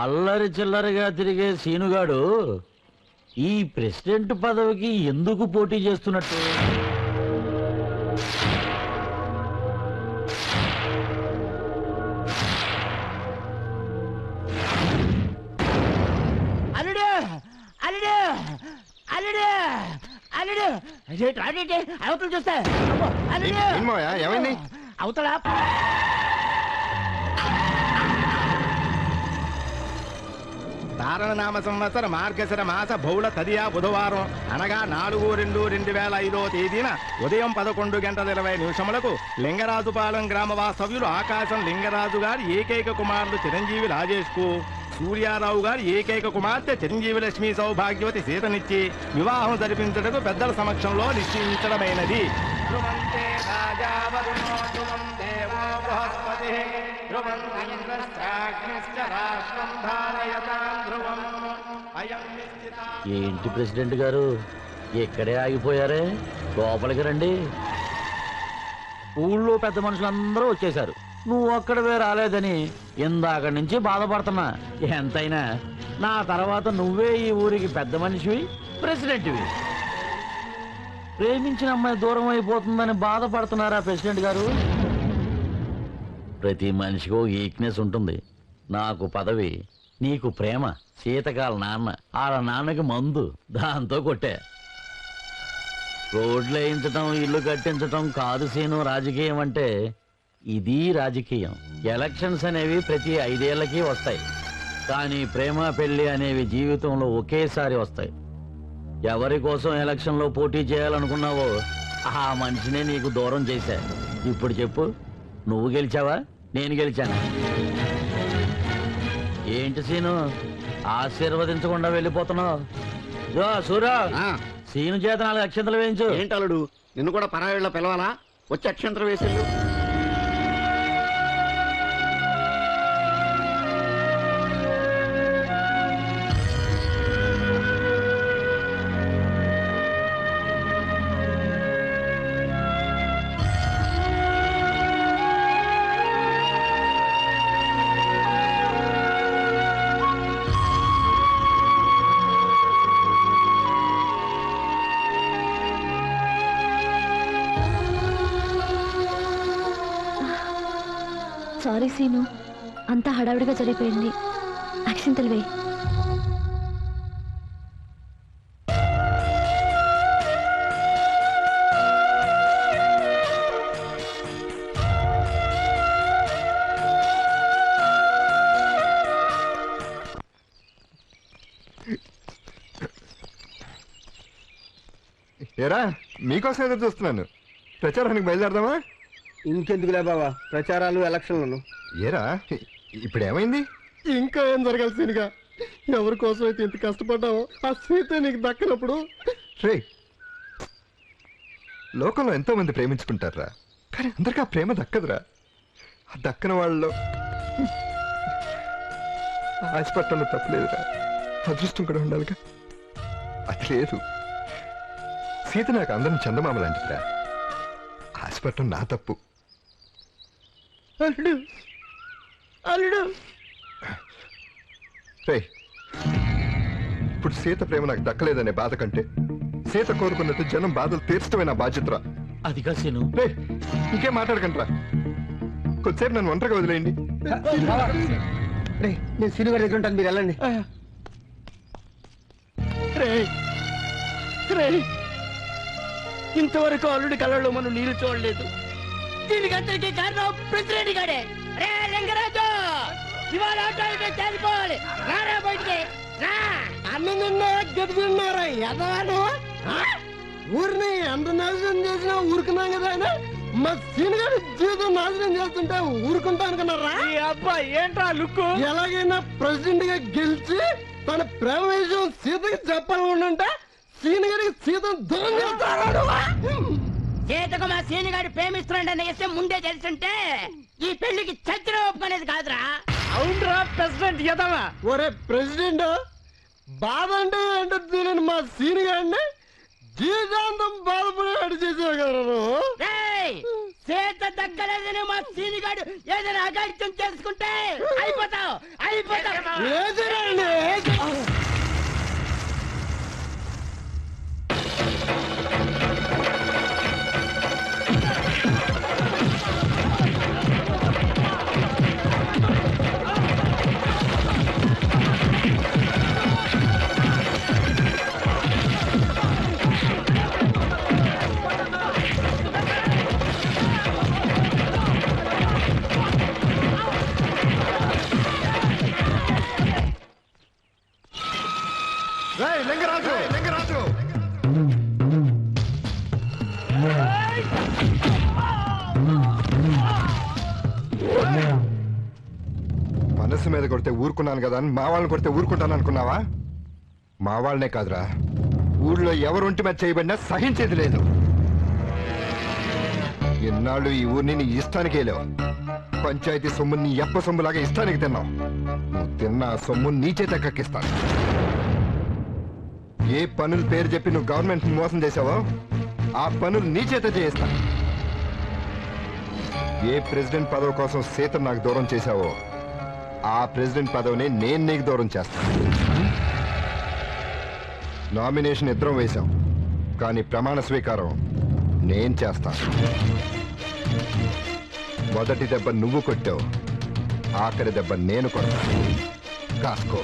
అల్లరి చిల్లరిగా తిరిగే సీనుగాడు ఈ ప్రెసిడెంట్ పదవికి ఎందుకు పోటీ చేస్తున్నట్టు? అల్లుడు అల్లుడు అల్లుడు అల్లుడు రాడేంటి? అవతల చూస్తా. ఏమైంది? అవతల తారణనామ సంవత్సర మార్గశిర మాస బహుళ తదియా బుధవారం అనగా 4/2/2005 తేదీన ఉదయం 11:20 లింగరాజుపాలెం గ్రామ వాస్తవ్యులు ఆకాశం లింగరాజు గారి ఏకైక కుమారుడు చిరంజీవి రాజేష్ కు సూర్యారావు గారి ఏకైక కుమార్తె చిరంజీవి లక్ష్మి సౌభాగ్యవతి సీతనిచ్చి వివాహం జరిపించటకు పెద్దల సమక్షంలో నిశ్చయించడమైనది. ధ్రువంతే రాజా వరుణో ధ్రువం దేవో బృహస్పతిః ధ్రువం ఇంద్రశ్చాగ్నిశ్చ రాష్ట్రం ధారయతాం ధ్రువం అయం నిశ్చితా. ఏంటి ప్రెసిడెంట్ గారు ఎక్కడే ఆగిపోయారే? లోపలికి రండి. ఊళ్ళో పెద్ద మనుషులందరూ వచ్చేశారు, నువ్వు ఒక్కడవే రాలేదని ఇందాక నుంచి బాధపడుతున్నా. ఎంతైనా నా తర్వాత నువ్వే ఈ ఊరికి పెద్ద మనిషివి, ప్రెసిడెంట్వి. ప్రేమించిన అమ్మాయి దూరం అయిపోతుందని బాధపడుతున్నారా ప్రెసిడెంట్ గారు? ప్రతి మనిషికి ఓ వీక్నెస్ ఉంటుంది. నాకు పదవి, నీకు ప్రేమ. శీతకాల నాన్న, వాళ్ళ నాన్నకి మందు, దాంతో కొట్టే. రోడ్లు వేయించటం, ఇల్లు కట్టించటం కాదు సీను రాజకీయం అంటే. ఇది రాజకీయం. ఎలక్షన్స్ అనేవి ప్రతి 5 ఏళ్లకి వస్తాయి, కానీ ప్రేమ పెళ్లి అనేవి జీవితంలో ఒకేసారి వస్తాయి. ఎవరి కోసం ఎలక్షన్లో పోటీ చేయాలనుకున్నావో ఆ మనిషినే నీకు దూరం చేశా. ఇప్పుడు చెప్పు, నువ్వు గెలిచావా నేను గెలిచాను? ఏంటి సీను ఆశీర్వదించకుండా వెళ్ళిపోతున్నావు? సూరా, సీను చేత 4 అక్షంతలు వేయించు. ఏంటలుడు, నిన్ను కూడా పరాయిళ్ళ పిలవాలా? వచ్చి అక్షంతలు వేసేళ్ళు. సారీ సీను, అంతా హడావిడిగా జరిగిపోయింది. అక్షింతలు వేయి. ఏరా, మీకోసం ఎదురు చూస్తున్నాను. ప్రచారానికి బయలుదేరదామా? ఇంకెందుకులే బాబా ప్రచారాలు ఎలక్షన్లను. ఏరా, ఇప్పుడు ఏమైంది? ఇంకా ఏం జరగాలి సీనుగా? ఎవరి కోసం అయితే ఇంత కష్టపడ్డావో ఆ సీత నీకు దక్కనప్పుడు. రే, లోకంలో ఎంతో మంది ప్రేమించుకుంటారా, కానీ అందరికీ ఆ ప్రేమ దక్కదురా. ఆ దక్కన వాళ్ళలో ఆశపట్టంలో తప్పలేదురా, అదృష్టం కూడా ఉండాలిగా. అది లేదు. సీత నాకు అందరిని చందమామ లాంటిదిరా. ఆశపట్టం నా తప్పు. అల్లుడు అల్లుడు రే, ఇప్పుడు సీత ప్రేమ నాకు దక్కలేదనే బాధ కంటే సీత కోరుకున్నట్టు జనం బాధలు తీర్చడమే నా బాధ్యతరా. అది కాసేను. రే, ఇంకేం మాట్లాడకండిరా. కొద్దిసేపు నన్ను ఒంటరిగా వదిలేయండి. నేను సీను గారి దగ్గర ఉంటాను, మీరు వెళ్ళండి. ఇంతవరకు అల్లుడి కళ్ళలో మనం నీళ్లు చూడలేదు. దీనికి అందరికీ కారణం ప్రెసిడెంట్ గాడే. రే లింగరాజు, ఇవాళ ఆటోకి చేరిపోవాలి. రారా బయటికి రా. అన్నం తిన్నా గది తిన్నారా ఎదవాను? ఊరిని ఎంత నాశనం చేసినా ఊరుకున్నాం కదా ఆయన. మా సీను గారి జీవితం నాశనం చేస్తుంటే ఊరుకుంటా అనుకున్నారా? ఈ అబ్బాయి ఏంట్రా లుక్కు? ఎలాగైనా ప్రెసిడెంట్ గా గెలిచి తన ప్రేమ విషయం సీతకి చెప్పాలనుకుంటే సీను గారికి సీత దూరం చేస్తాడు. సీతకు మా సీను గారు ప్రేమిస్తున్నాడన్న విషయం ముందే తెలుసుంటే ఈ పెళ్లికి చచ్చిన ఒప్పుకునేది కాదురా. అవునరా ప్రెసిడెంట్ ఎదవా. ఒరే ప్రెసిడెంట్, బాధ అంటే ఏంటో తెలియని మా సీను గారిని జీవితాంతం బాధపడేవాడు చేసేవాడు కదా నువ్వు. సీత దక్కలేదని మా సీను గారు ఏదైనా అగాడిత్యం చేసుకుంటే అయిపోతావు అయిపోతావు. బాస్ మీద కొడితే ఊరుకున్నాను కదా అని మా వాళ్ళని కొడితే ఊరుకుంటాను అనుకున్నావా? మా వాళ్ళనే కాదురా, ఊళ్ళో ఎవరు ఒంటి మీద చేయబడినా సహించేది లేదు. ఎన్నాళ్ళు ఈ ఊరిని నీ ఇష్టానికి వెళ్ళావు. పంచాయతీ సొమ్ము నీ ఎప్ప సొమ్ములాగా ఇష్టానికి తిన్నావు. నువ్వు తిన్న ఆ సొమ్ము నీ చేత కక్కిస్తాను. ఏ పనుల పేరు చెప్పి నువ్వు గవర్నమెంట్ మోసం చేసావో ఆ పనులు నీ చేత చేయిస్తాను. ఏ ప్రెసిడెంట్ పదవి కోసం సీత నాకు దూరం చేశావో ఆ ప్రెసిడెంట్ పదవిని నేను నీకు దూరం చేస్తాను. నామినేషన్ ఇద్దరం వేశాం, కానీ ప్రమాణ స్వీకారం నేను చేస్తాను. మొదటి దెబ్బ నువ్వు కొట్టావు, ఆఖరి దెబ్బ నేను కొడతాను. కాసుకో.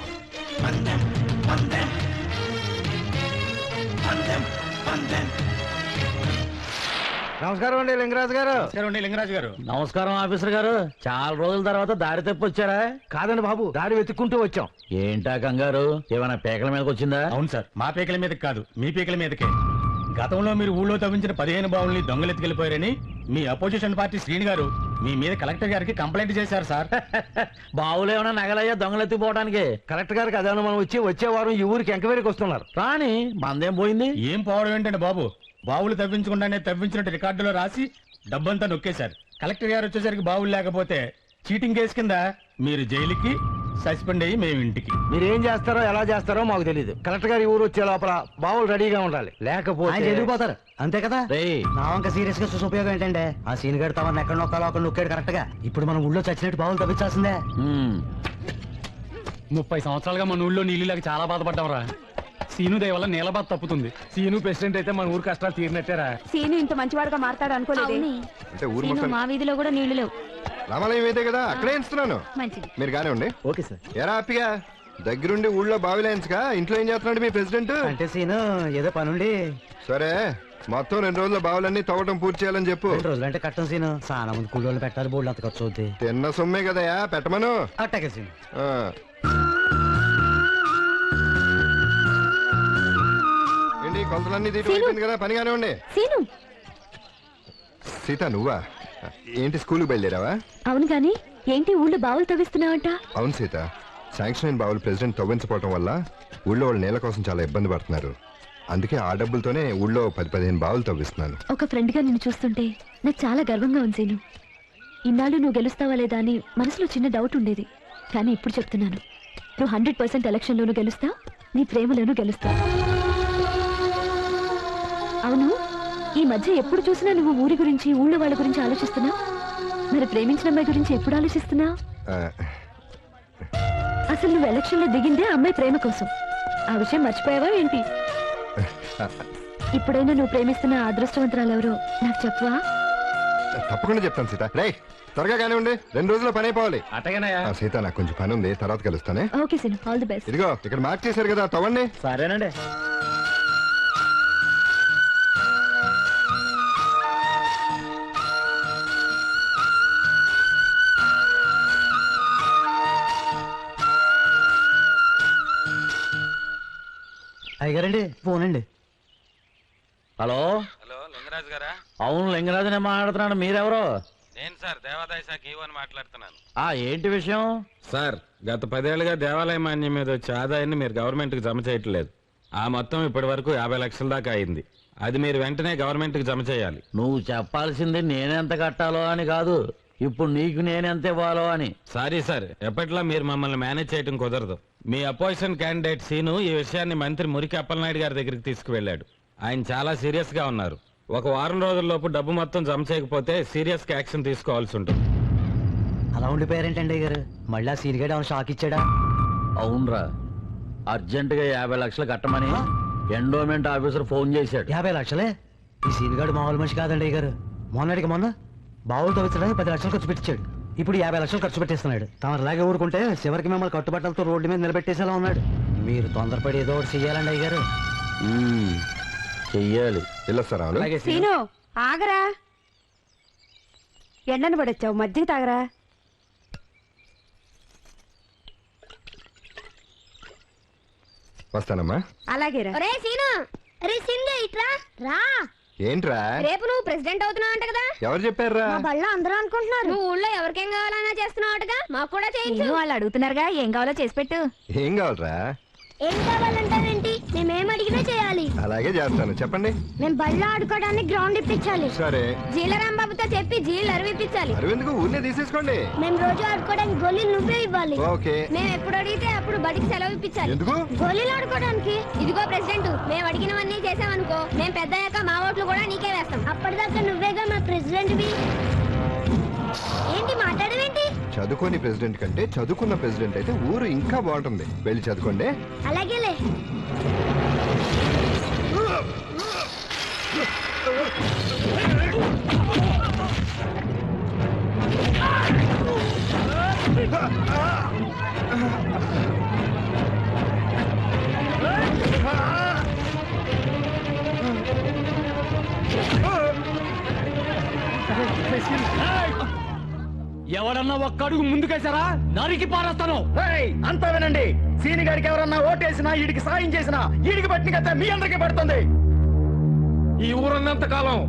నమస్కారం అండి లింగరాజు గారు. లింగరాజు గారు. నమస్కారం ఆఫీసర్ గారు. చాలా రోజుల తర్వాత దారి తెప్పొచ్చారా? కాదండి బాబు, దారి వెతుక్కుంటూ వచ్చాం. ఏంటా కంగారు? ఏమైనా పేకల మీదకి వచ్చిందా? అవును సార్, మా పీకల మీదకి కాదు, మీ పీకల మీదకే. గతంలో మీరు ఊళ్ళో తవ్వించిన 15 బావుల్ని దొంగలెత్తుకెళ్లిపోయారని మీ అపోజిషన్ పార్టీ శ్రీని గారు మీ మీద కలెక్టర్ గారికి కంప్లైంట్ చేశారు సార్. బావులు ఏమైనా నగలయ్యా దొంగలెత్తిపోవడానికి? కలెక్టర్ గారికి అదేమన్నా మనం వచ్చే వారం ఈ ఊరికి ఎంక్వైరీకి వస్తున్నారు. కానీ మందేం పోయింది? ఏం పోవడం ఏంటండి బాబు, బావులు తవ్వించకుండానే తవ్వించినట్టు రికార్డులో రాసి డబ్బంతా నొక్కేశారు. కలెక్టర్ గారు వచ్చేసరికి బావులు లేకపోతే చీటింగ్ కేసు కింద మీరు జైలుకి, సస్పెండ్ అయ్యి మేము ఇంటికి. మీరేం చేస్తారో ఎలా చేస్తారో మాకు తెలియదు. కలెక్టర్ గారి ఊరు వచ్చే లోపల బావులు రెడీగా ఉండాలి, లేకపోతే ఎదిరిపోతారు. అంతే కదా? రేయ్, నా వంక సీరియస్ గా చూసి ఉపయోగం ఏంటంటే ఆ సీన్ గడి తమను ఎక్కడ నొక్కాలో అక్కడ నొక్కాడు కరెక్ట్ గా. ఇప్పుడు మనం ఊళ్ళో చచ్చినట్టు బావులు తవ్వించాల్సిందే. 30 సంవత్సరాలుగా మన ఊళ్ళో నీళ్ళు లేక చాలా బాధపడ్డాంరా. సీను దయ వల్ల నీళ్ళ బాధ తప్పుతుంది. సీను ప్రెసిడెంట్ అయితే మన ఊరు కష్టాలు తీరినట్టేరా. సీను ఇంత మంచివాడుగా మారతాడు అనుకోలేదు. అంటే ఊరు సీను మొత్తం మా వీధిలో కూడా నీళ్లు లేవు. రామాలయం అయితే కదా, అక్కడే ఇస్తున్నాను. మంచిది. మీరు గానే ఉండి. Okay sir. ఎరా హ్యాపీగా దగ్గరుండి ఊళ్ళో బావిలేయించగా ఇంట్లో ఏం చేస్తున్నాడు మీ ప్రెసిడెంట్? అంటే సీను ఏదో పనుండి సరే, మొత్తం 2 రోజుల బావులన్నీ తవ్వడం పూర్తి చేయాలని చెప్పు. 2 రోజులు అంటే కట్టం సీను. చాలా మంది కూలోళ్ళు పెట్టాలి, బోర్డు అంత ఖర్చు అవుద్ది. తిన్న సొమ్మే కదయా, పెట్టమను. అట్టాగే సీను. ఆ. ఏంటి కొంతలన్నీ తీయటం అయిపోయింది కదా, పనిగానే ఉండి. సీను. సీత నువ్వా? ఏంటి స్కూల్కి బయలుదేరావా? అవును గాని ఏంటి ఊళ్ళో బావులు తవ్విస్తున్నావంట? అవును సీత, శాంక్షన్ అయిన బావులు ప్రెసిడెంట్ తవ్వించకపోవడం వల్ల ఊళ్ళో వాళ్ళు నీళ్ళ కోసం చాలా ఇబ్బంది పడుతున్నారు. అందుకే ఆ డబ్బులతోనే ఊళ్ళో 10-15 బావులు తవ్విస్తున్నాను. ఒక ఫ్రెండ్ గా నిన్ను చూస్తుంటే నాకు చాలా గర్వంగా ఉంది సీను. ఇన్నాళ్ళు నువ్వు గెలుస్తావా లేదా అని మనసులో చిన్న డౌట్ ఉండేది. కానీ ఇప్పుడు చెప్తున్నాను, నువ్వు 100% ఎలక్షన్లోనూ గెలుస్తావు, నీ ప్రేమలోనూ గెలుస్తావు. అవును, ఈ మధ్య ఎప్పుడు చూసినా నువ్వు ఊరి గురించి, ఊళ్ళో వాళ్ళ గురించి ఆలోచిస్తున్నావు. మరి ప్రేమించిన అమ్మాయి గురించి ఎప్పుడు ఆలోచిస్తున్నావు? అసలు నువ్వు ఎలక్షన్ లో దిగిందే అమ్మాయి ప్రేమ కోసం. ఆ విషయం మర్చిపోయావా ఏంటి? ఇప్పుడైనా నువ్వు ప్రేమిస్తున్న అదృష్టవంతరాలు ఎవరో నాకు చెప్పవా? తప్పకుండా చెప్తాను సీత. రే త్వరగా కానీ ఉండి, 2 రోజుల్లో పని అయిపోవాలి. అట్టగానయ్యా. సీత నాకు కొంచెం పని ఉంది, తర్వాత కలుస్తానే. Okay Seenu, all the best. ఇదిగో ఇక్కడ మార్క్ చేశారు కదా, తవ్వండి. సరేనండి. అయ్యగారండి ఫోన్ అండి. హలో. హలో లింగరాజు గారా? అవును, లింగరాజు నేను మాట్లాడుతున్నాను. మీరెవరు? నేను సార్ దేవాదాయ శాఖ ఈవోని మాట్లాడుతున్నాను. ఏంటి విషయం? సార్, గత 10 ఏళ్లుగా దేవాలయ మాన్యం మీద వచ్చే ఆదాయాన్ని మీరు గవర్నమెంట్ కి జమ చేయట్లేదు. ఆ మొత్తం ఇప్పటి వరకు 50 లక్షల దాకా అయింది. అది మీరు వెంటనే గవర్నమెంట్ కి జమ చేయాలి. నువ్వు చెప్పాల్సింది నేనెంత కట్టాలో అని కాదు, ఇప్పుడు నీకు నేనెంత ఇవ్వాలో అని. సారీ సార్, ఎప్పట్లా మీరు మమ్మల్ని మేనేజ్ చేయడం కుదరదు. మీ అపోజిషన్ క్యాండిడేట్ సీను ఈ విషయాన్ని మంత్రి మురికి అప్పలనాయుడు గారి దగ్గరికి తీసుకువెళ్ళాడు. ఆయన చాలా సీరియస్ గా ఉన్నారు. 1 వారం రోజుల్లోపు డబ్బు మొత్తం జమ చేయకపోతే సీరియస్ గా యాక్షన్ తీసుకోవాల్సి ఉంటుంది. అలా ఉండిపోయారేంటండి గారు? మళ్ళీ సీన్ గడి ఏమైనా షాక్ ఇచ్చాడా? అవునరా, అర్జెంటుగా 50 లక్షలు కట్టమని ఎండోమెంట్ ఆఫీసర్ ఫోన్ చేశాడు. 50 లక్షలే? ఈ సీన్ గడు మామూలు మనిషి కాదండి గారు. మొన్నటికి మొన్న బావులు తవ్వించడానికి 10 లక్షలు ఖర్చు పెట్టించాడు. ఇప్పుడు 50 లక్షలు ఖర్చు పెట్టేస్తున్నాడు. తమలాగే ఊరుకుంటే చివరికి మిమ్మల్ని కట్టుబట్టలతో రోడ్డు మీద నిలబెట్టేసేలా ఉన్నాడు. మీరు తొందరపడి ఏదో ఒకటి చెయ్యాలండి అయ్యారు. చెయ్యాలి. వెళ్ళొస్తారా? సీను ఆగరా, ఎండను పడొచ్చావు, మజ్జిగ తాగరా. వస్తానమ్మా. అలాగేరా. రే సీను, రే సింగ ఇట్రా రా. ఏంట్రా? రేపు నువ్వు ప్రెసిడెంట్ అవుతున్నావు అంట కదా? ఎవరు చెప్పారా? మా బళ్ళ అందరూ అనుకుంటున్నారు. నువ్వు ఊళ్ళో ఎవరికేం కావాలన్నా చేస్తున్నావుటగా. మాకు కూడా చేయించు. వాళ్ళు అడుగుతున్నారుగా ఏం కావాలో చేసి పెట్టు. ఏం కావాలరా? ఏం కావాలంటారేంటి? మేమేం అడిగినా చేయాలి. అలాగే చేస్తాను, చెప్పండి. మేము బళ్ళో ఆడుకోవడానికి గ్రౌండ్ ఇప్పించాలి. సరే. జీలరాంబాబుతో చెప్పి జీలు అరవిప్పించాలి. అరవిందుకు ఊరినే తీసేసుకోండి. మేము రోజు ఆడుకోవడానికి గోళీలు నువ్వే ఇవ్వాలి. ఓకే. మేము ఎప్పుడు అడిగితే అప్పుడు బడికి సెలవు ఇప్పించాలి. ఎందుకు? గోళీలు ఆడుకోవడానికి. ఇదిగో ప్రెసిడెంట్, మేము అడిగినవన్నీ చేసామనుకో, మేము పెద్దయ్యాక మా ఓట్లు కూడా నీకే వేస్తాం. అప్పటిదాకా నువ్వేగా మా ప్రెసిడెంట్. ఏంటి మాట్లాడవేంటి? చదువుకోని ప్రెసిడెంట్ కంటే చదువుకున్న ప్రెసిడెంట్ అయితే ఊరు ఇంకా బాగుంటుంది. వెళ్ళి చదువుకోండి. అలాగేలే. ఎవడన్నా ఒక్క అడుగు ముందుకేసారా నరికి పారేస్తాను. అంతా వినండి. సీని గారికి ఎవరన్నా ఓటేసినా ఈడికి సాయం చేసినా ఈడికి పట్టిన కథ మీ అందరికీ పడుతుంది. ఈ ఊరున్నంత కాలం,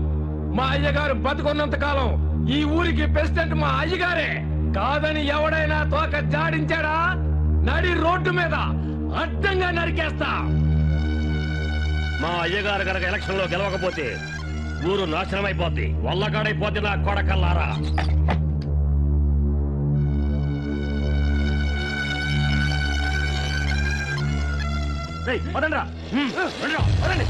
మా అయ్యగారు బతుకున్నంత కాలం ఈ ఊరికి ప్రెసిడెంట్ మా అయ్యగారే. కాదని ఎవడైనా తోక జాడించాడా నడి రోడ్డు మీద అడ్డంగా నరికేస్తా. మా అయ్యగారు కనుక ఎలక్షన్ లో గెలవకపోతే ఊరు నాశనం అయిపోద్ది, వల్లకాడైపోద్ది నా కొడకల్లారా. వదండ్రా, వదండి.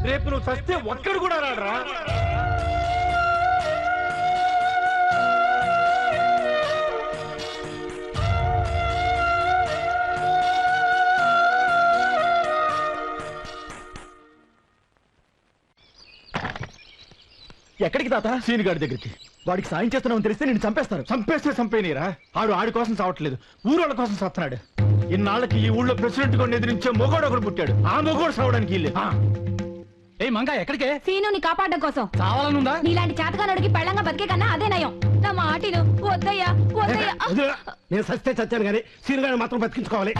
రేపు నువ్వు చస్తే ఒక్కడు కూడా రాడరా. ఎక్కడికి తాత? సీనిగాడి దగ్గరికి. వాడికి సాయం చేస్తున్నామని తెలిస్తే నేను చంపేస్తారు. చంపేస్తే చంపేనీరా, ఆడి కోసం చావట్లేదు, ఊరోళ్ళ కోసం చస్తున్నాడు. ఇన్నాళ్ళకి ఈ ఊళ్ళో ప్రెసిడెంట్ గా ఎదిరించే మొగోడు ఒకడు పుట్టాడు. ఆ మొగోడు సావడానికి ఇల్లే. ఏ మంగా ఎక్కడికే? సీనుని కాపాడడం కోసం. చావాలనుందా? నీలాంటి చేతగానుడికి పెళ్ళంగా బతికే కన్నా అదే నయం. నా మాటిను. వద్దయ్యా, వద్దయ్యా. నేను సస్తే చచ్చాను కానీ సీని గారిని మాత్రం బతికించుకోవాలి.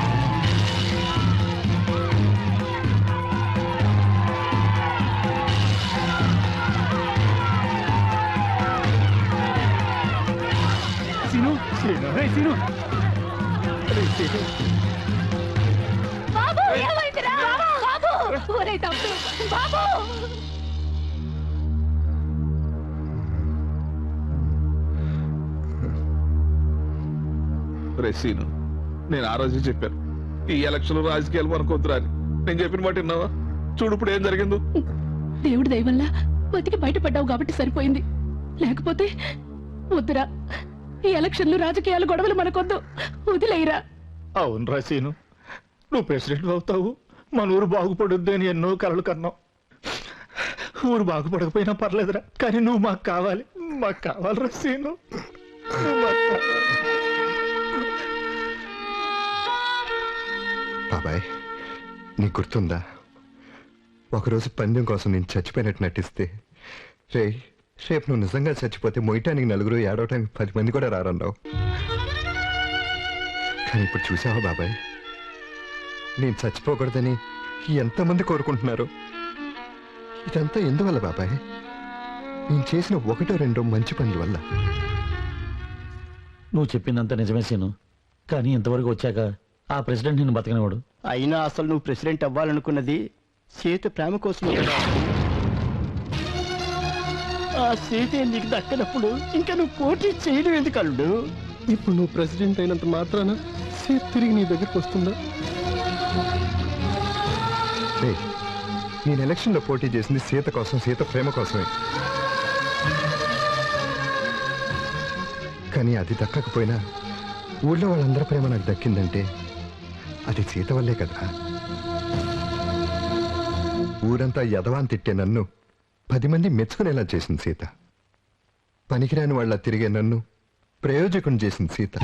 బాబు ఏమైందిరా? బాబు ఒరేయ్ తమ్ముడు, బాబు. సీను, నేను ఆ రోజు చెప్పాను ఈ ఎలక్షన్ రాజకీయాలు మనకొద్దురా అని. నేను చెప్పిన మాట విన్నావా? చూడు ఇప్పుడు ఏం జరిగిందో. దేవుడి దయ వల్ల బతికి బయటపడ్డావు కాబట్టి సరిపోయింది. లేకపోతే వద్దురా, ఈ ఎలక్షన్లు రాజకీయాలు గొడవలు మనకొద్దు, వదిలేయరా. అవును రాసీను, నువ్వు ప్రెసిడెంట్ అవుతావు, మన ఊరు బాగుపడుద్ది అని ఎన్నో కలలు కన్నావు. ఊరు బాగుపడకపోయినా పర్లేదురా, కానీ నువ్వు మాకు కావాలి. మాకు కావాలి రాసీను. బాబాయ్, నీకు గుర్తుందా ఒకరోజు పందెం కోసం నేను చచ్చిపోయినట్టు నటిస్తే, రేపు నువ్వు నిజంగా చచ్చిపోతే మొయ్యటానికి నలుగురు, ఏడవటానికి 10 మంది కూడా రారన్నావు. కానీ ఇప్పుడు చూసావా బాబాయ్, నేను చచ్చిపోకూడదని ఎంతమంది కోరుకుంటున్నారు. ఇదంతా ఎందువల్ల బాబాయ్? నేను చేసిన 1-2 మంచి పనుల వల్ల. నువ్వు చెప్పిందంత నిజమే సీను, కానీ ఇంతవరకు వచ్చాక ఆ ప్రెసిడెంట్ నిన్ను బతకనివాడు. అయినా అసలు నువ్వు ప్రెసిడెంట్ అవ్వాలనుకున్నది సీత ప్రేమ కోసం. ఆ సీతే నీకు దక్కనప్పుడు ఇంకా నువ్వు పోటీ చేయడం ఎందుకు అల్లుడు? ఇప్పుడు నువ్వు ప్రెసిడెంట్ అయినంత మాత్రాన సీత తిరిగి నీ దగ్గరకు వస్తుందా? నేను ఎలక్షన్లో పోటీ చేసింది సీత కోసం, సీత ప్రేమ కోసమే. కానీ అది దక్కకపోయినా ఊళ్ళో వాళ్ళందరి ప్రేమ నాకు దక్కిందంటే అది సీత వల్లే కదా. ఊరంతా యదవాన్ తిట్టే నన్ను 10 మంది మెచ్చుకునేలా చేసింది సీత. పనికిరాని వాళ్ళ తిరిగే నన్ను ప్రయోజకుని చేసింది సీత.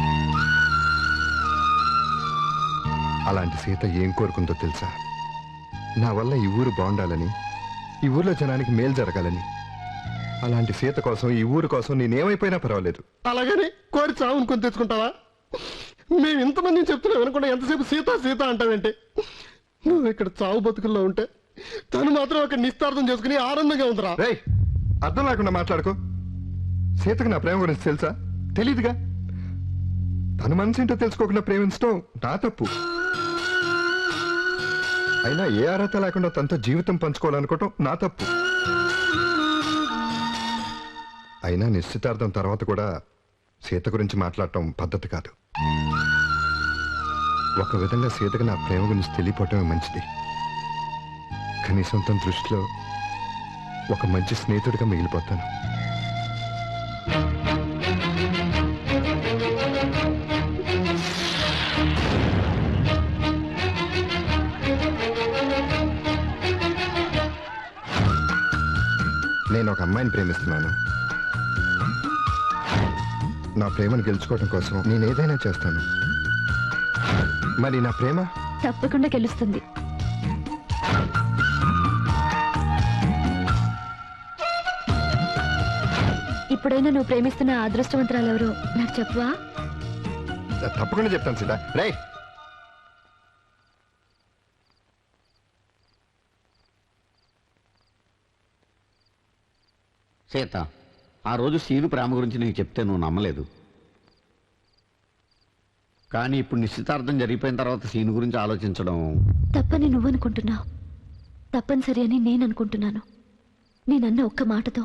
అలాంటి సీత ఏం కోరుకుందో తెలుసా? నా వల్ల ఈ ఊరు బాగుండాలని, ఈ ఊర్లో జనానికి మేలు జరగాలని. అలాంటి సీత కోసం, ఈ ఊరు కోసం నేనేమైపోయినా పర్వాలేదు. అలాగని కోరి చావును కొని తెచ్చుకుంటావా? మేము ఇంతమంది చెప్తున్నాం అనుకున్నా ఎంతసేపు సీత సీత అంటావేంటి? నువ్వు ఇక్కడ చావు బతుకుల్లో ఉంటే తను మాత్రం అక్కడ నిస్తార్థం చేసుకుని ఆనందంగా ఉందిరా. అర్థం లేకుండా మాట్లాడుకో. సీతకు నా ప్రేమ గురించి తెలుసా? తెలీదుగా. తన మనసేంటో తెలుసుకోకుండా ప్రేమించడం నా తప్పు. అయినా ఏ అర్హత లేకుండా తనతో జీవితం పంచుకోవాలనుకోవటం నా తప్పు. అయినా నిశ్చితార్థం తర్వాత కూడా సీత గురించి మాట్లాడటం పద్ధతి కాదు. ఒక విధంగా సీతకు నా ప్రేమ గురించి తెలియపోవటమే మంచిది. కనీసం తన దృష్టిలో ఒక మంచి స్నేహితుడిగా మిగిలిపోతాను. నేను ఒక అమ్మాయిని ప్రేమిస్తున్నాను. నా ప్రేమను గెలుచుకోవడం కోసం నేను ఏదైనా చేస్తాను. మరి నా ప్రేమ తప్పకుండా గెలుస్తుంది. ఇప్పుడైనా నువ్వు ప్రేమిస్తున్న అదృష్టవంతురాలు ఎవరో నాకు చెప్పవా? తప్పకుండా చెప్తాను సీత. రే సీత, ఆ రోజు సీను ప్రేమ గురించి నీకు చెప్తే నువ్వు నమ్మలేదు. కానీ ఇప్పుడు నిశ్చితార్థం జరిగిపోయిన తర్వాత సీను గురించి ఆలోచించడం తప్పని నువ్వనుకుంటున్నావు, తప్పనిసరి అని నేను అనుకుంటున్నాను. నేనన్న ఒక్క మాటతో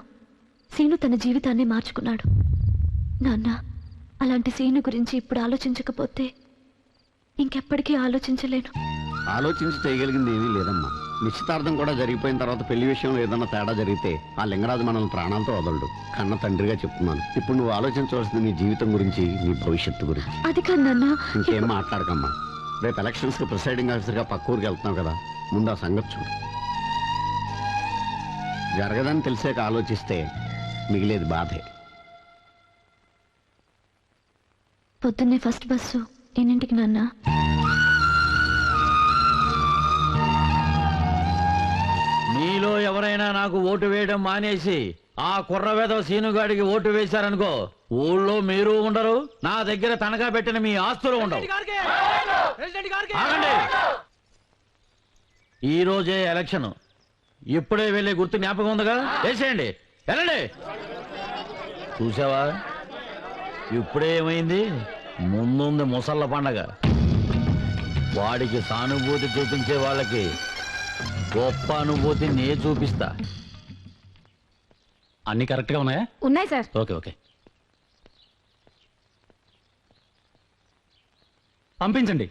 సీను తన జీవితాన్ని మార్చుకున్నాడు. నాన్న, అలాంటి సీను గురించి ఇప్పుడు ఆలోచించకపోతే ఇంకెప్పటికీ ఆలోచించలేను. ఆలోచించి చేయగలిగింది ఏమీ లేదమ్మా. నిశ్చితార్థం కూడా జరిగిపోయిన తర్వాత పెళ్లి విషయంలో ఏదన్నా తేడా జరిగితే ఆ లింగరాజు మనల్ని ప్రాణాలతో వదలడు. కన్న తండ్రిగా చెప్తున్నాను. ఇప్పుడు నువ్వు ఆలోచించవలసింది నీ జీవితం గురించి, నీ భవిష్యత్తు గురించి. అది కాదు నాన్న. ఇంకేం మాట్లాడకమ్మా. రేపు ఎలక్షన్స్ కి ప్రిసైడింగ్ ఆఫీసర్గా పక్క ఊరికి వెళ్తున్నావు కదా, ముందు ఆ సంగతి చూడు. జరగదని తెలిసాక ఆలోచిస్తే మిగిలేది బాధే. పొద్దున్నే ఫస్ట్ బస్సు ఎన్నింటికి నాన్న? మీలో ఎవరైనా నాకు ఓటు వేయడం మానేసి ఆ కుర్రవేద సీనుగాడికి ఓటు వేశారనుకో, ఊళ్ళో మీరు ఉండరు, నా దగ్గర తనఖా పెట్టిన మీ ఆస్తులు ఉండవు. ఆగండి. ఈ రోజే ఎలక్షన్. ఇప్పుడే వెళ్ళే గుర్తు జ్ఞాపకం ఉందిగా, వేసేయండి. వెళ్ళండి. చూసావా, ఇప్పుడే ఏమైంది? ముందుంది ముసళ్ళ పండగ. వాడికి సానుభూతి చూపించే వాళ్ళకి గొప్ప అనుభూతి నే చూపిస్తా. అన్ని కరెక్ట్ గా ఉన్నాయా? ఉన్నాయి సార్. ఓకే ఓకే, పంపించండి.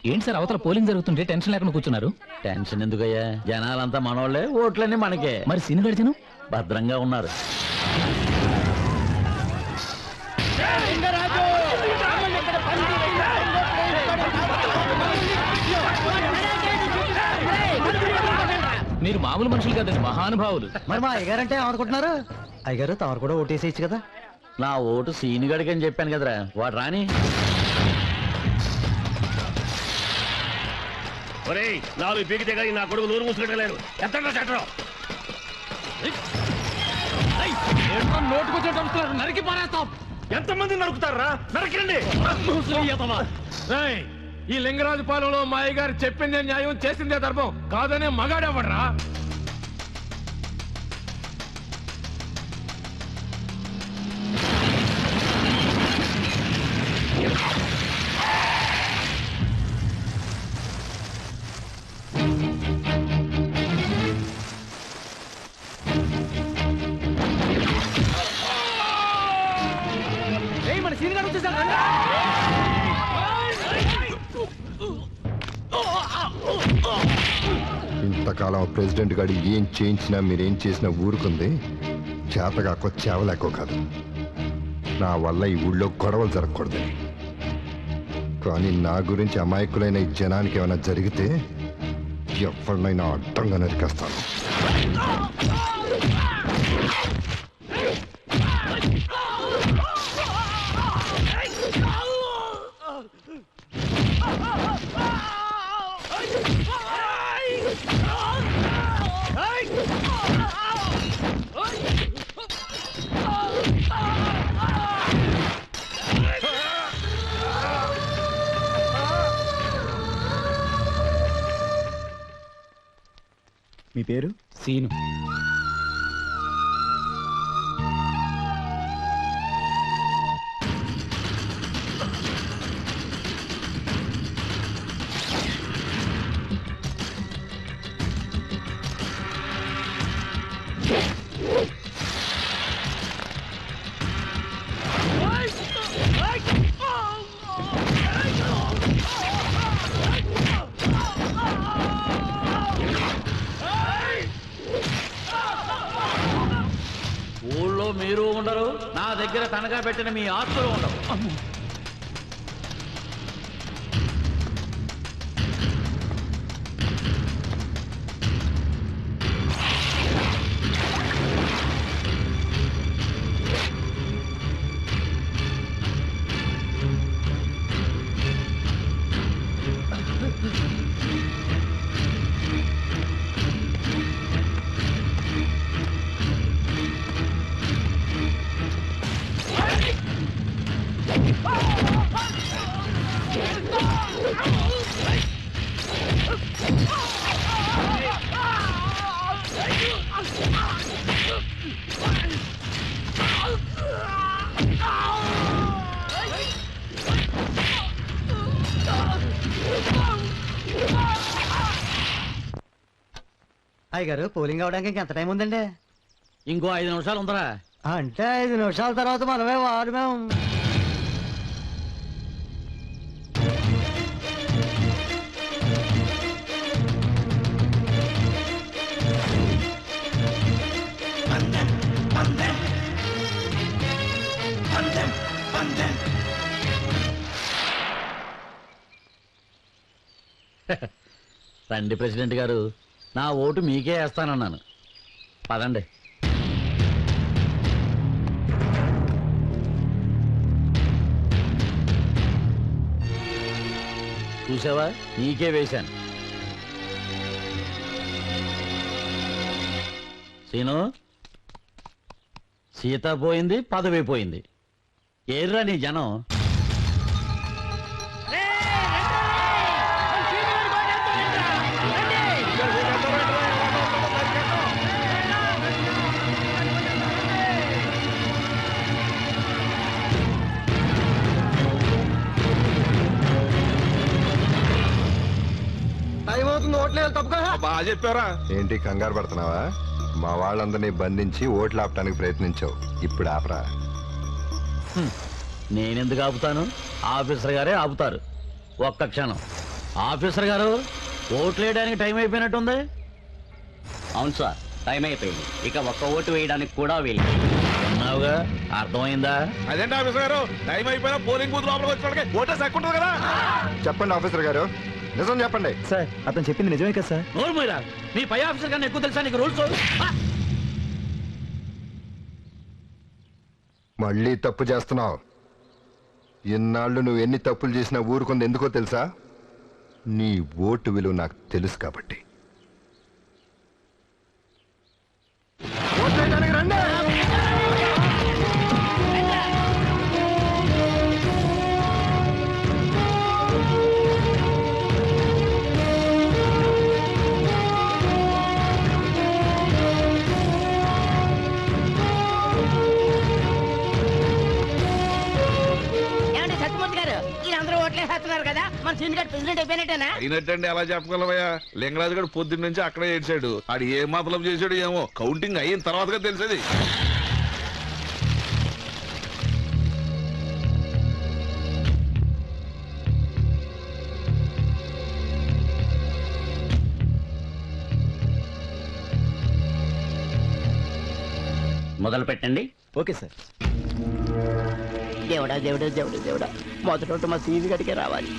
ఏంటి సార్, అవతల పోలింగ్ జరుగుతుంటే టెన్షన్ లేకుండా కూర్చున్నారు? టెన్షన్ ఎందుకయ్యా, జనాలంతా మనోళ్లే, ఓట్లన్నీ మనకే. మరి సీను గడిచను భద్రంగా ఉన్నారు. మీరు మామూలు మనుషులు కదండి, మహానుభావులు. మరి మా అయ్యగారంటే ఏమనుకుంటున్నారు? అయ్యగారు తమరు కూడా ఓటేసేయచ్చు కదా. నా ఓటు సీనుగడికి అని చెప్పాను కదరా, వాడు రాని. నాలుగు పీకితే కానీ నా కొడుకు నూరు మూసుకెట్టలేరు. ఎత్తడా చట్టం నోటుకొచ్చేటప్పుడు నరికి పారేస్తాం. ఎంతమంది నరుకుతారా? నరకండి. ఈ లింగరాజు పాలెంలో మా అయ్యగారు చెప్పిందే న్యాయం, చేసిందే ధర్మం కాదనే మగాడేవడరా? మన సీన్ గారు వచ్చేసారు. ఇంతకాలం ప్రెసిడెంట్ గారు ఏం చేయించినా మీరేం చేసినా ఊరుకుంది. చేతగా చేవలేకో కాదు, నా వల్ల ఈ ఊళ్ళో గొడవలు జరగకూడదని. కానీ నా గురించి అమాయకులైన ఈ జనానికి ఏమైనా జరిగితే ఎవరినైనా అడ్డంగా నరికేస్తాను. మీ పేరు? సీను. ఊళ్ళో మీరు ఉండరు, నా దగ్గర తనఖా పెట్టిన మీ ఆస్తులు ఉండవు. అయ్యగారు పోలింగ్ అవడానికి ఇంకెంత టైం ఉందండి? ఇంకో 5 నిమిషాలు ఉందరా. అంటే 5 నిమిషాల తర్వాత మనమే వాడమే. రండి ప్రెసిడెంట్ గారు, నా ఓటు మీకే వేస్తానన్నాను. పదండి. చూసావా, నీకే వేశాను. సీను, సీత పోయింది, పదవి పోయింది. ఏర్రా నీ జనం? బాగా చెప్పారా? ఏంటి కంగారు పడుతున్నావా? మా వాళ్ళందరినీ బంధించి ఓట్లు ఆపడానికి ప్రయత్నించావు, ఇప్పుడు ఆపరా. నేనెందుకు ఆపుతాను? ఆఫీసర్ గారే ఆపుతారు. ఒక్క క్షణం. ఆఫీసర్ గారు, ఓట్లు వేయడానికి టైం అయిపోయినట్టుంది. అవును సార్, టైం అయిపోయింది. ఇక ఒక్క ఓటు వేయడానికి కూడా వీలు. అన్నావుగా, అర్థమైందా? అదేంటి ఆఫీసర్ గారు, టైం అయిపోయినా పోలింగ్ బూత్ లోపలికి వచ్చి ఓటే సెక్కుంటుంది కదా. చెప్పండి ఆఫీసర్ గారు, నిజం చెప్పండి. సార్, అతను చెప్పింది నిజమే కదా సార్? నోరు మీరా, నీ పై ఆఫీసర్ కన్నా ఎక్కువ తెలుసా నీకు రూల్స్? మళ్ళీ తప్పు చేస్తున్నావు. ఇన్నాళ్ళు నువ్వు ఎన్ని తప్పులు చేసినా ఊరుకుంది ఎందుకో తెలుసా? నీ ఓటు విలువ నాకు తెలుసు కాబట్టి. కదా, మన సిండికేట్ ప్రెసిడెంట్ అయిపోయినట్టేనా? అయినట్టండి, ఎలా చెప్పగలవయ్యా? లింగరాజు గారు పొద్దున్న నుంచి అక్కడే ఏడ్చాడు. ఆడు ఏ మతలం చేశాడు ఏమో, కౌంటింగ్ అయిన తర్వాతగా తెలిసేది. మొదలు పెట్టండి. Okay sir. దేవుడా దేవుడా దేవుడా దేవుడా, మొదట మా సీజీ గడికే రావాలి.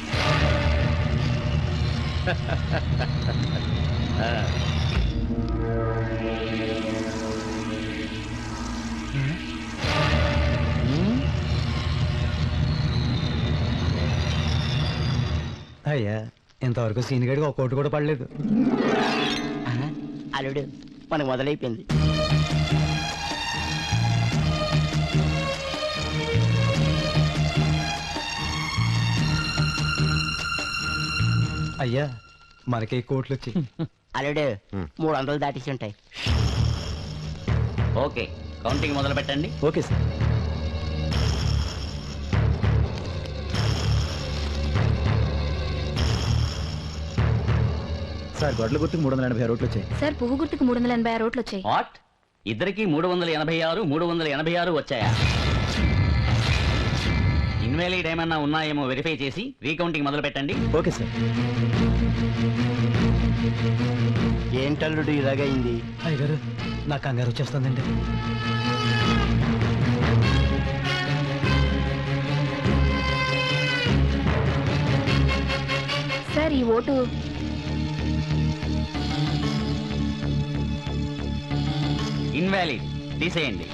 అయ్యా, ఇంతవరకు సీన్ గడికి ఒక కోటి కూడా పడలేదు. అల్లుడు మనకు మొదలైపోయింది. అయ్యా మనకే కోట్లు వచ్చి అల్లుడు 300 దాటేసి ఉంటాయి. ఓకే, కౌంటింగ్ మొదలు పెట్టండి. Okay sir. సార్ గొడ్ల గుర్తుకు 386 ఓట్లు వచ్చాయి. సార్ పువ్వు గుర్తుకు 386 ఓట్లు వచ్చాయి. వాట్? ఇద్దరికి 386 వచ్చాయా? ఇన్వాలిడ్ ఏమన్నా ఉన్నాయేమో వెరిఫై చేసి రీకౌంటింగ్ మొదలు పెట్టండి. Okay sir. ఏంటల్లుడు ఇలాగైంది? అయ్యగారు నా కంగారు వచ్చేస్తుందండి. సార్ ఈ ఓటు ఇన్వాలిడ్, తీసేయండి.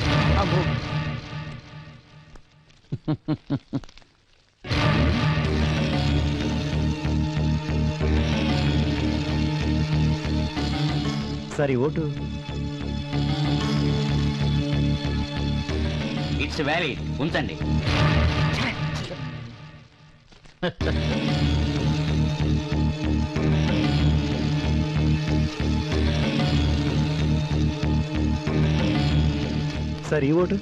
సార్ ఈ ఓటు ఇట్స్ వ్యాలిడ్, ఉంచండి. సార్ ఈ ఓటు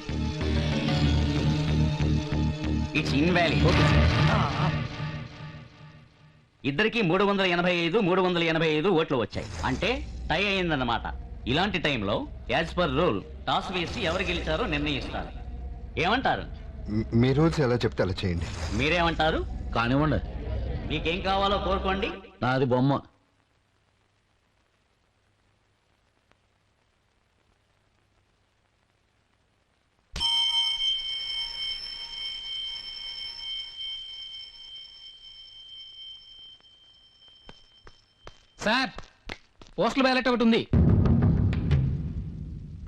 ఇట్స్ ఇన్వాలిడ్. ఇద్దరికి 385 ఓట్లు వచ్చాయి. అంటే టై అయిందన్నమాట. ఇలాంటి టైంలో యాజ్ పర్ రూల్ టాస్ వేసి ఎవరు గెలిచారో నిర్ణయిస్తారు. ఏమంటారు? మీ రూల్స్ ఎలా చెప్తే అలా చేయండి. మీరేమంటారు? కానివ్వండి. మీకేం కావాలో కోరుకోండి. నాది బొమ్మ. సార్ పోస్టల్ బ్యాలెట్ ఒకటి ఉంది.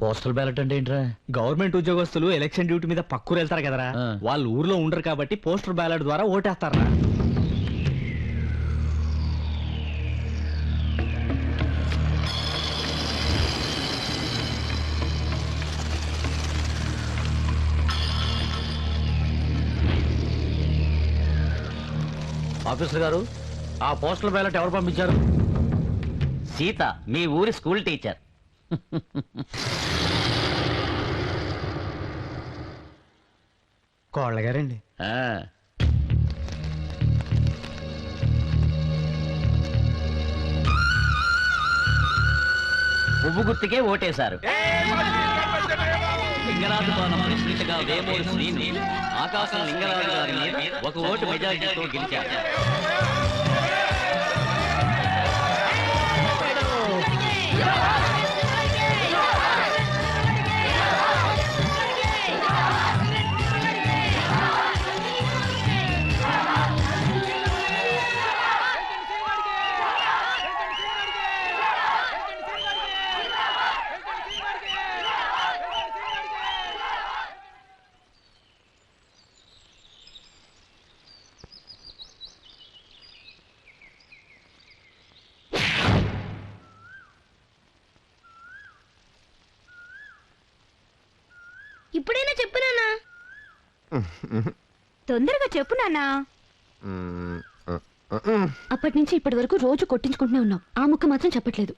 పోస్టల్ బ్యాలెట్ అంటే ఏంట్రా? గవర్నమెంట్ ఉద్యోగస్తులు ఎలక్షన్ డ్యూటీ మీద పక్కూరు వెళ్తారు కదరా, వాళ్ళు ఊర్లో ఉండరు కాబట్టి పోస్టల్ బ్యాలెట్ ద్వారా ఓటేస్తారా. ఆఫీసర్ గారు, ఆ పోస్టల్ బ్యాలెట్ ఎవరు పంపించారు? సీత, మీ ఊరి స్కూల్ టీచర్. కోళ్ళ గారండి. పువ్వు గుర్తుకే ఓటేశారు. లింగరాజు భవనం ప్రెసిడెంట్గా వేమూరి శ్రీను ఆకాశం లింగరాజు గారి మీద ఒక ఓటు మెజారిటీతో గెలిచారు. ఇప్పుడైనా చెప్పు నాన్నా. తొందరగా చెప్పు నాన్నా. అప్పటి నుంచి ఇప్పటి వరకు రోజు కొట్టించుకుంటూనే ఉన్నావు. ఆ ముక్క మాత్రం చెప్పట్లేదు.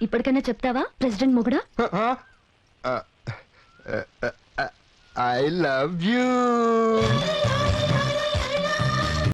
ఇప్పటికైనా చెప్తావా ప్రెసిడెంట్ మొగుడా? I love you.